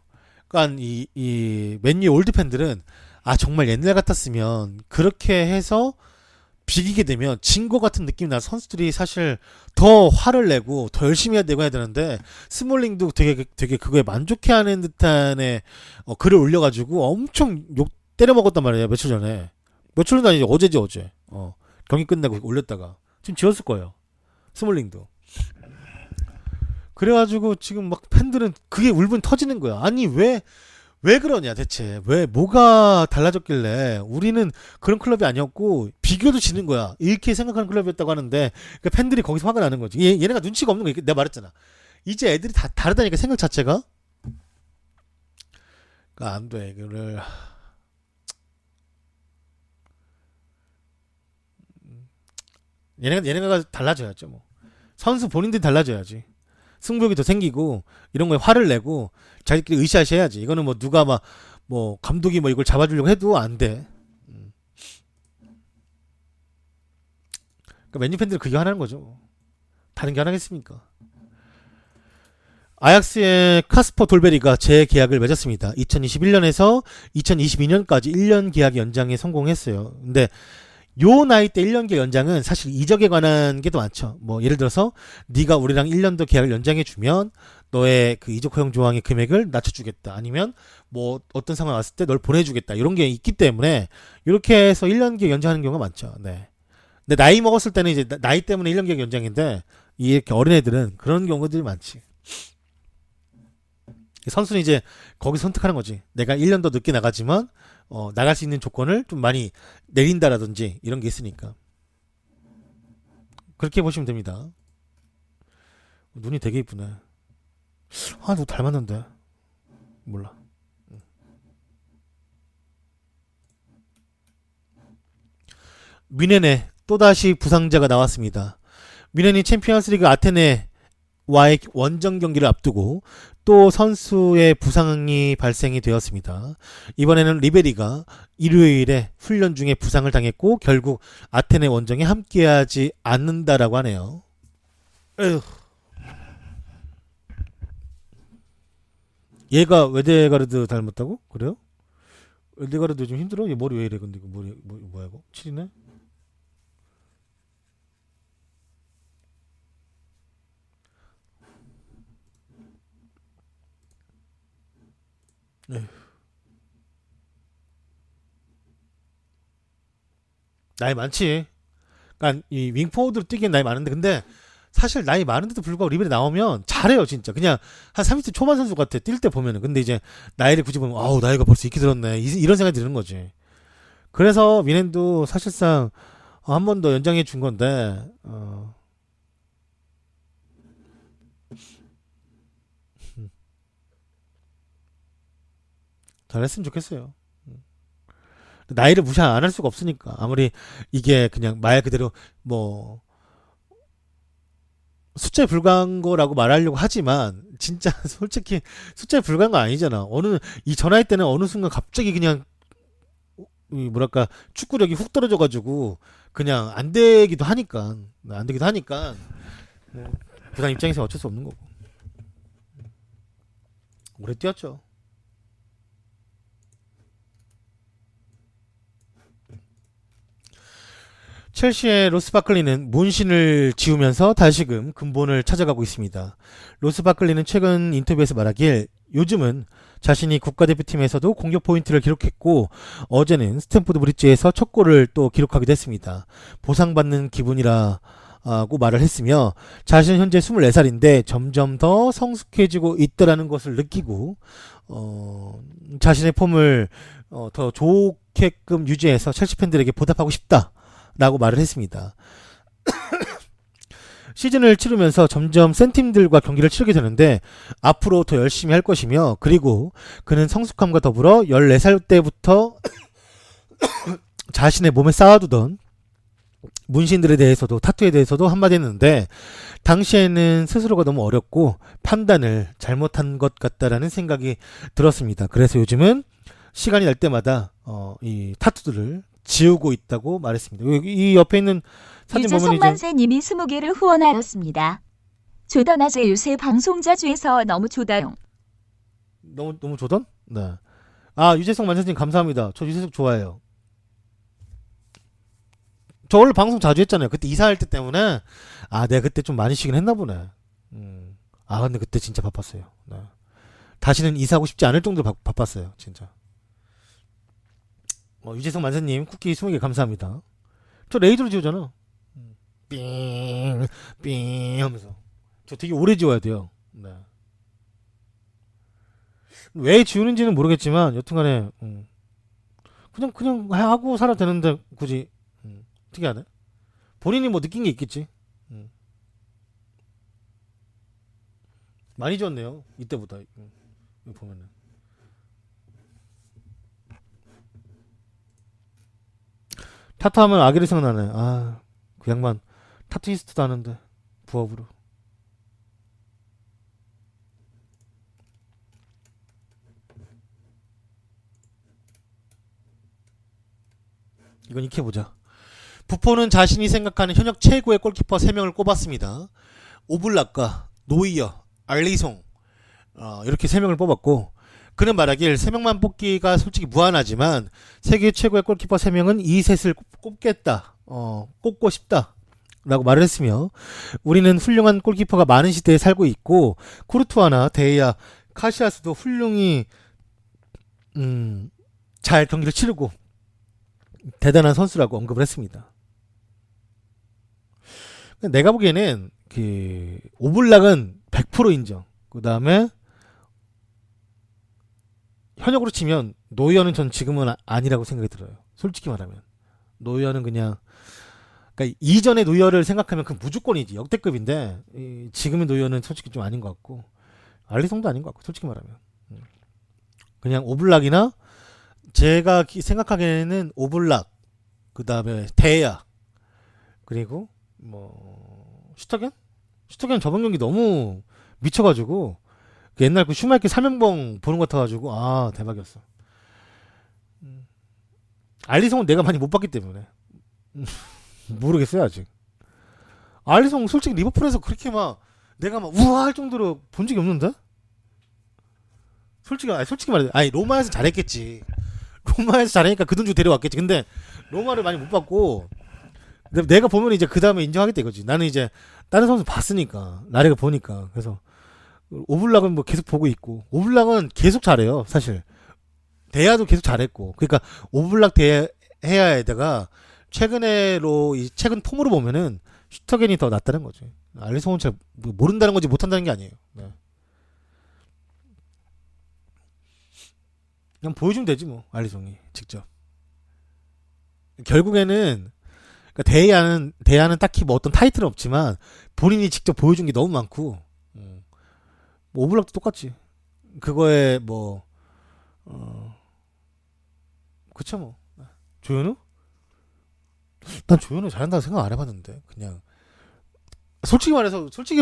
Speaker 1: 그러니까 이 맨유 올드 팬들은 정말 옛날 같았으면 그렇게 해서 비기게 되면 진 거 같은 느낌이 나서 선수들이 사실 더 화를 내고 더 열심히 해야 되고 해야 되는데 스몰링도 되게 그거에 만족해하는 듯한의 글을 올려가지고 엄청 욕 때려 먹었단 말이에요. 며칠 전에. 며칠 전도 아니지 어제지 어제. 경기 끝나고 올렸다가 지금 지웠을 거예요. 스몰링도. 그래가지고 지금 막 팬들은 그게 울분 터지는 거야. 아니 왜 그러냐 대체. 왜 뭐가 달라졌길래 우리는 그런 클럽이 아니었고 비교도 지는 거야. 이렇게 생각하는 클럽이었다고 하는데 그 팬들이 거기서 화가 나는 거지. 얘네가 눈치가 없는 거야. 내가 말했잖아. 이제 애들이 다 다르다니까 생각 자체가. 그러니까 안 돼. 이거를 얘네가 달라져야죠. 뭐 선수 본인들이 달라져야지. 승부욕이 더 생기고 이런 거에 화를 내고 자기들끼리 으쌰으쌰 해야지. 이거는 뭐 누가 막 뭐 감독이 뭐 이걸 잡아주려고 해도 안 돼. 그러니까 맨유 팬들은 그게 하나는 거죠. 다른 게 하나겠습니까? 아약스의 카스퍼 돌베리가 재계약을 맺었습니다. 2021년에서 2022년까지 1년 계약 연장에 성공했어요. 근데 요 나이 때 1년 계약 연장은 사실 이적에 관한 게 더 많죠. 뭐 예를 들어서 네가 우리랑 1년 더 계약을 연장해 주면 너의 그 이적 허용 조항의 금액을 낮춰주겠다. 아니면 뭐 어떤 상황 왔을 때 널 보내주겠다. 이런 게 있기 때문에 이렇게 해서 1년 계약 연장하는 경우가 많죠. 네. 근데 나이 먹었을 때는 이제 나이 때문에 1년 계약 연장인데 이렇게 어린 애들은 그런 경우들이 많지. 선수는 이제 거기서 선택하는 거지. 내가 1년 더 늦게 나가지만 나갈 수 있는 조건을 좀 많이 내린다라든지 이런 게 있으니까 그렇게 보시면 됩니다. 눈이 되게 이쁘네. 아, 너 닮았는데 몰라. 뮌헨에 또다시 부상자가 나왔습니다. 뮌헨이 챔피언스리그 아테네와의 원정 경기를 앞두고 또 선수의 부상이 발생이 되었습니다. 이번에는 리베리가 일요일에 훈련 중에 부상을 당했고 결국 아테네 원정에 함께하지 않는다라고 하네요. 에휴. 얘가 웨데가르드 닮았다고? 그래요? 웨데가르드 좀 힘들어? 얘 머리 왜 이래? 근데 이거 머리 뭐야 이거? 칠이네? 에휴. 나이 많지. 그러니까 이 윙포워드로 뛰기엔 나이 많은데 근데 사실 나이 많은데도 불구하고 리벨이 나오면 잘해요 진짜. 그냥 한 30대 초반 선수 같아 뛸 때 보면은. 근데 이제 나이를 굳이 보면 아우 나이가 벌써 이렇게 들었네 이런 생각이 드는 거지. 그래서 미넨도 사실상 한 번 더 연장해 준 건데 잘했으면 좋겠어요. 나이를 무시 안 할 수가 없으니까. 아무리 이게 그냥 말 그대로 뭐 숫자에 불과한 거라고 말하려고 하지만 진짜 솔직히 숫자에 불과한 거 아니잖아. 이 전화할 때는 어느 순간 갑자기 그냥 이 뭐랄까 축구력이 훅 떨어져가지고 그냥 안 되기도 하니까 부산 입장에서 어쩔 수 없는 거고. 오래 뛰었죠. 첼시의 로스 바클리는 문신을 지우면서 다시금 근본을 찾아가고 있습니다. 로스 바클리는 최근 인터뷰에서 말하길 요즘은 자신이 국가대표팀에서도 공격 포인트를 기록했고 어제는 스탠포드 브리지에서 첫 골을 또 기록하기도 했습니다. 보상받는 기분이라고 말을 했으며 자신은 현재 24살인데 점점 더 성숙해지고 있다라는 것을 느끼고 자신의 폼을 더 좋게끔 유지해서 첼시 팬들에게 보답하고 싶다 라고 말을 했습니다. 시즌을 치르면서 점점 센 팀들과 경기를 치르게 되는데 앞으로 더 열심히 할 것이며 그리고 그는 성숙함과 더불어 14살 때부터 자신의 몸에 쌓아두던 문신들에 대해서도 타투에 대해서도 한마디 했는데 당시에는 스스로가 너무 어렵고 판단을 잘못한 것 같다라는 생각이 들었습니다. 그래서 요즘은 시간이 날 때마다 이 타투들을 지우고 있다고 말했습니다. 이 옆에 있는 사진 보면
Speaker 4: 유재석
Speaker 1: 이제
Speaker 4: 만세님이 20개를 후원하였습니다. 조던아재 요새 방송자 중에서 너무 조다용.
Speaker 1: 너무 조던? 네. 아 유재석 만세님 감사합니다. 저 유재석 좋아해요. 저 원래 방송 자주 했잖아요. 그때 이사할 때 때문에 내가 그때 좀 많이 쉬긴 했나 보네. 근데 그때 진짜 바빴어요. 네. 다시는 이사하고 싶지 않을 정도로 바빴어요. 진짜. 유재성 만세님 쿠키 20개 감사합니다. 저 레이저로 지우잖아. 삥 하면서. 저 되게 오래 지워야 돼요. 네. 왜 지우는지는 모르겠지만 여튼간에 그냥 하고 살아도 되는데 굳이 어떻게 하네? 본인이 뭐 느낀 게 있겠지. 많이 지웠네요. 이때보다. 여기 보면은. 타투하면 아기를 생각나네. 그 양반 타투이스트도 하는데 부업으로. 이건 익혀보자. 부포는 자신이 생각하는 현역 최고의 골키퍼 3명을 꼽았습니다. 오블락과 노이어, 알리송 이렇게 3명을 뽑았고, 그는 말하길 3명만 뽑기가 솔직히 무한하지만 세계 최고의 골키퍼 3명은 이 셋을 꼽겠다. 꼽고 싶다. 라고 말을 했으며, 우리는 훌륭한 골키퍼가 많은 시대에 살고 있고 쿠르투아나 데이아, 카시아스도 훌륭히 잘 경기를 치르고 대단한 선수라고 언급을 했습니다. 내가 보기에는 그 오블락은 100% 인정. 그 다음에 현역으로 치면 노이어는 전 지금은 아니라고 생각이 들어요. 솔직히 말하면 노이어는 그러니까 이전의 노이어를 생각하면 그 무조건이지, 역대급인데 지금의 노이어는 솔직히 좀 아닌 것 같고, 알리송도 아닌 것 같고, 솔직히 말하면 그냥 오블락이나, 제가 생각하기에는 오블락, 그 다음에 데야, 그리고 슈터겐 저번 경기 너무 미쳐가지고 그 옛날 그 슈마이ker 3연봉 보는 것 같아가지고 대박이었어. 알리송은 내가 많이 못 봤기 때문에 모르겠어요 아직. 알리송 솔직히 리버풀에서 그렇게 내가 우와 할 정도로 본 적이 없는데? 솔직히 말해. 로마에서 잘했겠지. 로마에서 잘하니까 그 돈 주고 데려왔겠지. 근데 로마를 많이 못 봤고, 내가 보면 이제 그 다음에 인정하겠다 이거지. 나는 이제 다른 선수 봤으니까, 나래가 보니까. 그래서 오블락은 계속 보고 있고, 오블락은 계속 잘해요 사실. 대야도 계속 잘했고, 그러니까 오블락 대야에다가 최근 폼으로 보면은 슈터겐이 더 낫다는 거지. 알리송은 잘 모른다는 거지 못한다는 게 아니에요. 네. 그냥 보여주면 되지 뭐, 알리송이 직접. 결국에는 그러니까 대야는 딱히 어떤 타이틀은 없지만 본인이 직접 보여준 게 너무 많고, 오블락도 똑같지. 그거에 그쵸 조현우? 난 조현우 잘한다고 생각 안 해봤는데, 그냥 솔직히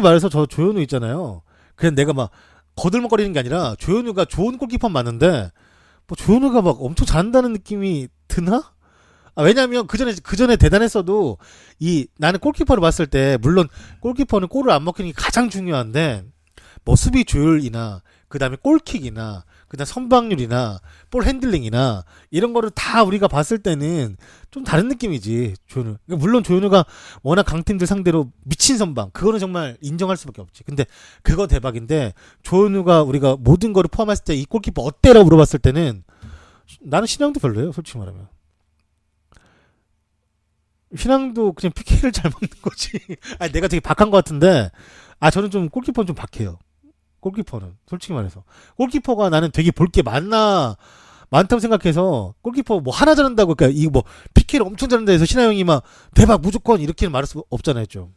Speaker 1: 말해서 저 조현우 있잖아요. 그냥 내가 거들먹거리는 게 아니라 조현우가 좋은 골키퍼는 맞는데 조현우가 엄청 잘한다는 느낌이 드나? 왜냐면 그 전에 대단했어도 나는 골키퍼를 봤을 때, 물론 골키퍼는 골을 안 먹히는 게 가장 중요한데 수비 조율이나 그 다음에 골킥이나 그 다음 선방률이나 볼 핸들링이나 이런 거를 다 우리가 봤을 때는 좀 다른 느낌이지 조현우. 물론 조현우가 워낙 강팀들 상대로 미친 선방, 그거는 정말 인정할 수밖에 없지. 근데 그거 대박인데, 조현우가 우리가 모든 거를 포함했을 때 이 골키퍼 어때라고 물어봤을 때는 나는 신앙도 별로예요 솔직히 말하면. 신앙도 그냥 PK를 잘 먹는 거지. 내가 되게 박한 것 같은데, 저는 좀 골키퍼는 좀 박해요. 골키퍼는 솔직히 말해서 골키퍼가 나는 되게 볼 게 많다고 생각해서, 골키퍼 하나 잘한다고, 그러니까 이거 PK를 엄청 잘한다 해서 신하영이 대박 무조건 이렇게는 말할 수 없잖아요 좀.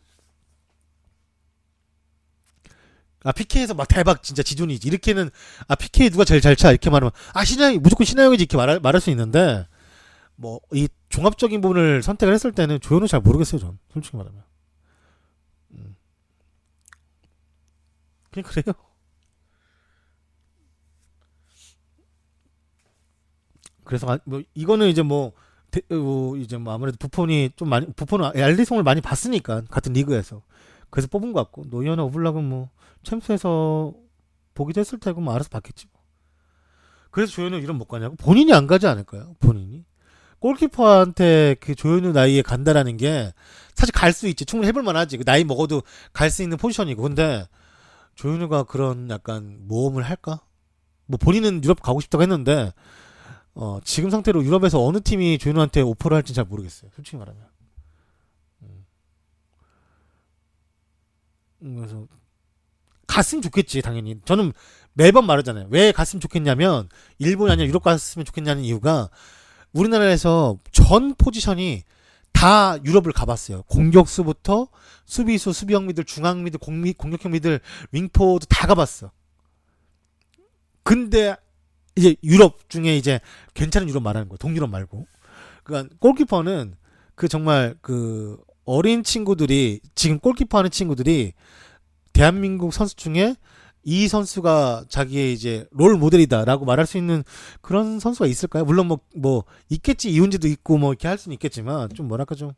Speaker 1: PK에서 대박 진짜 지존이지 이렇게는, PK 누가 제일 잘 차 이렇게 말하면 신하영이 무조건 신하영이지 이렇게 말할 수 있는데, 이 종합적인 부분을 선택을 했을 때는 조현우 잘 모르겠어요 전 솔직히 말하면. 그냥 그래요. 그래서 이거는 이제 아무래도 부폰은 알리송을 많이 봤으니까 같은 리그에서, 그래서 뽑은 것 같고, 노이어나 오블락은 챔스에서 보기도 했을 테고 알아서 봤겠지. 그래서 조현우 이름 못 가냐고? 본인이 안 가지 않을까요? 본인이 골키퍼한테 그 조현우 나이에 간다라는 게 사실 갈 수 있지. 충분히 해볼 만하지. 그 나이 먹어도 갈 수 있는 포지션이고. 근데 조현우가 그런 약간 모험을 할까? 뭐 본인은 유럽 가고 싶다고 했는데 지금 상태로 유럽에서 어느 팀이 조현우한테 오퍼를 할지 잘 모르겠어요. 솔직히 말하면. 그래서 갔으면 좋겠지 당연히. 저는 매번 말하잖아요. 왜 갔으면 좋겠냐면 일본이 아니라 유럽 갔으면 좋겠냐는 이유가 우리나라에서 전 포지션이 다 유럽을 가봤어요. 공격수부터 수비수, 수비형 미들, 중앙 미들, 공격형 미들, 윙포도 다 가봤어. 근데 이제 유럽 중에 이제 괜찮은 유럽 말하는 거예요. 동유럽 말고. 그러니까 골키퍼는 그 정말 그 어린 친구들이 지금 골키퍼 하는 친구들이 대한민국 선수 중에 이 선수가 자기의 이제 롤 모델이다라고 말할 수 있는 그런 선수가 있을까요? 물론 뭐 있겠지. 이훈재도 있고 뭐 이렇게 할 수는 있겠지만 좀 뭐랄까 좀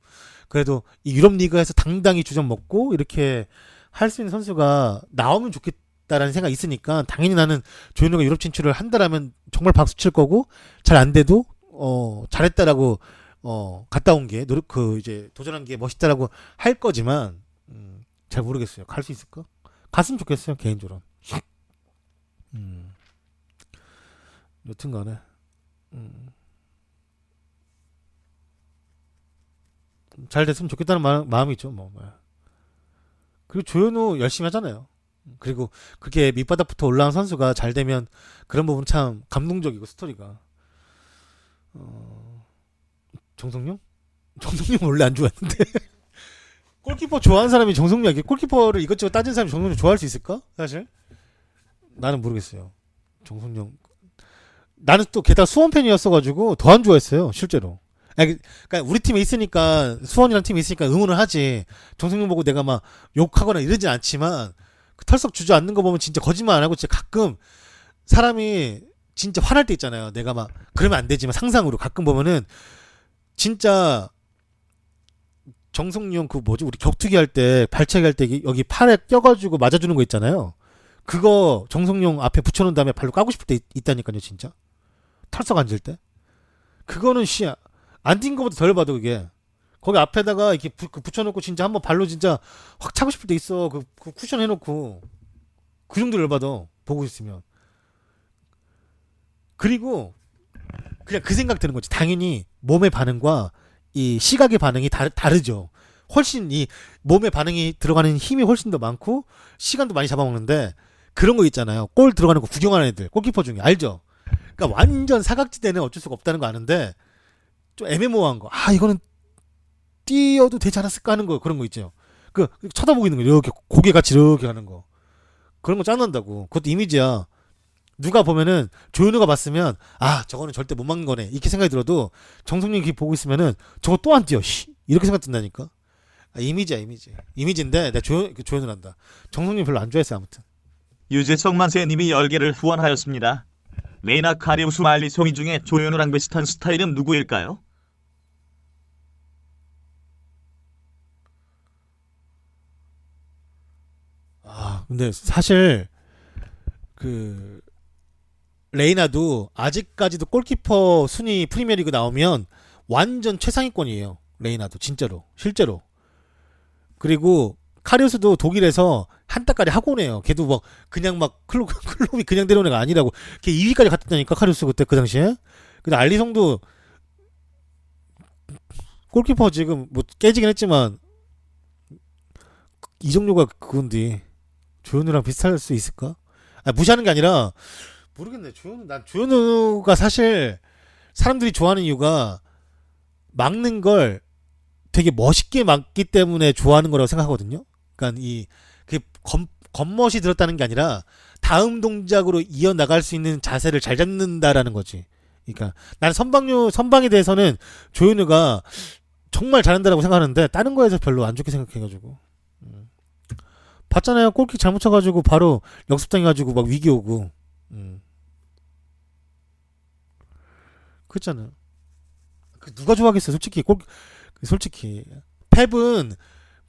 Speaker 1: 그래도 이 유럽 리그에서 당당히 주전 먹고 이렇게 할 수 있는 선수가 나오면 좋겠다라는 생각이 있으니까 당연히 나는 조현우가 유럽 진출을 한다라면 정말 박수 칠 거고 잘 안 돼도 잘했다라고 갔다 온 게 노력 그 이제 도전한 게 멋있다라고 할 거지만 잘 모르겠어요. 갈 수 있을까? 갔으면 좋겠어요 개인적으로. 여튼간에 잘 됐으면 좋겠다는 마음이 있죠. 뭐. 그리고 조현우 열심히 하잖아요. 그리고 그게 밑바닥부터 올라온 선수가 잘 되면 그런 부분 참 감동적이고 스토리가. 정성용? 정성용 원래 안 좋아했는데. 골키퍼 좋아하는 사람이 정성용이야. 골키퍼를 이것저것 따진 사람이 정성용 좋아할 수 있을까? 사실 나는 모르겠어요. 정성용. 나는 또 게다가 수원 팬이었어가지고 더 안 좋아했어요. 실제로. 그러니까 우리 팀에 있으니까 수원이라는 팀이 있으니까 응원을 하지. 정성용 보고 내가 막 욕하거나 이러진 않지만 그 털썩 주저앉는 거 보면 진짜 거짓말 안 하고 진짜 가끔 사람이 진짜 화날 때 있잖아요. 내가 막 그러면 안 되지만 상상으로 가끔 보면은 진짜 정성용 그 뭐지 우리 격투기 할 때 발차기 할 때 여기 팔에 껴가지고 맞아주는 거 있잖아요. 그거 정성용 앞에 붙여놓은 다음에 발로 까고 싶을 때 있다니까요. 진짜 털썩 앉을 때 그거는 안 뛴 거보다 덜 봐도 그게 거기 앞에다가 이렇게 붙여놓고 진짜 한번 발로 진짜 확 차고 싶을 때 있어. 그 쿠션 해놓고 그 정도 열받아 보고 있으면. 그리고 그냥 그 생각 드는 거지. 당연히 몸의 반응과 이 시각의 반응이 다르죠. 훨씬 이 몸의 반응이 들어가는 힘이 훨씬 더 많고 시간도 많이 잡아먹는데 그런 거 있잖아요. 골 들어가는 거 구경하는 애들 골키퍼 중에 알죠. 그러니까 완전 사각지대는 어쩔 수가 없다는 거 아는데 좀 애매모호한 거. 이거는 뛰어도 되지 않았을까 하는 거 그런 거 있죠. 그 쳐다보고 있는 거 이렇게 고개 같이 이렇게 하는 거 그런 거 짠난다고. 그것도 이미지야. 누가 보면은 조현우가 봤으면 저거는 절대 못 막는 거네 이렇게 생각이 들어도 정성룡이 이렇게 보고 있으면은 저거 또 안 뛰어 이렇게 생각 든다니까. 이미지야 이미지인데 내가 조현우를 한다. 정성룡 별로 안 좋아했어요. 아무튼
Speaker 3: 유재석 만세님이 10개를 후원하였습니다. 레이나 카리우스 말리 송이 중에 조현우랑 비슷한 스타일은 누구일까요?
Speaker 1: 근데 사실 그 레이나도 아직까지도 골키퍼 순위 프리미어리그 나오면 완전 최상위권이에요. 레이나도 진짜로 실제로. 그리고 카리우스도 독일에서 한 달까지 학원해요. 걔도 막 그냥 막 클럽이 그냥 데려온 애가 아니라고. 걔 2위까지 갔다니까 카리우스 그때 그 당시에. 근데 알리송도 골키퍼 지금 뭐 깨지긴 했지만 이정료가 그건데 조현우랑 비슷할 수 있을까? 무시하는 게 아니라 모르겠네. 조현우가 사실 사람들이 좋아하는 이유가 막는 걸 되게 멋있게 막기 때문에 좋아하는 거라고 생각하거든요. 그러니까 그 겉멋이 들었다는 게 아니라 다음 동작으로 이어나갈 수 있는 자세를 잘 잡는다라는 거지. 그러니까 나는 선방에 대해서는 조현우가 정말 잘한다라고 생각하는데 다른 거에서 별로 안 좋게 생각해가지고. 봤잖아요. 골킥 잘못 쳐가지고 바로 역습당해가지고 막 위기 오고. 그렇잖아요. 누가 좋아하겠어 솔직히. 솔직히 펩은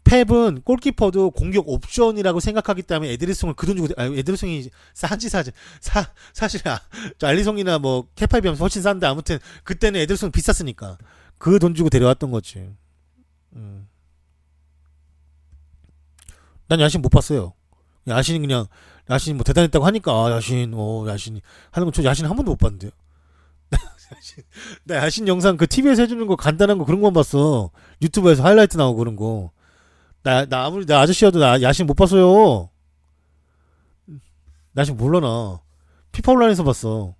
Speaker 1: 펩은 골키퍼도 공격 옵션이라고 생각하기 때문에 에드리송을 그 돈 주고, 에드리송이 사실, 알리송이나 뭐, 케파에 비하면 훨씬 싼데, 아무튼, 그때는 에드리송 비쌌으니까. 그 돈 주고 데려왔던 거지. 난 야신 못 봤어요. 야신이 뭐 대단했다고 하니까, 야신 하는 건 저 야신 한 번도 못 봤는데요. 나 야신 영상 그 TV에서 해주는 거 간단한 거 그런 것만 봤어. 유튜브에서 하이라이트 나오고 그런 거. 나 아저씨여도 나 야신 못 봤어요. 나 야신 몰라 나. 피파 온라인에서 봤어.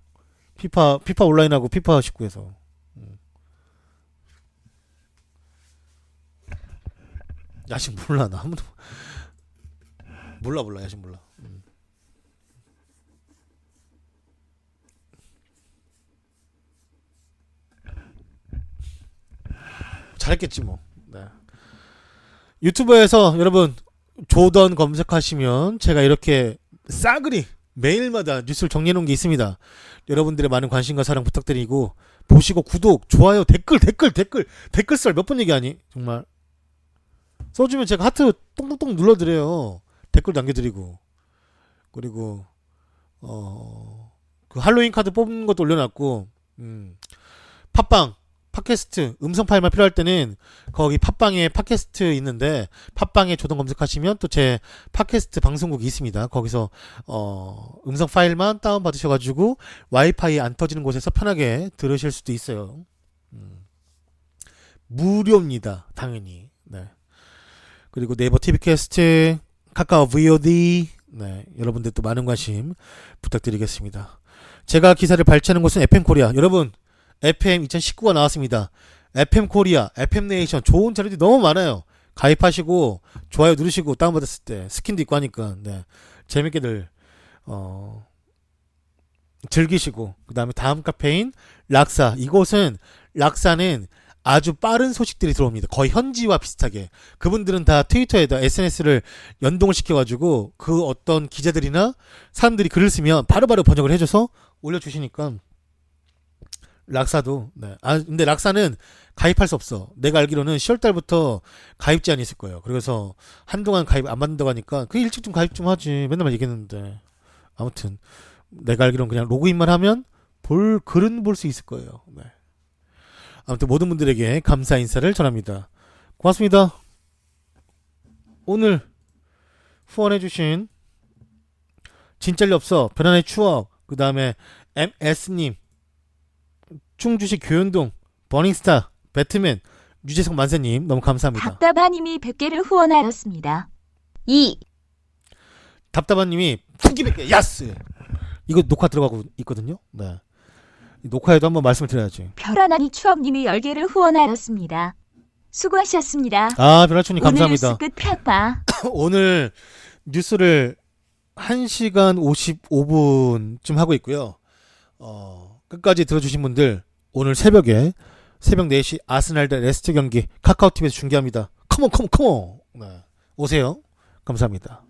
Speaker 1: 피파 온라인하고 피파 19에서. 야신 몰라 나 한 번도 몰라 야신 몰라. 잘했겠지 뭐. 네. 유튜브에서 여러분 조던 검색하시면 제가 이렇게 싸그리 매일마다 뉴스를 정리해 놓은 게 있습니다. 여러분들의 많은 관심과 사랑 부탁드리고 보시고 구독, 좋아요, 댓글 썰 몇 번 얘기하니? 정말 써주면 제가 하트 똥똥똥 눌러드려요. 댓글 남겨드리고 그리고 그 할로윈 카드 뽑는 것도 올려놨고 팟빵 팟캐스트 음성 파일만 필요할 때는 거기 팟빵에 팟캐스트 있는데 팟빵에 조던 검색하시면 또 제 팟캐스트 방송국이 있습니다. 거기서 음성 파일만 다운 받으셔가지고 와이파이 안 터지는 곳에서 편하게 들으실 수도 있어요. 무료입니다. 당연히. 네. 그리고 네이버 TV캐스트, 카카오 VOD, 네, 여러분들 또 많은 관심 부탁드리겠습니다. 제가 기사를 발췌하는 곳은 FM 코리아. 여러분 FM 2019가 나왔습니다. FM 코리아, FM 네이션 좋은 자료들이 너무 많아요. 가입하시고 좋아요 누르시고 다운받았을 때 스킨도 있고 하니까 네, 재밌게들 즐기시고 그 다음에 다음 카페인 락사. 이곳은 락사는 아주 빠른 소식들이 들어옵니다. 거의 현지와 비슷하게. 그분들은 다 트위터에다 SNS를 연동을 시켜가지고 그 어떤 기자들이나 사람들이 글을 쓰면 바로바로 번역을 해줘서 올려주시니까 락사도 네. 근데 락사는 가입할 수 없어. 내가 알기로는 10월달부터 가입 제한이 있을 거예요. 그래서 한동안 가입 안 받는다고 하니까 그 일찍 좀 가입 좀 하지. 맨날 얘기했는데 아무튼 내가 알기로는 그냥 로그인만 하면 글은 볼 수 있을 거예요. 네. 아무튼 모든 분들에게 감사 인사를 전합니다. 고맙습니다. 오늘 후원해주신 진짜리 없어 변환의 추억 그 다음에 MS님 충주시 교연동 버닝스타 배트맨 유재석 만세님 너무 감사합니다.
Speaker 4: 답답하님이 100개를 후원하였습니다. 2.
Speaker 1: 답답한님이 푸기 100개 야스 이거 녹화 들어가고 있거든요. 네. 녹화에도 한번 말씀을 드려야지.
Speaker 4: 별하나니 추억님이 10개를 후원하였습니다. 수고하셨습니다.
Speaker 1: 변화춘님
Speaker 4: 오늘
Speaker 1: 감사합니다.
Speaker 4: 뉴스 끝 펴봐.
Speaker 1: 오늘 뉴스를 1시간 55분쯤 하고 있고요. 끝까지 들어주신 분들 오늘 새벽 4시 아스날 대 레스트 경기 카카오TV에서 중계합니다. 컴온 네. 오세요. 감사합니다.